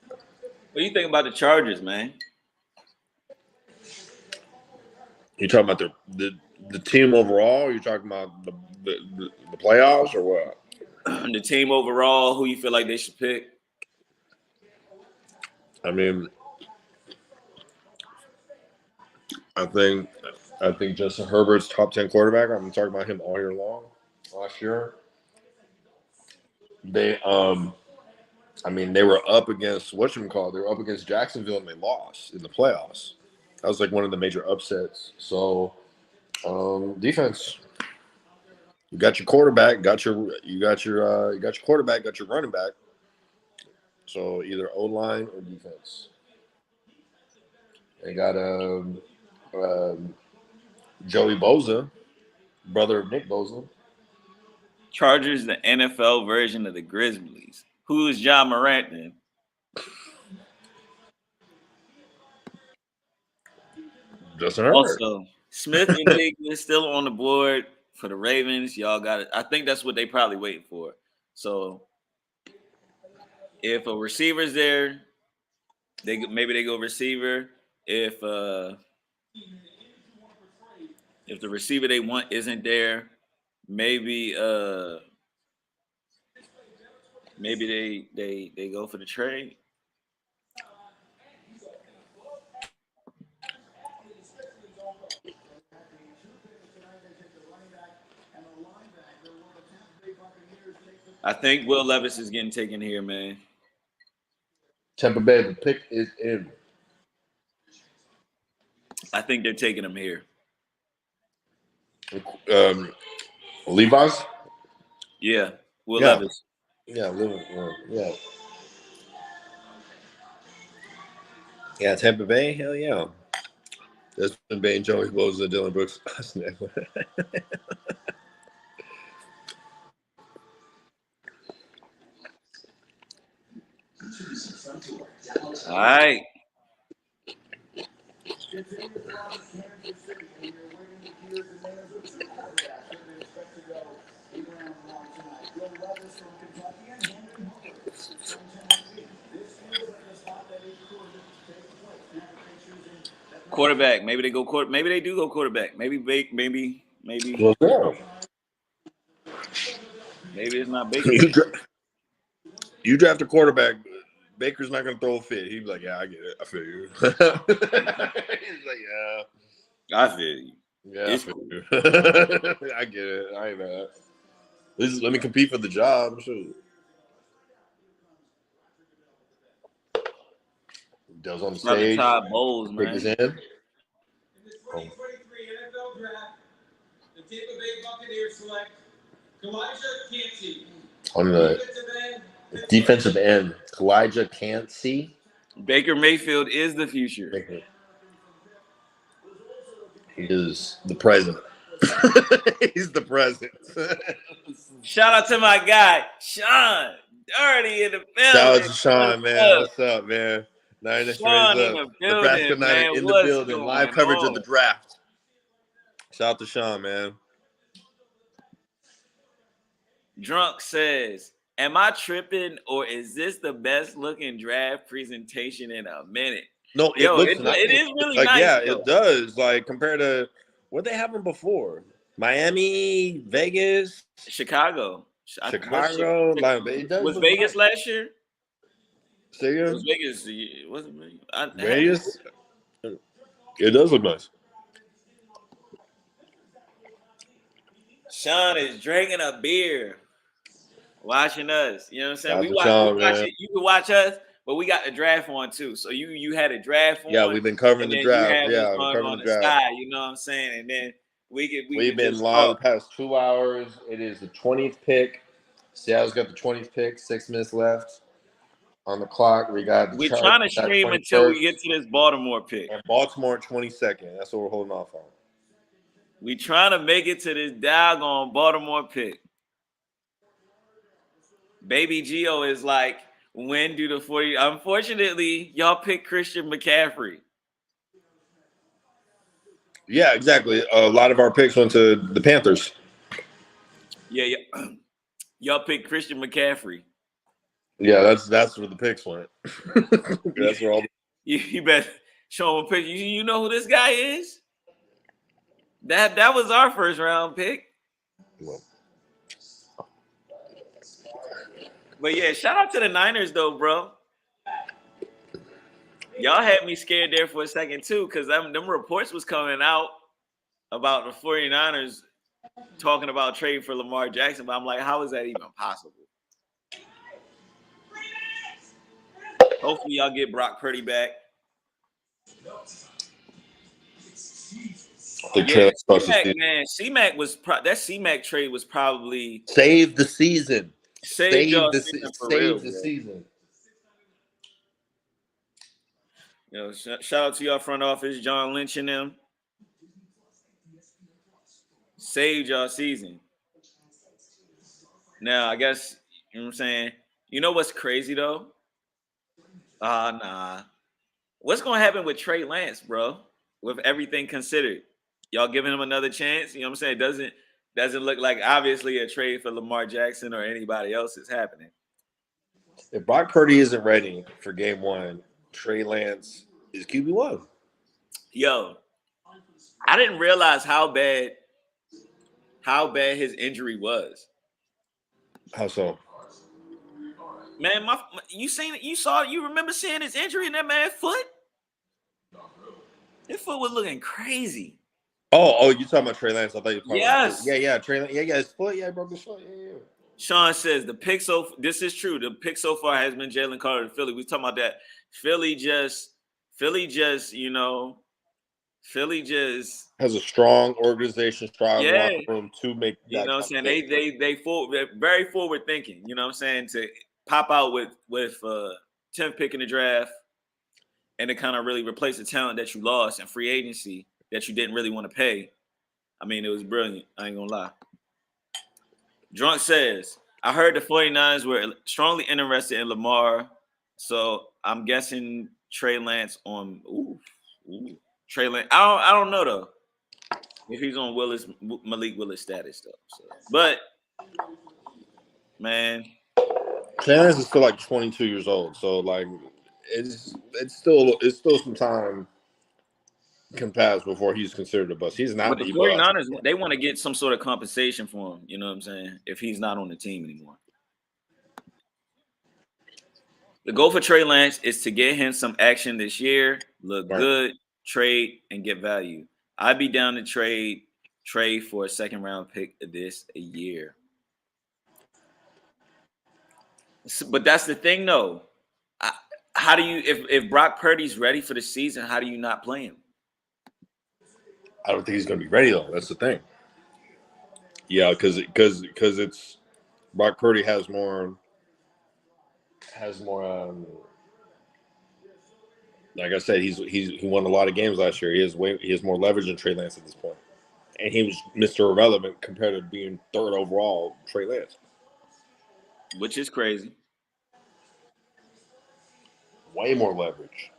What do you think about the Chargers, man? You talking about the team overall? Or you talking about the playoffs or what? The team overall, who you feel like they should pick? I mean, I think Justin Herbert's top 10 quarterback. I've been talking about him all year long. Last year, they were up against whatchamacallit. They were up against Jacksonville and they lost in the playoffs. That was like one of the major upsets. So, defense. You got your quarterback, got your quarterback, got your running back. So either O line or defense. They got Joey Bosa, brother of Nick Bosa. Chargers, the NFL version of the Grizzlies. Who is John Morant then? Justin Herbert. Also, Smith and Diggs is still on the board for the Ravens. Y'all got it. I think that's what they probably waiting for. So if a receiver's there, maybe they go receiver. If the receiver they want isn't there, maybe they go for the trade. I think Will Levis is getting taken here, man. Tampa Bay, the pick is in. I think they're taking him here. Levi's? Yeah, Will Levis. Yeah, yeah. Yeah, Tampa Bay, hell yeah. Justin Bay and Joey Bosa, Dylan Brooks. All right. Quarterback. Maybe they go quarter. Maybe they do go quarterback. Maybe. Well, yeah. Maybe it's not Baker. You draft a quarterback. Baker's not going to throw a fit. He'd be like, "Yeah, I get it. I feel you." He's like, "Yeah, I feel you. Yeah, I feel you. I get it. I ain't mad. Let me compete for the job. Shoot. Does on the stage. Todd Bowles, man. His in. In this 2023 NFL Draft, the Tampa Bay Buccaneers select Elijah Cansey. On the defensive end, Elijah can't see. Baker Mayfield is the future. He is the present. He's the present. Shout out to my guy, Sean. Dirty in the building. Shout out to Sean, man. What's up, man? Niners Sean raise in up. the building, Nebraska Niners man. in the What's building. Live going coverage on? of the draft. Shout out to Sean, man. Drunk says, "Am I tripping, or is this the best looking draft presentation in a minute?" No, Yo, looks nice. it is really like, nice. Yeah, though. it does. Like compared to what they haven't before. Miami, Vegas, Chicago. Chicago. Was Vegas last year? Was Vegas? Wasn't Vegas? It does look nice. Sean is drinking a beer, watching us. You know what I'm saying? We watch it. You can watch us, but we got the draft on too. So you had a draft on. Yeah, we've been covering the draft. Yeah, we're covering the draft. Side, you know what I'm saying? And then we've been live the past 2 hours. It is the 20th pick. Seattle's got the 20th pick. 6 minutes left on the clock. We're trying to stream until we get to this Baltimore pick. And Baltimore 22nd. That's what we're holding off on. We trying to make it to this doggone Baltimore pick. Baby Gio is like, when do the 40? Unfortunately, y'all pick Christian McCaffrey. Yeah, exactly. A lot of our picks went to the Panthers. Yeah. Y'all picked Christian McCaffrey. Yeah, that's where the picks went. That's where all. You better show him a picture. You know who this guy is? That was our first round pick. Well. But yeah, shout out to the Niners though, bro. Y'all had me scared there for a second too, because them reports was coming out about the 49ers talking about trading for Lamar Jackson, but I'm like, how is that even possible? Hopefully y'all get Brock Purdy back. The Yeah, trailer starts the C-Mac, season. man. C-Mac was that C-Mac trade was probably Save the season. saved y'all season for real, Save the bro. season. You know, shout out to y'all front office, John Lynch and them. Saved y'all season. Now, I guess, you know what I'm saying? You know what's crazy, though? Nah. What's going to happen with Trey Lance, bro? With everything considered. Y'all giving him another chance? You know what I'm saying? Doesn't look like, obviously, a trade for Lamar Jackson or anybody else is happening. If Brock Purdy isn't ready for game 1, Trey Lance is QB1. Yo, I didn't realize how bad his injury was. How so? Man, you remember seeing his injury in that man's foot? His foot was looking crazy. Oh, you talking about Trey Lance? I thought you were talking Yes. about yeah, Trey Lance. Yeah, his foot. Yeah, he broke his foot. Yeah. Sean says this is true. The pick so far has been Jalen Carter to Philly. We talking about that. Philly just Has a strong organization, strong locker yeah. room to make that. You know what I'm saying? They're very forward thinking, you know what I'm saying, to pop out with 10th pick in the draft and to kind of really replace the talent that you lost in free agency that you didn't really want to pay. I mean, it was brilliant. I ain't gonna lie. Drunk says, I heard the 49ers were strongly interested in Lamar, so I'm guessing Trey Lance on Trey Lance. I don't know though if he's on Malik Willis status though. So. But man, Trey Lance is still like 22 years old, so like it's still some time can pass before he's considered a bust. He's not. but the 49ers, they want to get some sort of compensation for him. You know what I'm saying? If he's not on the team anymore. The goal for Trey Lance is to get him some action this year, look good, trade, and get value. I'd be down to trade for a second round pick of this a year. But that's the thing, though. How do you, if Brock Purdy's ready for the season, how do you not play him? I don't think he's going to be ready though. That's the thing. Yeah, because it's Brock Purdy has more. Like I said, he won a lot of games last year. He has more leverage than Trey Lance at this point, and he was Mr. Irrelevant compared to being third overall Trey Lance, which is crazy. Way more leverage.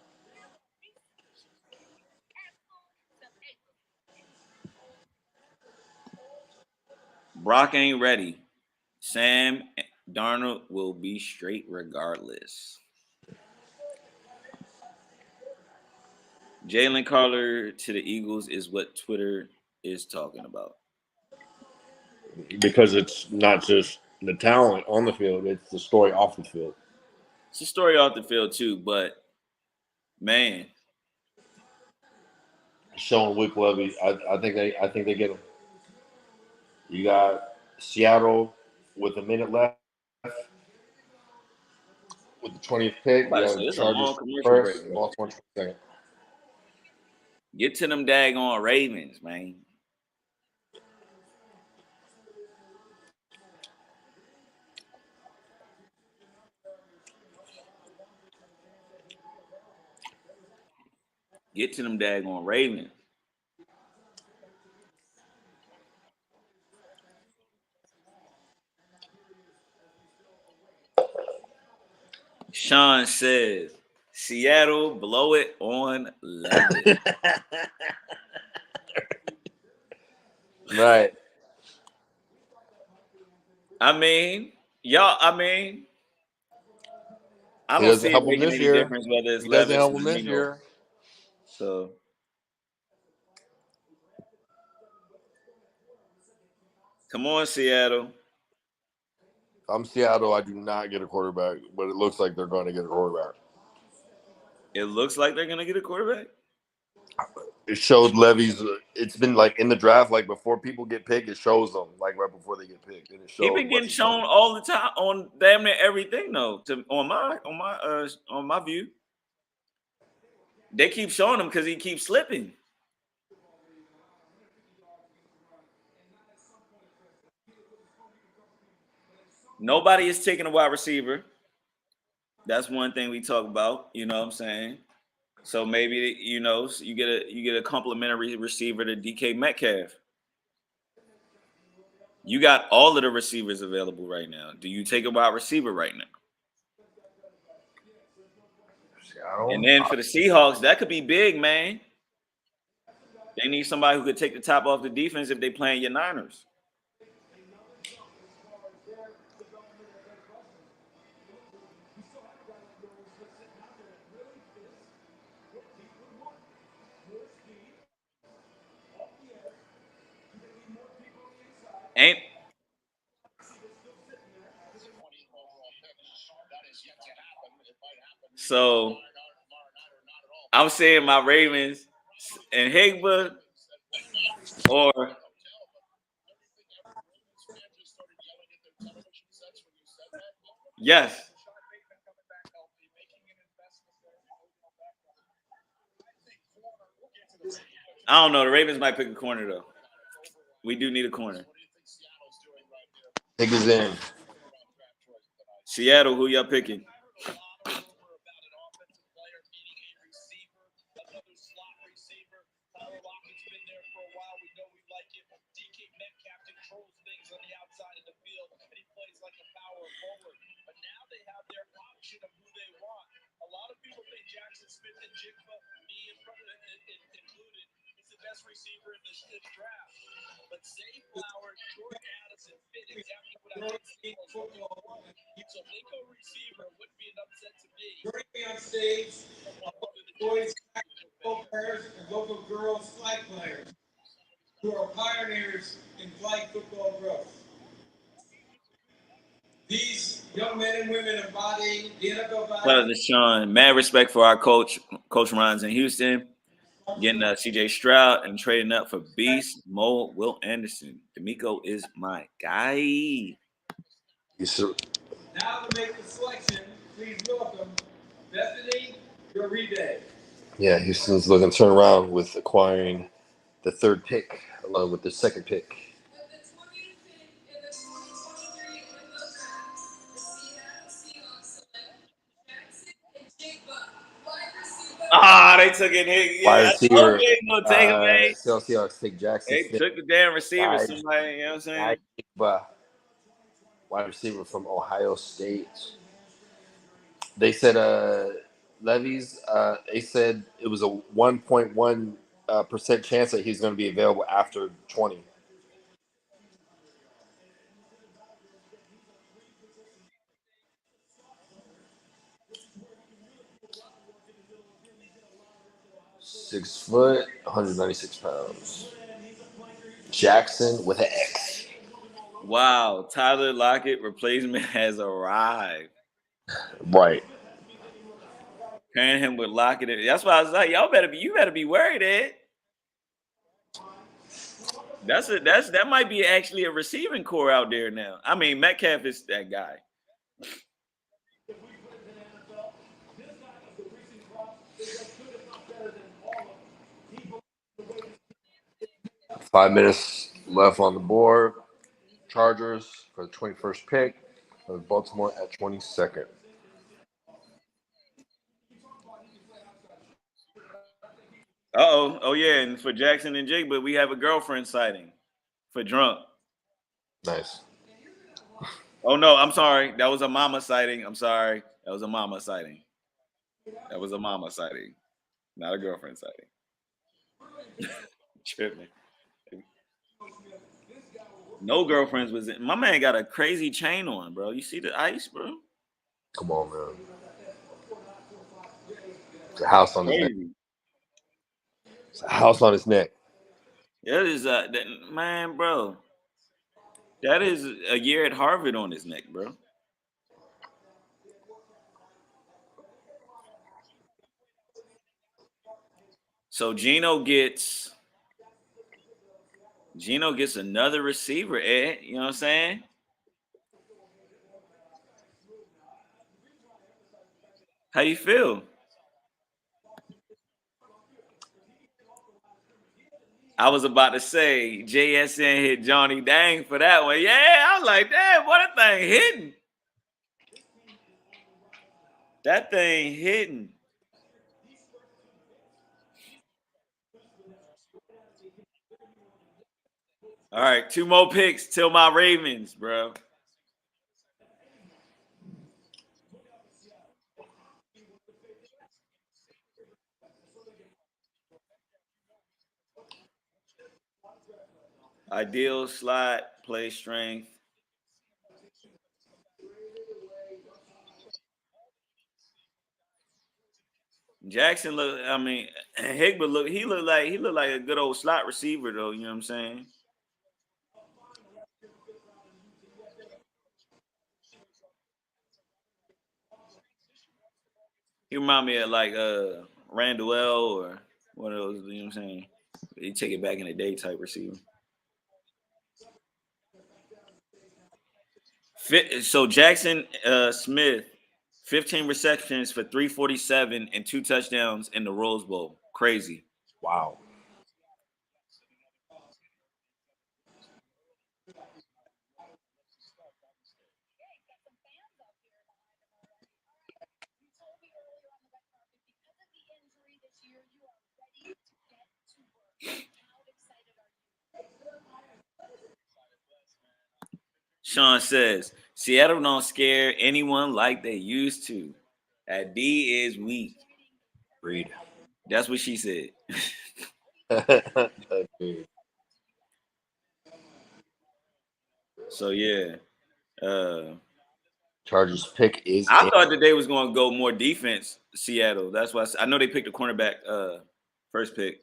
Brock ain't ready. Sam Darnold will be straight regardless. Jalen Carter to the Eagles is what Twitter is talking about. Because it's not just the talent on the field, it's the story off the field. It's a story off the field too, but man. Showing Wick Levy, I think they get him. You got Seattle with a minute left. With the 20th pick, you have Chargers first, Baltimore second. Get to them daggone Ravens, man. Get to them daggone Ravens. Sean says, Seattle blow it on London. Right. I mean, I don't see it making any difference whether it's Levis or Mingo. So, come on, Seattle. If I'm Seattle, I do not get a quarterback, but it looks like they're going to get a quarterback. It looks like they're going to get a quarterback? It showed Levy's. It's been like in the draft, like before people get picked, it shows them like right before they get picked, and it shows. He's been getting shown all the time on damn near everything, though. On my view, they keep showing him because he keeps slipping. Nobody is taking a wide receiver. That's one thing we talk about. You know what I'm saying? So maybe you get a complimentary receiver to DK Metcalf. You got all of the receivers available right now. Do you take a wide receiver right now? And then for the Seahawks, that could be big, man. They need somebody who could take the top off the defense if they playing your Niners. Ain't so I'm saying my Ravens and Higba or yes. I don't know. The Ravens might pick a corner though. We do need a corner. Niggas in. Seattle, who y'all picking? Receiver in the draft, but Zay Flowers, Jordan Addison fit exactly what I think was looking for. So if they go receiver, it wouldn't be an upset to me. Joining me on stage, boys, football players, and local girls flag players who are pioneers in flag football growth. These young men and women embody the NFL Shout out to Sean. Mad respect for our coach, Coach Ron's in Houston. Getting CJ Stroud and trading up for Beast, Mo, Will Anderson. D'Amico is my guy. Yes, sir. Now to make the selection, please welcome Bethany Uribe. Yeah, Houston's looking to turn around with acquiring the third pick along with the second pick. With the 20th pick in the 2023 NFL Draft, the Seattle Seahawks select Jackson and Jigba, wide receiver. Ah, they took it. Wide Yeah, I told receiver. you they gonna take him, man. Seahawks take Jackson They Smith. took the damn receiver. Guy- Somebody, you know what I'm saying? Wide receiver from Ohio State. They said Levy's. They said it was a 1.1% chance that he's going to be available after 20. Six foot, 196 pounds. Jackson with an X. Wow, Tyler Lockett replacement has arrived. Right. Pairing him with Lockett. That's why I was like, you better be worried, Ed. That might be actually a receiving core out there now. I mean, Metcalf is that guy. 5 minutes left on the board. Chargers for the 21st pick. Of Baltimore at 22nd. Oh yeah, and for Jackson and Jake, but we have a girlfriend sighting for drunk. Nice. Oh no, I'm sorry. That was a mama sighting. I'm sorry. That was a mama sighting. That was a mama sighting, not a girlfriend sighting. Tripping. No girlfriends was in. My man got a crazy chain on, bro. You see the ice, bro? Come on, man. It's a house on his neck. Crazy. It's a house on his neck. That is man, bro. That is a year at Harvard on his neck, bro. So Gino gets another receiver, Ed. You know what I'm saying? How you feel? I was about to say JSN hit Johnny Dang for that one. Yeah, I was like, damn, what a thing hitting. That thing hitting. All right, 2 more picks till my Ravens, bro. Ideal slot, play strength. Jackson look. I mean, Higba look. He looked like a good old slot receiver, though. You know what I'm saying? He remind me of like Randall L. or one of those. You know what I'm saying? He take it back in the day type receiver. So Jackson Smith, 15 receptions for 347 and 2 touchdowns in the Rose Bowl. Crazy. Wow. Sean says Seattle don't scare anyone like they used to. That D is weak. Reed. That's what she said. So yeah. Chargers pick is. I thought that they was going to go more defense. Seattle. That's why I know they picked a cornerback first pick.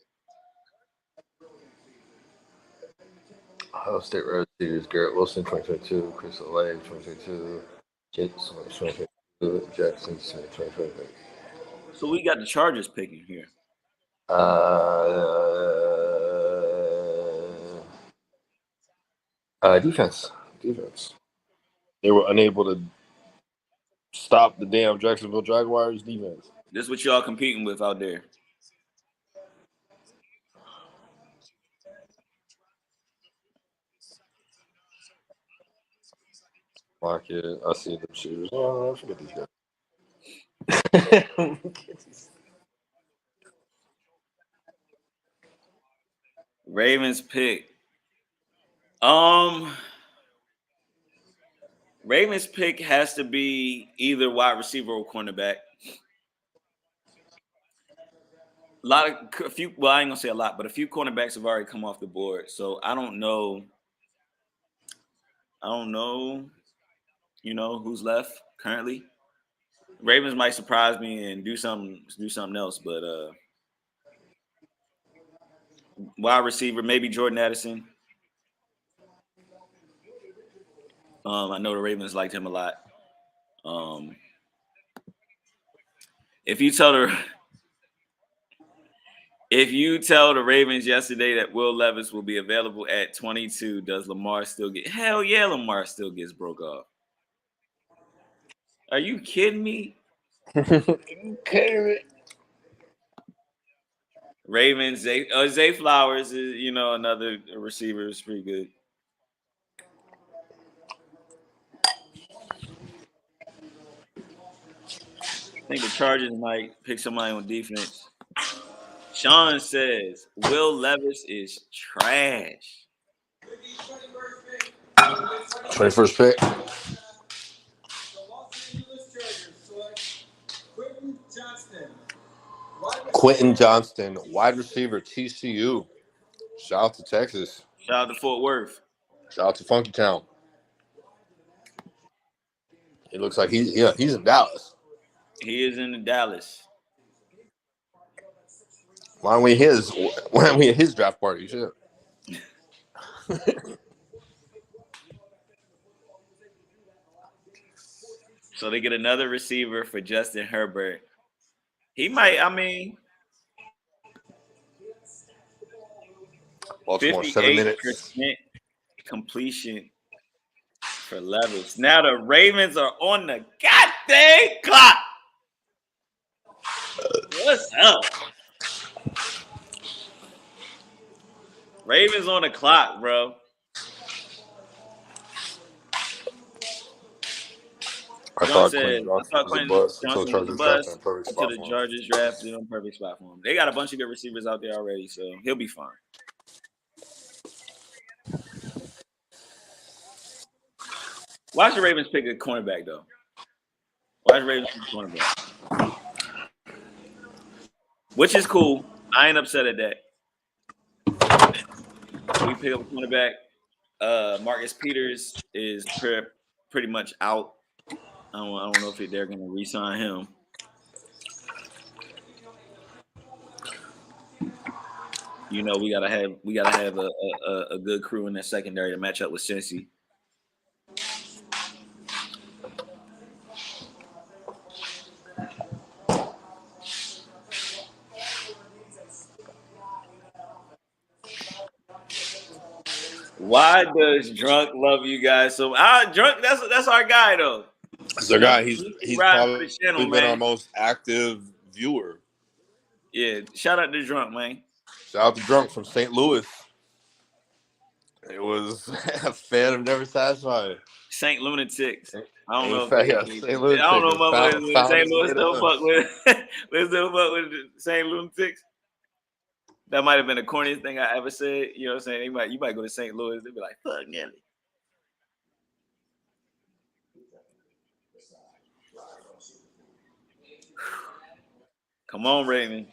Ohio State Red Series, Garrett Wilson, 2022, Chris Olave, 2022, Jason, 2022, Jackson Smith, 2023. So we got the Chargers picking here. Defense. They were unable to stop the damn Jacksonville Jaguars defense. This is what y'all competing with out there. Market, I see them shooters. Oh, I forget these guys. Ravens pick. Ravens pick has to be either wide receiver or cornerback. A few. Well, I ain't gonna say a lot, but a few cornerbacks have already come off the board. So I don't know. You know who's left currently. Ravens might surprise me and do something else, but wide receiver maybe Jordan Addison. I know the Ravens liked him a lot. If you tell the Ravens yesterday that Will Levis will be available at 22, does Lamar still get? Hell yeah, Lamar still gets broke off. Are you kidding me? Ravens, Zay Flowers is another receiver is pretty good. I think the Chargers might pick somebody on defense. Sean says Will Levis is trash. 21st pick. Quentin Johnston, wide receiver, TCU. Shout out to Texas. Shout out to Fort Worth. Shout out to Funky Town. It looks like he's in Dallas. He is in Dallas. Why don't we at his draft party? Shit. So they get another receiver for Justin Herbert. He might, Baltimore, 7 minutes. 58% completion for Levis. Now the Ravens are on the goddamn clock. What's up? Ravens on the clock, bro. I John thought said, Quentin I Johnson thought was a Quentin bust until Johnson was a Chargers drafted bust a perfect until spot the for him. Chargers drafted him. Perfect spot for him. They got a bunch of good receivers out there already, so he'll be fine. Watch the Ravens pick a cornerback, though. Watch the Ravens pick a cornerback. Which is cool. I ain't upset at that. We pick up a cornerback. Marcus Peters is pretty much out. I don't know if they're going to re-sign him. You know, we gotta have a good crew in that secondary to match up with Cincy. Why does Drunk love you guys so? Drunk, that's our guy though. That's our guy. He's riding for probably the channel, been our man. most active viewer. Yeah, shout out to Drunk, man. Shout out to Drunk from St. Louis. It was a fan of Never Satisfied. Saint Lunatics. I don't Ain't know if fat, they. yeah, St. Louis. I don't know, motherfuckers in Found St. his Louis way to still us. fuck with. We still fuck with the St. Lunatics. That might have been the corniest thing I ever said. You know what I'm saying? You might go to St. Louis. They'd be like, "Fuck Nelly." Come on, Raven.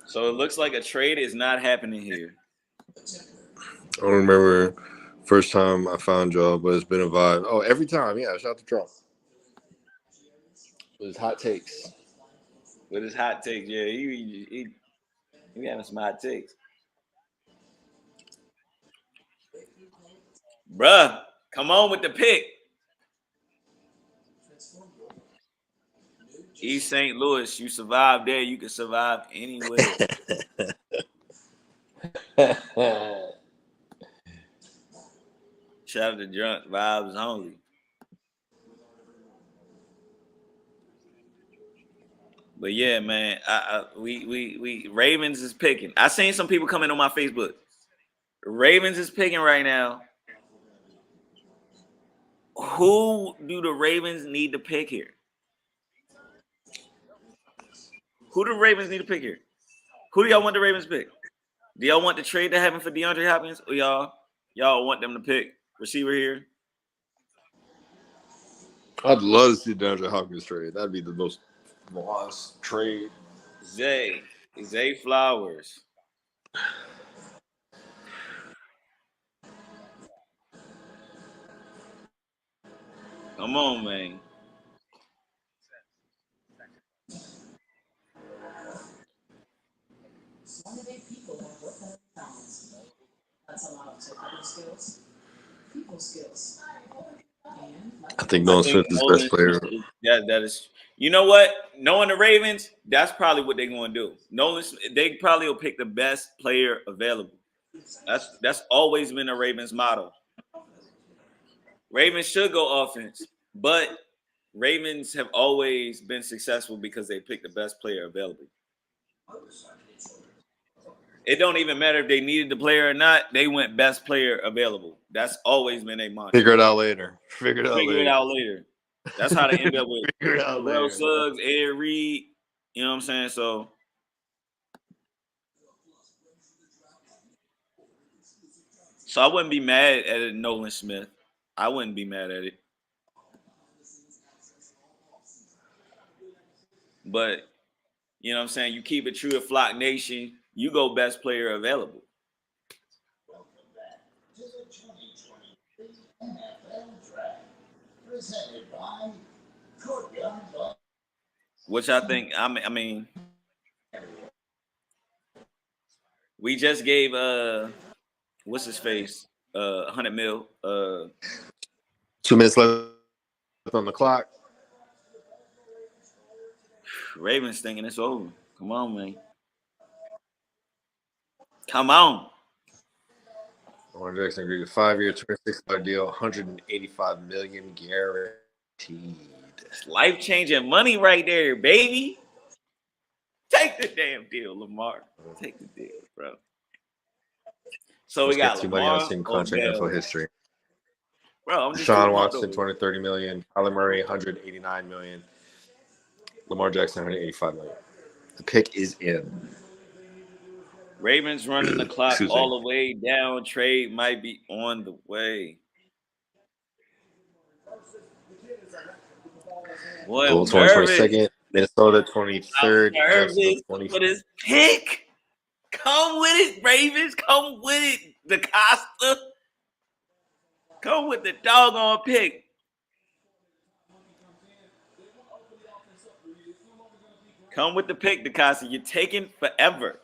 So it looks like a trade is not happening here. I don't remember first time I found y'all, but it's been a vibe. Oh, every time, yeah. Shout out to Trump. With his hot takes. With his hot takes, yeah, he having some hot takes. Bruh, come on with the pick. East St. Louis, you survived there, you can survive anywhere. Shout out to Drunk Vibes Only. But yeah, man, we Ravens is picking. I seen some people coming on my Facebook. Ravens is picking right now. Who do the Ravens need to pick here? Who do the Ravens need to pick here? Who do y'all want the Ravens to pick? Do y'all want the trade to happen for DeAndre Hopkins, or y'all want them to pick receiver here? I'd love to see DeAndre Hopkins trade. That'd be the most lost trade. Zay Flowers. Come on, man. Some day people have what kind of talents. That's allowed to other skills, people skills. And I think Nolan Smith is the best player. That is. You know what? Knowing the Ravens, that's probably what they're going to do. They probably will pick the best player available. That's always been a Ravens motto. Ravens should go offense, but Ravens have always been successful because they pick the best player available. It don't even matter if they needed the player or not. They went best player available. That's always been a mantra. Figure it out later. Figure it out later. That's how they end up with Figure it out Terrell later. Suggs, Ed Reed. You know what I'm saying? So I wouldn't be mad at it, Nolan Smith. I wouldn't be mad at it. But you know what I'm saying? You keep it true to Flock Nation. You go best player available. Which I think, I mean, we just gave what's his face? 100 mil. 2 minutes left on the clock. Ravens thinking it's over. Come on, man. Come on. Lamar Jackson agreed to 5-year, $26 deal, $185 million guaranteed. It's life-changing money right there, baby. Take the damn deal, Lamar. Take the deal, bro. So we Most got guaranteed money on Lamar team contract info Odell. history. Bro, I'm just Deshaun talking about Watson, those. $230 million. Kyler Murray, $189 million. Lamar Jackson, $185 million. The pick is in. Ravens running the clock Excuse me. all the way down. Trade might be on the way. Boy, Colts I'm nervous. 122nd. Minnesota I'm 23rd. Jacksonville nervous 24th. for this pick. Come with it, Ravens. Come with it. The Costa. Come with the doggone pick. Come with the pick, DeCosta. You're taking forever.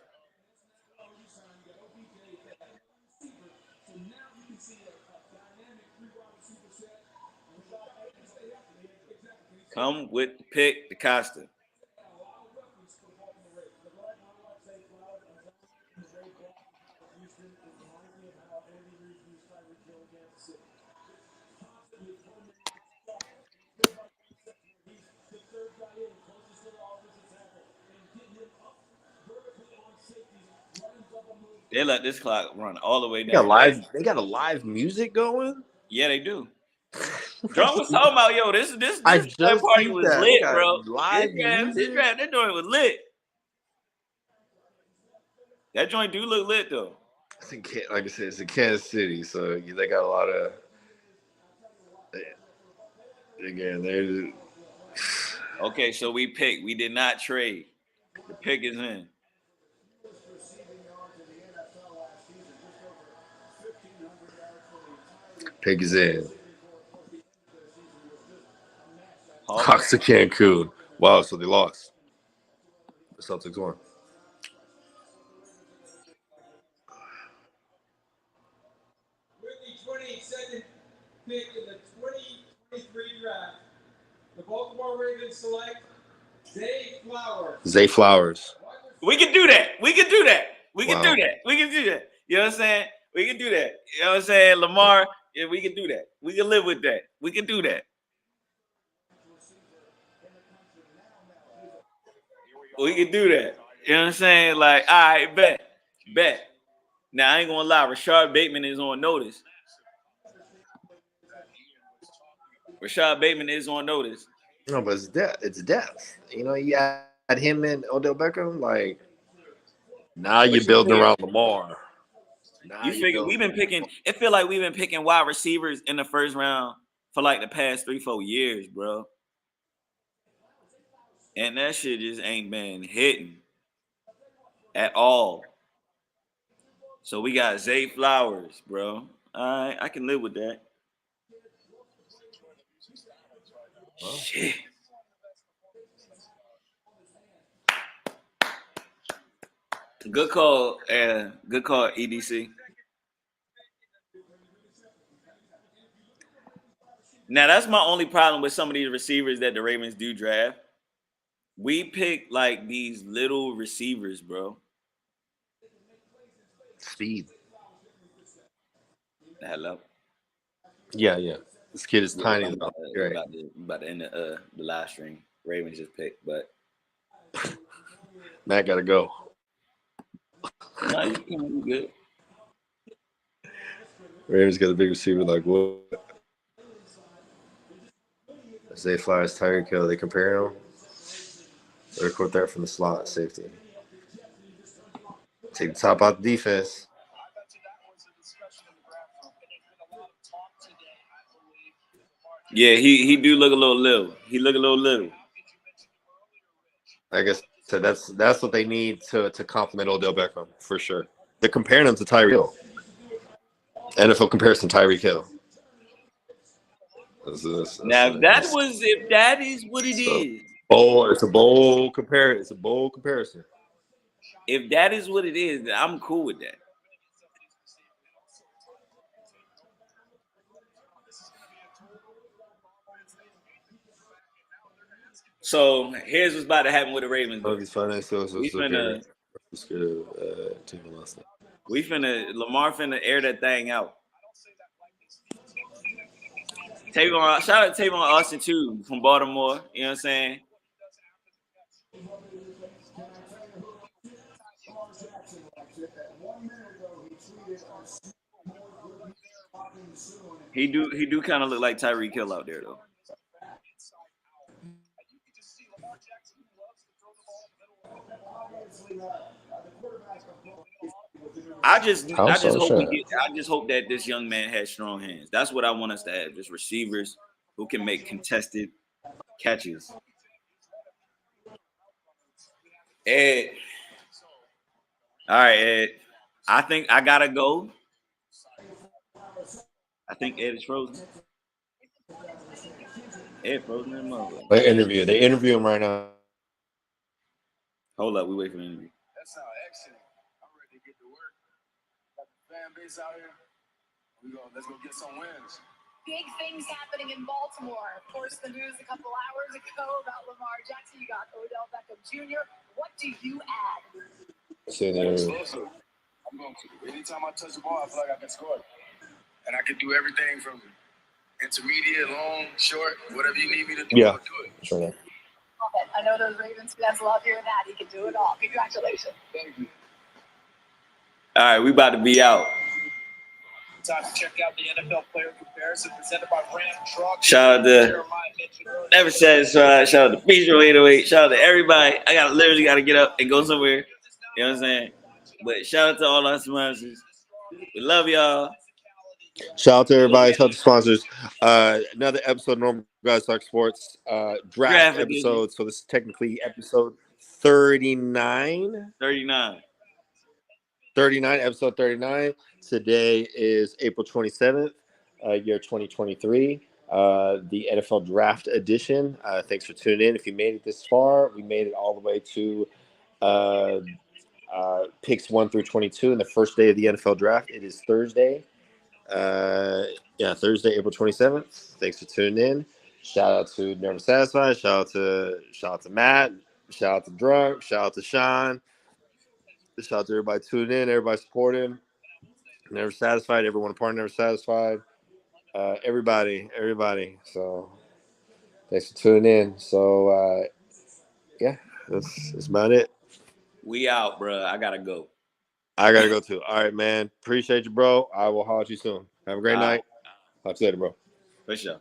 Come with the pick, DeCosta. They let this clock run all the way down. They got a live music going? Yeah, they do. Drum was talking about, yo, this I that just party peeped was that. They lit, got bro. live This music? draft, that joint was lit. That joint do look lit though. Like I said, it's in Kansas City, so they got a lot of. Again, they. Okay, so we picked. We did not trade. The pick is in. Pick is in. Hawks. Hawks to Cancun. Wow, so they lost. The Celtics won. With the 22nd pick in the 2023 draft, the Baltimore Ravens select Zay Flowers. Zay Flowers. We can do that. We can do that. We can Wow. do that. We can do that. You know what I'm saying? We can do that. You know what I'm saying? Lamar, yeah, we can do that. We can live with that. We can do that. We can do that. You know what I'm saying? Like, all right, bet. Now, I ain't going to lie. Rashad Bateman is on notice. Rashad Bateman is on notice. No, but it's death. It's death. You know, you had him and Odell Beckham. Like, now you're building around Lamar. You figure we've been picking. It feel like we've been picking wide receivers in the first round for like the past 3-4 years, bro. And that shit just ain't been hitting at all. So we got Zay Flowers, bro. All right, I can live with that. Wow. Shit. Good call, EDC. Now that's my only problem with some of these receivers that the Ravens do draft. We pick like these little receivers, bro. Speed. Hello. Yeah. This kid is tiny. About to end the live stream. Ravens just picked, but Matt got to go. No, you good. Ravens got a big receiver. Like what? Zay Flowers, Tyreek Hill. They compare them. They're quote there from the slot safety. Take the top out the defense. Yeah, he do look a little little. He look a little little. I guess so. That's what they need to complement Odell Beckham for sure. They're comparing him to Tyreek Hill. NFL comparison Tyreek Hill. Now if that is what it is. It's a bold comparison. It's a bold comparison. If that is what it is, then I'm cool with that. So here's what's about to happen with the Ravens. These financials We finna team last night. Lamar finna air that thing out. Tavon, shout out to Tavon Austin too from Baltimore. You know what I'm saying? He do kind of look like Tyreek Hill out there though. I just hope that this young man has strong hands. That's what I want us to have. Just receivers who can make contested catches. Ed. All right, Ed. I think I gotta go. I think Ed is frozen. Ed frozen in mother. They interview him right now. Hold up, we wait for the interview. That sounds excellent. I'm ready to get to work. Got the fan base out here. Let's go get some wins. Big things happening in Baltimore. Of course, the news a couple hours ago about Lamar Jackson. You got Odell Beckham Jr. What do you add? Explosive. I'm going to. Anytime I touch the ball, I feel like I can score. And I can do everything from intermediate, long, short, whatever you need me to do, I'll do it. Sure. Love it. I know those Ravens fans love hearing that. He can do it all. Congratulations. Thank you. All right, we about to be out. Time to check out the NFL player comparison presented by Ram Truck. Shout out to Never Satisfied. Shout out to Bistro 808. Shout out to everybody. I literally got to get up and go somewhere. You know what I'm saying? But shout out to all our sponsors. We love y'all. Shout out to everybody. Shout out to sponsors. Another episode of Normal Guys Talk Sports draft episode. So this is technically episode 39. 39, episode 39. Today is April 27th, year 2023. The NFL Draft Edition. Thanks for tuning in. If you made it this far, we made it all the way to picks 1 through 22 in the first day of the NFL Draft. It is Thursday. Thursday, April 27th. Thanks for tuning in. Shout out to Never Satisfied. Shout out to Matt. Shout out to Drunk. Shout out to Sean. Shout out to everybody tuning in, everybody supporting. Never Satisfied, everyone a part of Never Satisfied. Everybody. So thanks for tuning in. So that's about it. We out, bro. I gotta go. I gotta go too. All right, man. Appreciate you, bro. I will holler at you soon. Have a great night. Talk to you later, bro. For sure.